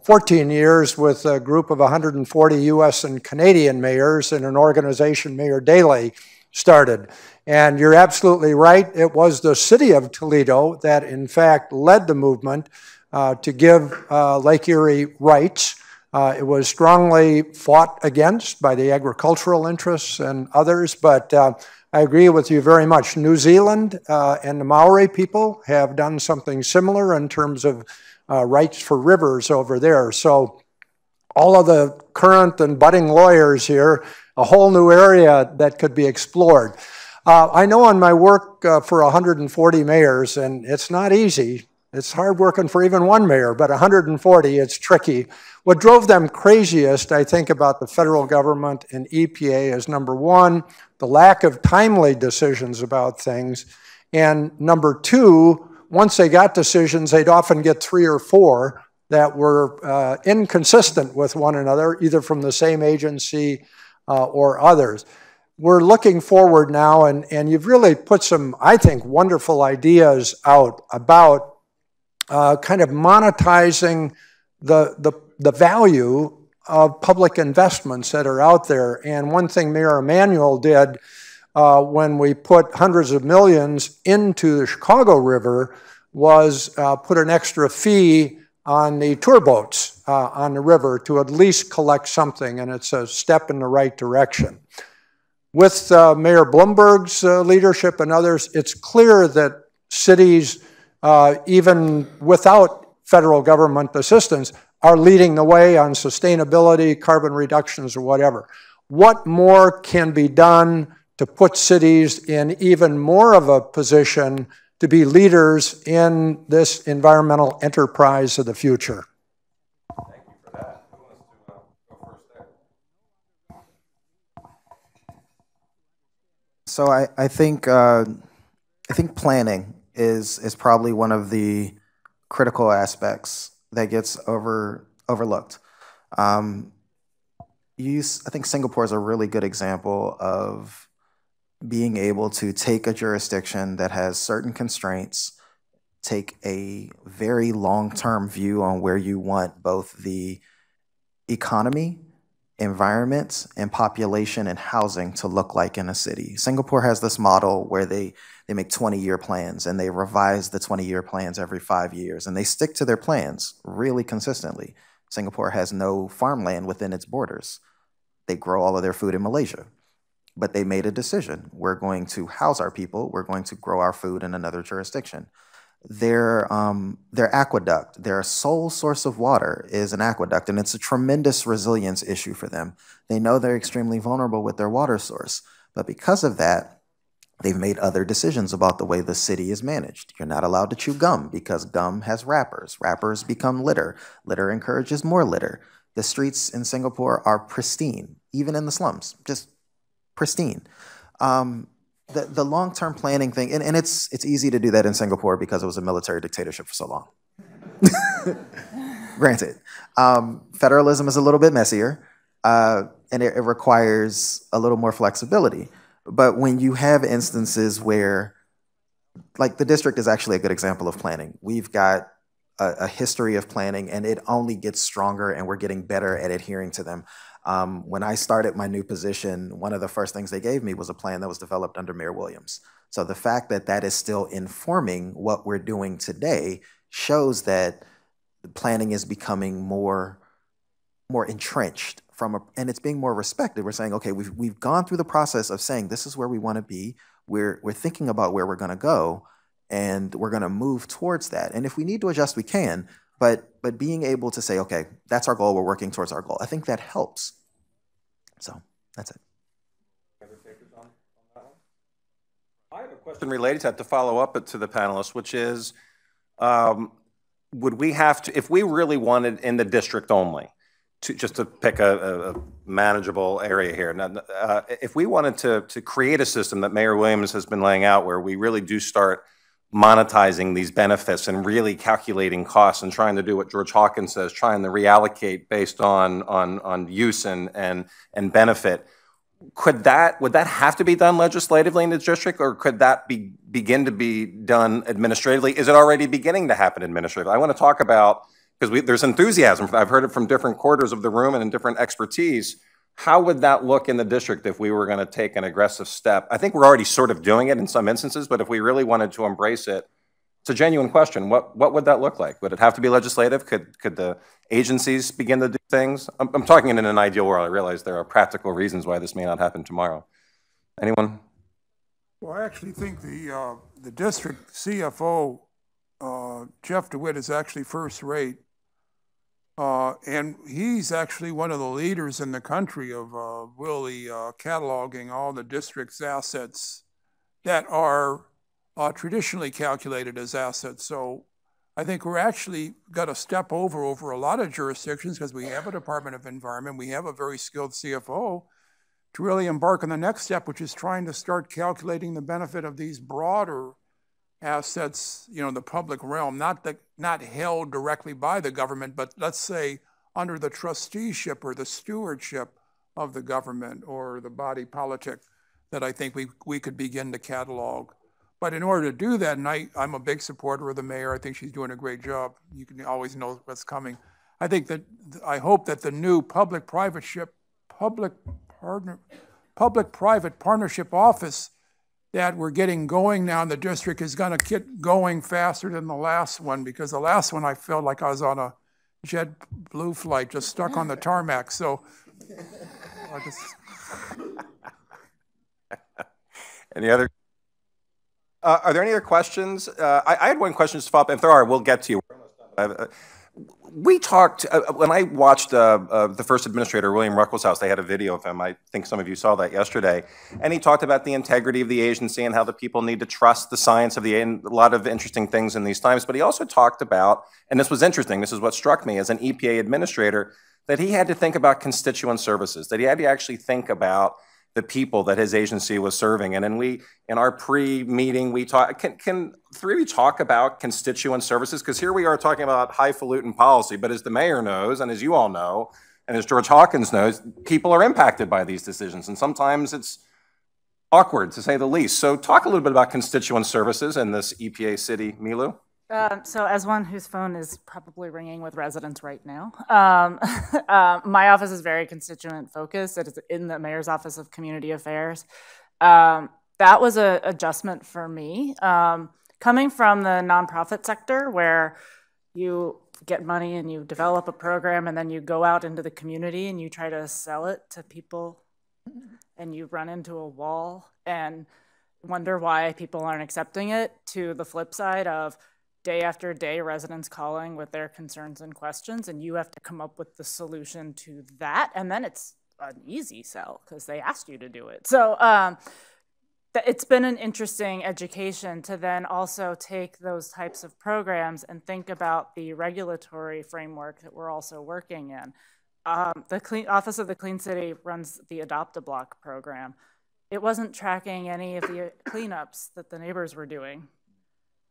14 years with a group of 140 US and Canadian mayors in an organization Mayor Daley started. And you're absolutely right. It was the city of Toledo that, in fact, led the movement to give Lake Erie rights. It was strongly fought against by the agricultural interests and others, but I agree with you very much. New Zealand and the Maori people have done something similar in terms of rights for rivers over there. So all of the current and budding lawyers here, a whole new area that could be explored. I know in my work for 140 mayors, and it's not easy, it's hard working for even one mayor, but 140, it's tricky. What drove them craziest, I think, about the federal government and EPA is, number one, the lack of timely decisions about things, and number two, once they got decisions, they'd often get 3 or 4 that were inconsistent with one another, either from the same agency or others. We're looking forward now, and you've really put some, I think, wonderful ideas out about kind of monetizing the value of public investments that are out there. And one thing Mayor Emanuel did when we put hundreds of millions into the Chicago River was put an extra fee on the tour boats on the river to at least collect something, and it's a step in the right direction. With Mayor Bloomberg's leadership and others, it's clear that cities, even without federal government assistance, are leading the way on sustainability, carbon reductions, or whatever. What more can be done to put cities in even more of a position to be leaders in this environmental enterprise of the future? Thank you for that. Who wants to go first there? So I think planning is probably one of the critical aspects that gets overlooked. I think Singapore is a really good example of being able to take a jurisdiction that has certain constraints, take a very long-term view on where you want both the economy, environment, and population and housing to look like in a city. Singapore has this model where they make 20-year plans, and they revise the 20-year plans every 5 years, and they stick to their plans really consistently. Singapore has no farmland within its borders. They grow all of their food in Malaysia. But they made a decision. We're going to house our people. We're going to grow our food in another jurisdiction. Their aqueduct, their sole source of water is an aqueduct, and it's a tremendous resilience issue for them. They know they're extremely vulnerable with their water source, but because of that, they've made other decisions about the way the city is managed. You're not allowed to chew gum because gum has wrappers. Wrappers become litter. Litter encourages more litter. The streets in Singapore are pristine, even in the slums, just pristine. The long-term planning thing, and it's easy to do that in Singapore because it was a military dictatorship for so long. Granted. Federalism is a little bit messier, and it requires a little more flexibility. But when you have instances where, like the district is actually a good example of planning. We've got a history of planning, and it only gets stronger, and we're getting better at adhering to them. When I started my new position, one of the first things they gave me was a plan that was developed under Mayor Williams. So the fact that that is still informing what we're doing today shows that the planning is becoming more entrenched and it's being more respected. We're saying, okay, we've gone through the process of saying this is where we want to be. We're thinking about where we're going to go, and we're going to move towards that. And if we need to adjust, we can. But being able to say, okay, that's our goal, we're working towards our goal, I think that helps. So that's it. I have a question related to that to follow up to the panelists, which is, would we have to, if we really wanted in the district only, just to pick a manageable area here, if we wanted to create a system that Mayor Williams has been laying out where we really do start monetizing these benefits and really calculating costs and trying to do what George Hawkins says, trying to reallocate based on use and benefit, would that have to be done legislatively in the district, or could that begin to be done administratively? Is it already beginning to happen administratively? I want to talk about, because there's enthusiasm. I've heard it from different quarters of the room and in different expertise. How would that look in the district if we were going to take an aggressive step? I think we're already sort of doing it in some instances, but if we really wanted to embrace it, It's a genuine question. What would that look like? Would it have to be legislative? Could the agencies begin to do things? I'm talking in an ideal world. I realize there are practical reasons why this may not happen tomorrow. Anyone? Well, I actually think the district CFO, Jeff DeWitt, is actually first rate. And he's actually one of the leaders in the country of really cataloging all the district's assets that are traditionally calculated as assets. So I think we're actually got to step over a lot of jurisdictions because we have a Department of Environment, we have a very skilled CFO to really embark on the next step, which is trying to start calculating the benefit of these broader assets, you know, in the public realm, not held directly by the government, but let's say under the trusteeship or the stewardship of the government or the body politic that I think we could begin to catalog. But in order to do that, and I'm a big supporter of the mayor, I think she's doing a great job. You can always know what's coming. I think that, I hope that the new public-private partnership office that we're getting going now in the district is going to get going faster than the last one, because the last one I felt like I was on a JetBlue flight just stuck on the tarmac. So I just... Any other? Are there any other questions? I had one question just to follow up. If there are, we'll get to you. We talked, when I watched the first administrator, William Ruckelshaus, they had a video of him. I think some of you saw that yesterday. And he talked about the integrity of the agency and how the people need to trust the science of and a lot of interesting things in these times. But he also talked about, and this was interesting, this is what struck me as an EPA administrator, that he had to think about constituent services, that he had to actually think about the people that his agency was serving. And then in our pre-meeting, we talked, can three of you talk about constituent services? Because here we are talking about highfalutin policy, but as the mayor knows, and as you all know, and as George Hawkins knows, people are impacted by these decisions. And sometimes it's awkward, to say the least. So talk a little bit about constituent services in this EPA city, Milu. So as one whose phone is probably ringing with residents right now, my office is very constituent focused. It is in the Mayor's Office of Community Affairs. That was an adjustment for me. Coming from the nonprofit sector where you get money and you develop a program and then you go out into the community and you try to sell it to people and you run into a wall and wonder why people aren't accepting it, to the flip side of day after day, residents calling with their concerns and questions, and you have to come up with the solution to that. And then it's an easy sell because they asked you to do it. So it's been an interesting education to then also take those types of programs and think about the regulatory framework that we're also working in. The Office of the Clean City runs the Adopt-a-Block program. It wasn't tracking any of the cleanups that the neighbors were doing.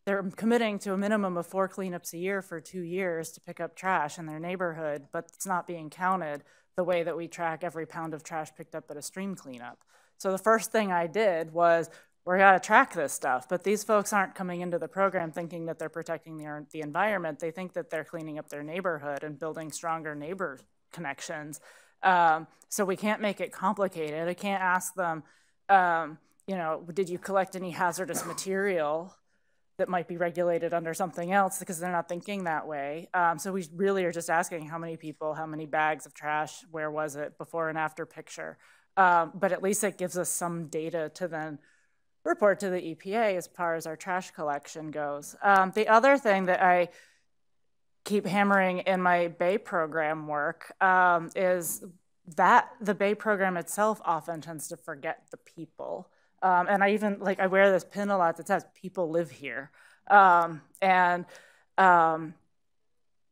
They're committing to a minimum of 4 cleanups a year for 2 years to pick up trash in their neighborhood, but it's not being counted the way that we track every pound of trash picked up at a stream cleanup. So the first thing I did was, we're gonna track this stuff, but these folks aren't coming into the program thinking that they're protecting the environment. They think that they're cleaning up their neighborhood and building stronger neighbor connections. So we can't make it complicated. I can't ask them, you know, did you collect any hazardous material that might be regulated under something else, because they're not thinking that way. So we really are just asking how many people, how many bags of trash, where was it, before and after picture. But at least it gives us some data to then report to the EPA as far as our trash collection goes. The other thing that I keep hammering in my Bay program work is that the Bay program itself often tends to forget the people. And I even, like, I wear this pin a lot that says, people live here. You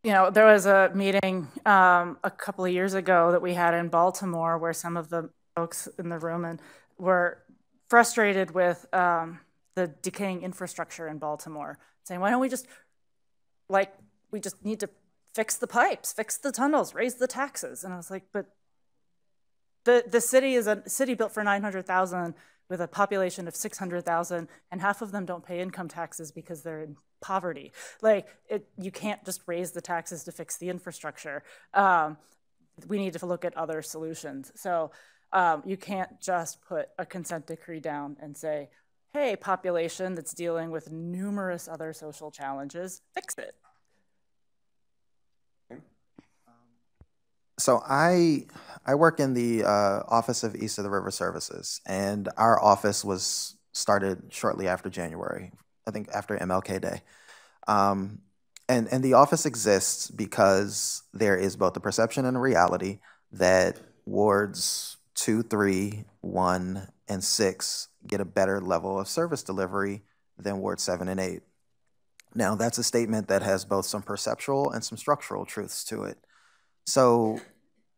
know, there was a meeting a couple of years ago that we had in Baltimore where some of the folks in the room were frustrated with the decaying infrastructure in Baltimore, saying, why don't we just, like, we just need to fix the pipes, fix the tunnels, raise the taxes. And I was like, but the city is a city built for 900,000 with a population of 600,000, and half of them don't pay income taxes because they're in poverty. Like, you can't just raise the taxes to fix the infrastructure. We need to look at other solutions. So you can't just put a consent decree down and say, hey, population that's dealing with numerous other social challenges, fix it. So I work in the Office of East of the River Services, and our office was started shortly after January, I think after MLK Day. And the office exists because there is both a perception and a reality that wards 2, 3, 1, and 6 get a better level of service delivery than ward 7 and 8. Now, that's a statement that has both some perceptual and some structural truths to it. So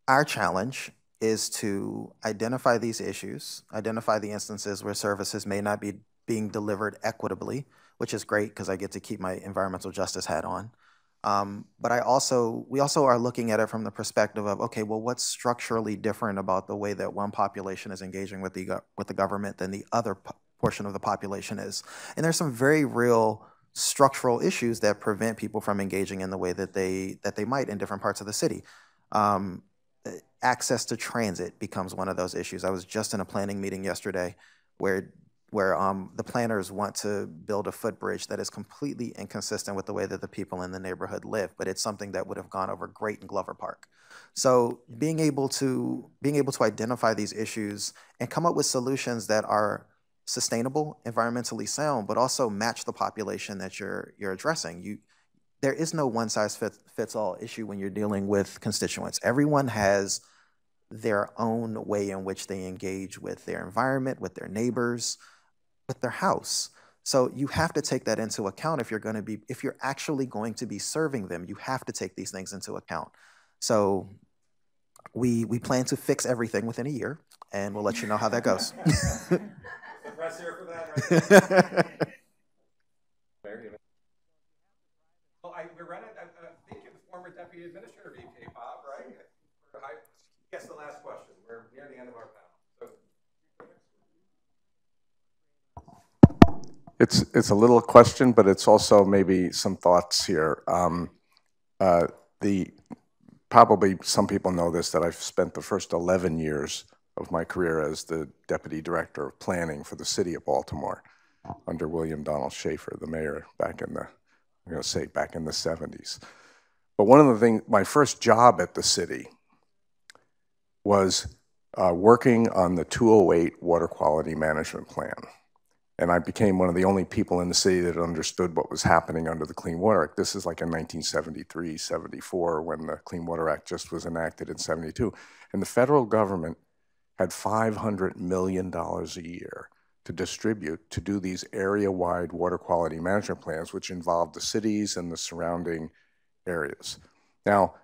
our challenge is to identify these issues, identify the instances where services may not be being delivered equitably, which is great because I get to keep my environmental justice hat on. But we also are looking at it from the perspective of, okay, well, what's structurally different about the way that one population is engaging with the government than the other portion of the population is? And there's some very real structural issues that prevent people from engaging in the way that they might in different parts of the city. Access to transit becomes one of those issues. I was just in a planning meeting yesterday where the planners want to build a footbridge that is completely inconsistent with the way that the people in the neighborhood live, but it's something that would have gone over great in Glover Park. So being able to identify these issues and come up with solutions that are sustainable, environmentally sound, but also match the population that you're addressing. There is no one-size-fits-all issue when you're dealing with constituents. Everyone has their own way in which they engage with their environment, with their neighbors, with their house. So you have to take that into account if you're actually going to be serving them. You have to take these things into account. So we plan to fix everything within a year, and we'll let you know how that goes. Press here for that, right? Well, we're running. I think you're the former deputy administrator of EPA, Bob, right? Guess the last question. We're near the end of our panel. It's a little question, but it's also maybe some thoughts here. Probably some people know this, that I've spent the first 11 years of my career as the deputy director of planning for the city of Baltimore under William Donald Schaefer, the mayor back in the, I'm going to say back in the 70s. But one of the things, my first job at the city was working on the 208 Water Quality Management Plan. And I became one of the only people in the city that understood what was happening under the Clean Water Act. This is like in 1973, 74, when the Clean Water Act just was enacted in 72. And the federal government had $500 million a year to distribute to do these area-wide water quality management plans, which involved the cities and the surrounding areas. Now,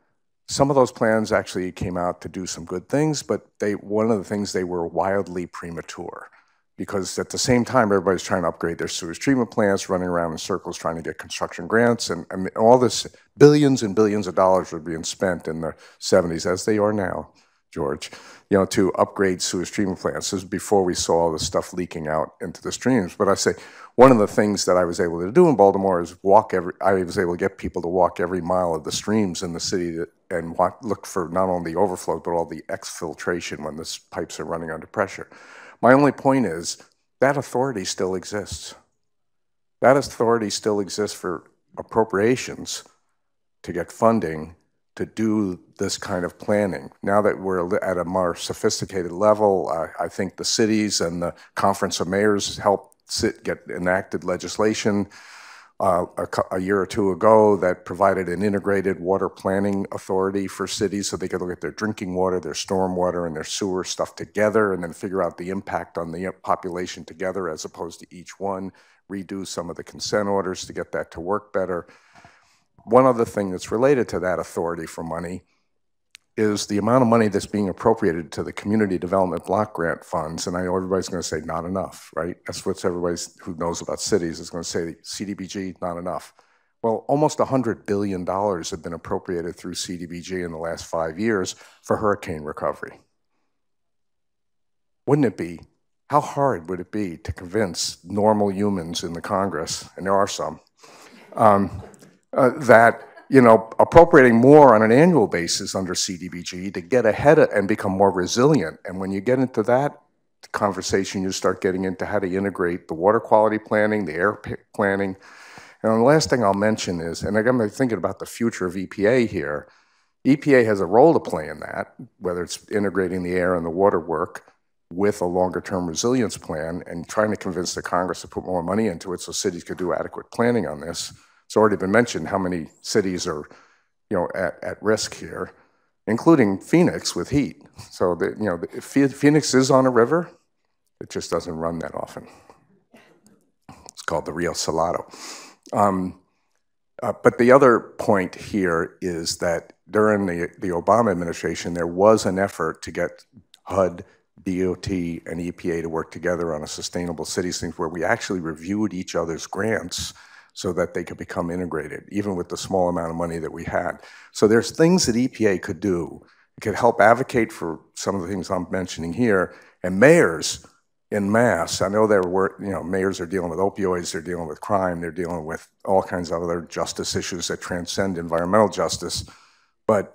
some of those plans actually came out to do some good things, but one of the things, they were wildly premature, because at the same time, everybody's trying to upgrade their sewage treatment plants, running around in circles trying to get construction grants, and all this, billions and billions of dollars were being spent in the 70s, as they are now, George, to upgrade sewage treatment plants. This is before we saw all the stuff leaking out into the streams. But I say, one of the things that I was able to do in Baltimore is I was able to get people to walk every mile of the streams in the city and look for not only the overflow, but all the exfiltration when the pipes are running under pressure. My only point is that authority still exists. That authority still exists for appropriations to get funding to do this kind of planning. Now that we're at a more sophisticated level, I think the cities and the Conference of Mayors helped get enacted legislation a year or two ago that provided an integrated water planning authority for cities so they could look at their drinking water, their storm water, and their sewer stuff together, and then figure out the impact on the population together as opposed to each one, redo some of the consent orders to get that to work better. One other thing that's related to that authority for money is the amount of money that's being appropriated to the community development block grant funds. And I know everybody's going to say not enough, right? That's what everybody who knows about cities is going to say, CDBG, not enough. Well, almost $100 billion have been appropriated through CDBG in the last 5 years for hurricane recovery. Wouldn't it be, how hard would it be to convince normal humans in the Congress, and there are some, that appropriating more on an annual basis under CDBG to get ahead of and become more resilient. And when you get into that, conversation, you start getting into how to integrate the water quality planning, the air planning. And the last thing I'll mention is, and I'm thinking about the future of EPA here, EPA has a role to play in that, whether it's integrating the air and the water work with a longer-term resilience plan and trying to convince the Congress to put more money into it so cities could do adequate planning on this. It's already been mentioned how many cities are, at risk here, including Phoenix with heat. So Phoenix is on a river, it just doesn't run that often. It's called the Rio Salado. But the other point here is that during the Obama administration, there was an effort to get HUD, DOT, and EPA to work together on a sustainable cities thing where we actually reviewed each other's grants so that they could become integrated, even with the small amount of money that we had. So there's things that EPA could do. It could help advocate for some of the things I'm mentioning here, and mayors en masse. I know mayors are dealing with opioids, they're dealing with crime, they're dealing with all kinds of other justice issues that transcend environmental justice. But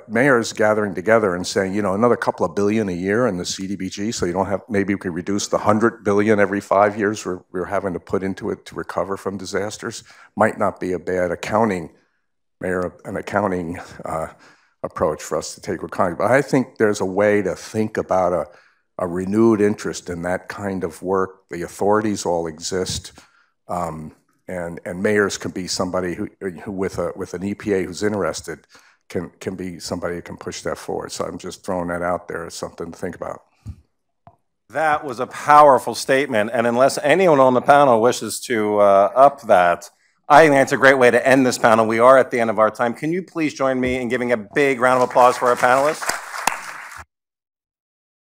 mayors gathering together and saying, another couple of billion a year in the CDBG, so you don't have, maybe we can reduce the 100 billion every 5 years we're having to put into it to recover from disasters, might not be a bad accounting approach for us to take with Congress. But I think there's a way to think about a renewed interest in that kind of work. The authorities all exist, and mayors can be somebody who with an EPA who's interested, can be somebody who can push that forward. So I'm just throwing that out there as something to think about. That was a powerful statement, and unless anyone on the panel wishes to up that, I think that's a great way to end this panel. We are at the end of our time. Can you please join me in giving a big round of applause for our panelists?